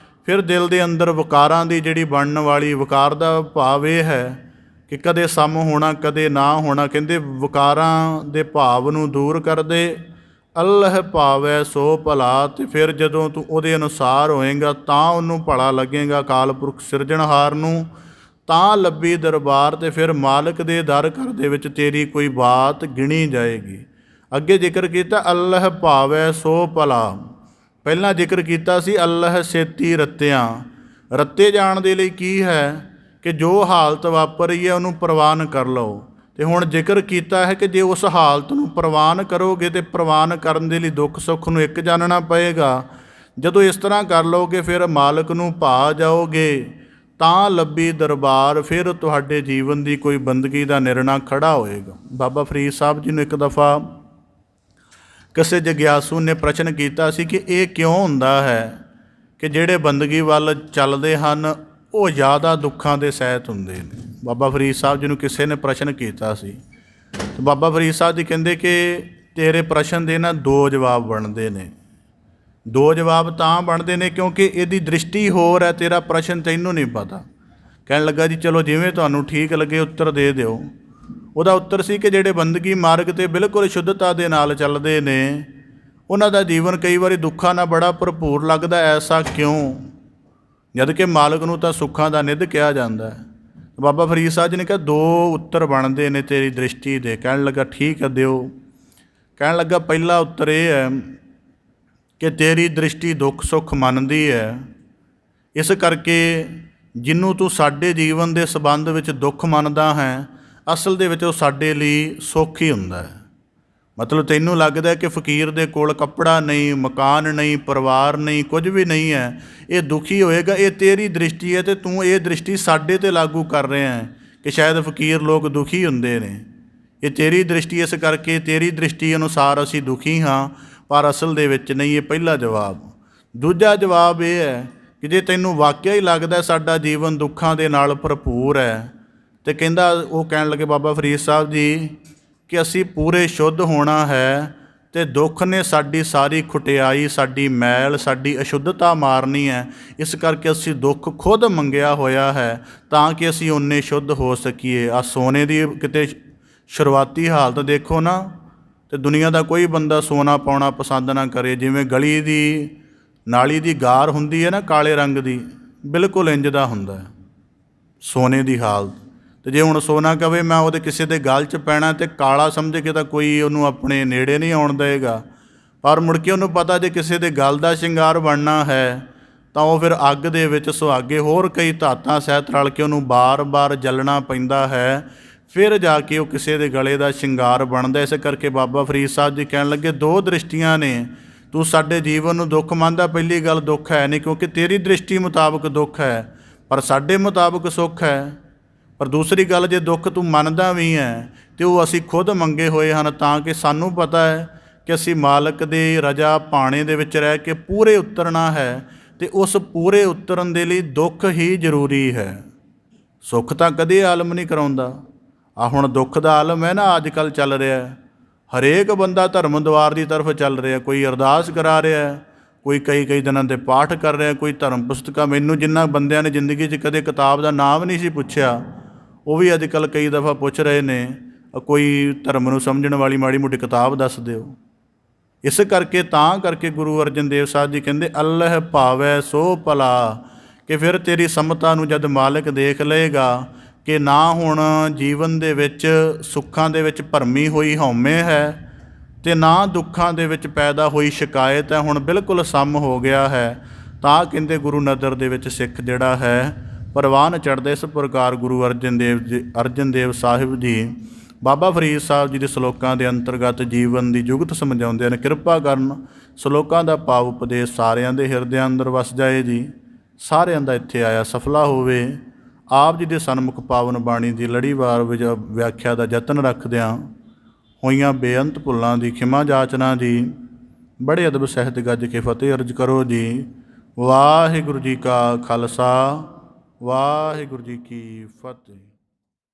S1: ਫਿਰ ਦਿਲ ਦੇ ਅੰਦਰ ਵਕਾਰਾਂ ਦੀ ਜਿਹੜੀ ਬਣਨ ਵਾਲੀ, ਵਕਾਰ ਦਾ ਭਾਵ ਇਹ ਹੈ ਕਿ ਕਦੇ ਸਮ ਹੋਣਾ ਕਦੇ ਨਾ ਹੋਣਾ। ਕਹਿੰਦੇ ਵਕਾਰਾਂ ਦੇ ਭਾਵ ਨੂੰ ਦੂਰ ਕਰਦੇ, ਅੱਲ੍ਹ ਭਾਵੈ ਸੋ ਭਲਾ। ਅਤੇ ਫਿਰ ਜਦੋਂ ਤੂੰ ਉਹਦੇ ਅਨੁਸਾਰ ਹੋਏਗਾ ਤਾਂ ਉਹਨੂੰ ਭਲਾ ਲੱਗੇਗਾ, ਅਕਾਲ ਪੁਰਖ ਸਿਰਜਣਹਾਰ ਨੂੰ ਤਾਂ ਲੱਭੀ ਦਰਬਾਰ। ਅਤੇ ਫਿਰ ਮਾਲਕ ਦੇ ਦਰ ਘਰ ਦੇ ਵਿੱਚ ਤੇਰੀ ਕੋਈ ਬਾਤ ਗਿਣੀ ਜਾਏਗੀ। ਅੱਗੇ ਜ਼ਿਕਰ ਕੀਤਾ ਅੱਲ੍ਹ ਭਾਵੈ ਸੋ ਭਲਾ, ਪਹਿਲਾਂ ਜ਼ਿਕਰ ਕੀਤਾ ਸੀ ਅੱਲ੍ਹ ਛੇਤੀ ਰੱਤਿਆਂ। ਰੱਤੇ ਜਾਣ ਦੇ ਲਈ ਕੀ ਹੈ ਕਿ ਜੋ ਹਾਲਤ ਵਾਪਰ ਰਹੀ ਹੈ ਉਹਨੂੰ ਪ੍ਰਵਾਨ ਕਰ ਲਓ। ਅਤੇ ਹੁਣ ਜ਼ਿਕਰ ਕੀਤਾ ਹੈ ਕਿ ਜੇ ਉਸ ਹਾਲਤ ਨੂੰ ਪ੍ਰਵਾਨ ਕਰੋਗੇ ਤਾਂ ਪ੍ਰਵਾਨ ਕਰਨ ਦੇ ਲਈ ਦੁੱਖ ਸੁੱਖ ਨੂੰ ਇੱਕ ਜਾਣਨਾ ਪਏਗਾ। ਜਦੋਂ ਇਸ ਤਰ੍ਹਾਂ ਕਰ ਲਓਗੇ ਫਿਰ ਮਾਲਕ ਨੂੰ ਭਾ ਜਾਓਗੇ ਤਾਂ ਲੱਭੀ ਦਰਬਾਰ, ਫਿਰ ਤੁਹਾਡੇ ਜੀਵਨ ਦੀ ਕੋਈ ਬੰਦਗੀ ਦਾ ਨਿਰਣਾ ਖੜਾ ਹੋਏਗਾ। ਬਾਬਾ ਫਰੀਦ ਸਾਹਿਬ ਜੀ ਨੂੰ ਇੱਕ ਦਫਾ ਕਿਸੇ ਜਗਿਆਸੂ ਨੇ ਪ੍ਰਸ਼ਨ ਕੀਤਾ ਸੀ ਕਿ ਇਹ ਕਿਉਂ ਹੁੰਦਾ ਹੈ ਕਿ ਜਿਹੜੇ ਬੰਦਗੀ ਵੱਲ ਚੱਲਦੇ ਹਨ ਉਹ ਜ਼ਿਆਦਾ ਦੁੱਖਾਂ ਦੇ ਸਹਿਤ ਹੁੰਦੇ ਨੇ। ਬਾਬਾ ਫਰੀਦ ਸਾਹਿਬ ਜੀ ਨੂੰ ਕਿਸੇ ਨੇ ਪ੍ਰਸ਼ਨ ਕੀਤਾ ਸੀ ਤੇ ਬਾਬਾ ਫਰੀਦ ਸਾਹਿਬ ਜੀ ਕਹਿੰਦੇ ਕਿ ਤੇਰੇ ਪ੍ਰਸ਼ਨ ਦੇ ਨਾ ਦੋ ਜਵਾਬ ਬਣਦੇ ਨੇ। ਦੋ ਜਵਾਬ ਤਾਂ ਬਣਦੇ ਨੇ ਕਿਉਂਕਿ ਇਹਦੀ ਦ੍ਰਿਸ਼ਟੀ ਹੋਰ ਹੈ, ਤੇਰਾ ਪ੍ਰਸ਼ਨ ਤੈਨੂੰ ਨਹੀਂ ਪਤਾ। ਕਹਿਣ ਲੱਗਾ ਜੀ ਚਲੋ ਜਿਵੇਂ ਤੁਹਾਨੂੰ ਠੀਕ ਲੱਗੇ ਉੱਤਰ ਦੇ ਦਿਓ। ਉਹਦਾ ਉੱਤਰ ਸੀ ਕਿ ਜਿਹੜੇ ਬੰਦਗੀ ਮਾਰਗ 'ਤੇ ਬਿਲਕੁਲ ਸ਼ੁੱਧਤਾ ਦੇ ਨਾਲ ਚੱਲਦੇ ਨੇ ਉਹਨਾਂ ਦਾ ਜੀਵਨ ਕਈ ਵਾਰੀ ਦੁੱਖਾਂ ਨਾਲ ਬੜਾ ਭਰਪੂਰ ਲੱਗਦਾ। ਐਸਾ ਕਿਉਂ? ਜਦ ਕਿ ਮਾਲਕ ਨੂੰ ਤਾਂ ਸੁੱਖਾਂ ਦਾ ਨਿੱਧ ਕਿਹਾ ਜਾਂਦਾ ਹੈ। ਬਾਬਾ ਫਰੀਦ ਸਾਹਿਬ ਜੀ ਨੇ ਕਿਹਾ ਦੋ ਉੱਤਰ ਬਣਦੇ ਨੇ ਤੇਰੀ ਦ੍ਰਿਸ਼ਟੀ ਦੇ। ਕਹਿਣ ਲੱਗਾ ਠੀਕ ਹੈ ਦਿਓ। ਕਹਿਣ ਲੱਗਾ ਪਹਿਲਾ ਉੱਤਰ ਇਹ ਹੈ ਕਿ ਤੇਰੀ ਦ੍ਰਿਸ਼ਟੀ ਦੁੱਖ ਸੁੱਖ ਮੰਨਦੀ ਹੈ, ਇਸ ਕਰਕੇ ਜਿਹਨੂੰ ਤੂੰ ਸਾਡੇ ਜੀਵਨ ਦੇ ਸੰਬੰਧ ਵਿੱਚ ਦੁੱਖ ਮੰਨਦਾ ਹੈ ਅਸਲ ਦੇ ਵਿੱਚ ਉਹ ਸਾਡੇ ਲਈ ਸੁੱਖ ਹੀ ਹੁੰਦਾ ਹੈ। ਮਤਲਬ ਤੈਨੂੰ ਲੱਗਦਾ ਕਿ ਫਕੀਰ ਦੇ ਕੋਲ ਕੱਪੜਾ ਨਹੀਂ, ਮਕਾਨ ਨਹੀਂ, ਪਰਿਵਾਰ ਨਹੀਂ, ਕੁਝ ਵੀ ਨਹੀਂ ਹੈ, ਇਹ ਦੁਖੀ ਹੋਏਗਾ। ਇਹ ਤੇਰੀ ਦ੍ਰਿਸ਼ਟੀ ਹੈ ਅਤੇ ਤੂੰ ਇਹ ਦ੍ਰਿਸ਼ਟੀ ਸਾਡੇ 'ਤੇ ਲਾਗੂ ਕਰ ਰਿਹਾ ਹੈ ਕਿ ਸ਼ਾਇਦ ਫਕੀਰ ਲੋਕ ਦੁਖੀ ਹੁੰਦੇ ਨੇ। ਇਹ ਤੇਰੀ ਦ੍ਰਿਸ਼ਟੀ, ਇਸ ਕਰਕੇ ਤੇਰੀ ਦ੍ਰਿਸ਼ਟੀ ਅਨੁਸਾਰ ਅਸੀਂ ਦੁਖੀ ਹਾਂ, ਪਰ ਅਸਲ ਦੇ ਵਿੱਚ ਨਹੀਂ। ਇਹ ਪਹਿਲਾ ਜਵਾਬ। ਦੂਜਾ ਜਵਾਬ ਇਹ ਹੈ ਕਿ ਜੇ ਤੈਨੂੰ ਵਾਕਿਆ ਹੀ ਲੱਗਦਾ ਸਾਡਾ ਜੀਵਨ ਦੁੱਖਾਂ ਦੇ ਨਾਲ ਭਰਪੂਰ ਹੈ, ਅਤੇ ਕਹਿੰਦਾ ਉਹ ਕਹਿਣ ਲੱਗੇ ਬਾਬਾ ਫਰੀਦ ਸਾਹਿਬ ਜੀ ਕਿ ਅਸੀਂ ਪੂਰੇ ਸ਼ੁੱਧ ਹੋਣਾ ਹੈ ਅਤੇ ਦੁੱਖ ਨੇ ਸਾਡੀ ਸਾਰੀ ਖੁਟਿਆਈ, ਸਾਡੀ ਮੈਲ, ਸਾਡੀ ਅਸ਼ੁੱਧਤਾ ਮਾਰਨੀ ਹੈ। ਇਸ ਕਰਕੇ ਅਸੀਂ ਦੁੱਖ ਖੁਦ ਮੰਗਿਆ ਹੋਇਆ ਹੈ ਤਾਂ ਕਿ ਅਸੀਂ ਓਨੇ ਸ਼ੁੱਧ ਹੋ ਸਕੀਏ। ਆਹ ਸੋਨੇ ਦੀ ਕਿਤੇ ਸ਼ੁਰੂਆਤੀ ਹਾਲਤ ਦੇਖੋ ਨਾ, ਅਤੇ ਦੁਨੀਆ ਦਾ ਕੋਈ ਬੰਦਾ ਸੋਨਾ ਪਾਉਣਾ ਪਸੰਦ ਨਾ ਕਰੇ। ਜਿਵੇਂ ਗਲੀ ਦੀ ਨਾਲੀ ਦੀ ਗਾਰ ਹੁੰਦੀ ਹੈ ਨਾ ਕਾਲੇ ਰੰਗ ਦੀ, ਬਿਲਕੁਲ ਇੰਝ ਦਾ ਹੁੰਦਾ ਸੋਨੇ ਦੀ ਹਾਲਤ। ਅਤੇ ਜੇ ਹੁਣ ਸੋਨਾ ਕਵੇ ਮੈਂ ਉਹਦੇ ਕਿਸੇ ਦੇ ਗਲ 'ਚ ਪੈਣਾ ਅਤੇ ਕਾਲਾ ਸਮਝ ਕੇ ਤਾਂ ਕੋਈ ਉਹਨੂੰ ਆਪਣੇ ਨੇੜੇ ਨਹੀਂ ਆਉਣ ਦੇਵੇਗਾ। ਪਰ ਮੁੜ ਕੇ ਉਹਨੂੰ ਪਤਾ ਜੇ ਕਿਸੇ ਦੇ ਗਲ ਦਾ ਸ਼ਿੰਗਾਰ ਬਣਨਾ ਹੈ ਤਾਂ ਉਹ ਫਿਰ ਅੱਗ ਦੇ ਵਿੱਚ ਸੁਹਾਗੇ ਹੋਰ ਕਈ ਧਾਤਾਂ ਸਹਿਤ ਰਲ ਕੇ ਉਹਨੂੰ ਬਾਰ-ਬਾਰ ਜਲਣਾ ਪੈਂਦਾ ਹੈ, ਫਿਰ ਜਾ ਕੇ ਉਹ ਕਿਸੇ ਦੇ ਗਲੇ ਦਾ ਸ਼ਿੰਗਾਰ ਬਣਦਾ। ਇਸ ਕਰਕੇ ਬਾਬਾ ਫਰੀਦ ਸਾਹਿਬ ਜੀ ਕਹਿਣ ਲੱਗੇ ਦੋ ਦ੍ਰਿਸ਼ਟੀਆਂ ਨੇ। ਤੂੰ ਸਾਡੇ ਜੀਵਨ ਨੂੰ ਦੁੱਖ ਮੰਨਦਾ, ਪਹਿਲੀ ਗੱਲ ਦੁੱਖ ਹੈ ਨਹੀਂ ਕਿਉਂਕਿ ਤੇਰੀ ਦ੍ਰਿਸ਼ਟੀ ਮੁਤਾਬਕ ਦੁੱਖ ਹੈ, ਪਰ ਸਾਡੇ ਮੁਤਾਬਕ ਸੁੱਖ ਹੈ। ਪਰ ਦੂਸਰੀ ਗੱਲ ਜੇ ਦੁੱਖ ਤੂੰ ਮੰਨਦਾ ਵੀ ਹੈ ਅਤੇ ਉਹ ਅਸੀਂ ਖੁਦ ਮੰਗੇ ਹੋਏ ਹਨ ਤਾਂ ਕਿ ਸਾਨੂੰ ਪਤਾ ਹੈ ਕਿ ਅਸੀਂ ਮਾਲਕ ਦੇ ਰਜਾ ਭਾਣੇ ਦੇ ਵਿੱਚ ਰਹਿ ਕੇ ਪੂਰੇ ਉਤਰਨਾ ਹੈ ਅਤੇ ਉਸ ਪੂਰੇ ਉਤਰਨ ਦੇ ਲਈ ਦੁੱਖ ਹੀ ਜ਼ਰੂਰੀ ਹੈ। ਸੁੱਖ ਤਾਂ ਕਦੇ ਆਲਮ ਨਹੀਂ ਕਰਾਉਂਦਾ। ਆਹ ਹੁਣ ਦੁੱਖ ਦਾ ਆਲਮ ਹੈ ਨਾ ਅੱਜ ਕੱਲ੍ਹ ਚੱਲ ਰਿਹਾ। ਹਰੇਕ ਬੰਦਾ ਧਰਮ ਦੁਆਰ ਦੀ ਤਰਫ ਚੱਲ ਰਿਹਾ। ਕੋਈ ਅਰਦਾਸ ਕਰਾ ਰਿਹਾ, ਕੋਈ ਕਈ ਦਿਨਾਂ ਦੇ ਪਾਠ ਕਰ ਰਿਹਾ, ਕੋਈ ਧਰਮ ਪੁਸਤਕਾਂ। ਮੈਨੂੰ ਜਿਨ੍ਹਾਂ ਬੰਦਿਆਂ ਨੇ ਜ਼ਿੰਦਗੀ 'ਚ ਕਦੇ ਕਿਤਾਬ ਦਾ ਨਾਮ ਨਹੀਂ ਸੀ ਪੁੱਛਿਆ ਉਹ ਵੀ ਅੱਜ ਕੱਲ੍ਹ ਕਈ ਦਫਾ ਪੁੱਛ ਰਹੇ ਨੇ ਕੋਈ ਧਰਮ ਨੂੰ ਸਮਝਣ ਵਾਲੀ ਮਾੜੀ ਮੋਟੀ ਕਿਤਾਬ ਦੱਸ ਦਿਓ। ਇਸ ਕਰਕੇ ਤਾਂ ਕਰਕੇ ਗੁਰੂ ਅਰਜਨ ਦੇਵ ਸਾਹਿਬ ਜੀ ਕਹਿੰਦੇ ਅੱਲ੍ਹ ਭਾਵੈ ਸੋ ਭਲਾ, ਕਿ ਫਿਰ ਤੇਰੀ ਸਮਤਾ ਨੂੰ ਜਦ ਮਾਲਕ ਦੇਖ ਲਏਗਾ ਕਿ ਨਾ ਹੁਣ ਜੀਵਨ ਦੇ ਵਿੱਚ ਸੁੱਖਾਂ ਦੇ ਵਿੱਚ ਭਰਮੀ ਹੋਈ ਹਉਮੈ ਹੈ ਅਤੇ ਨਾ ਦੁੱਖਾਂ ਦੇ ਵਿੱਚ ਪੈਦਾ ਹੋਈ ਸ਼ਿਕਾਇਤ ਹੈ, ਹੁਣ ਬਿਲਕੁਲ ਸਮ ਹੋ ਗਿਆ ਹੈ, ਤਾਂ ਕਹਿੰਦੇ ਗੁਰੂ ਨਦਰ ਦੇ ਵਿੱਚ ਸਿੱਖ ਜਿਹੜਾ ਹੈ ਪ੍ਰਵਾਨ ਚੜ੍ਹਦਾ। ਇਸ ਪ੍ਰਕਾਰ ਗੁਰੂ ਅਰਜਨ ਦੇਵ ਸਾਹਿਬ ਜੀ ਬਾਬਾ ਫਰੀਦ ਸਾਹਿਬ ਜੀ ਦੇ ਸਲੋਕਾਂ ਦੇ ਅੰਤਰਗਤ ਜੀਵਨ ਦੀ ਜੁਗਤ ਸਮਝਾਉਂਦੇ ਨੇ। ਕਿਰਪਾ ਕਰਨ ਸਲੋਕਾਂ ਦਾ ਭਾਵ ਉਪਦੇਸ਼ ਸਾਰਿਆਂ ਦੇ ਹਿਰਦਿਆਂ ਅੰਦਰ ਵਸ ਜਾਏ ਜੀ। ਸਾਰਿਆਂ ਦਾ ਇੱਥੇ ਆਇਆ ਸਫਲਾ ਹੋਵੇ। ਆਪ ਜੀ ਦੇ ਸਨਮੁਖ ਪਾਵਨ ਬਾਣੀ ਦੀ ਲੜੀਵਾਰ ਵਿਆਖਿਆ ਦਾ ਯਤਨ ਰੱਖਦਿਆਂ ਹੋਈਆਂ ਬੇਅੰਤ ਭੁੱਲਾਂ ਦੀ ਖਿਮਾ ਜਾਚਨਾ ਜੀ। ਬੜੇ ਅਦਬ ਸਹਿਤ ਗੱਜ ਕੇ ਫਤਿਹ ਅਰਜ ਕਰੋ ਜੀ। ਵਾਹਿਗੁਰੂ ਜੀ ਕਾ ਖਾਲਸਾ ਵਾਹਿਗੁਰੂ ਜੀ ਕੀ ਫਤਿਹ।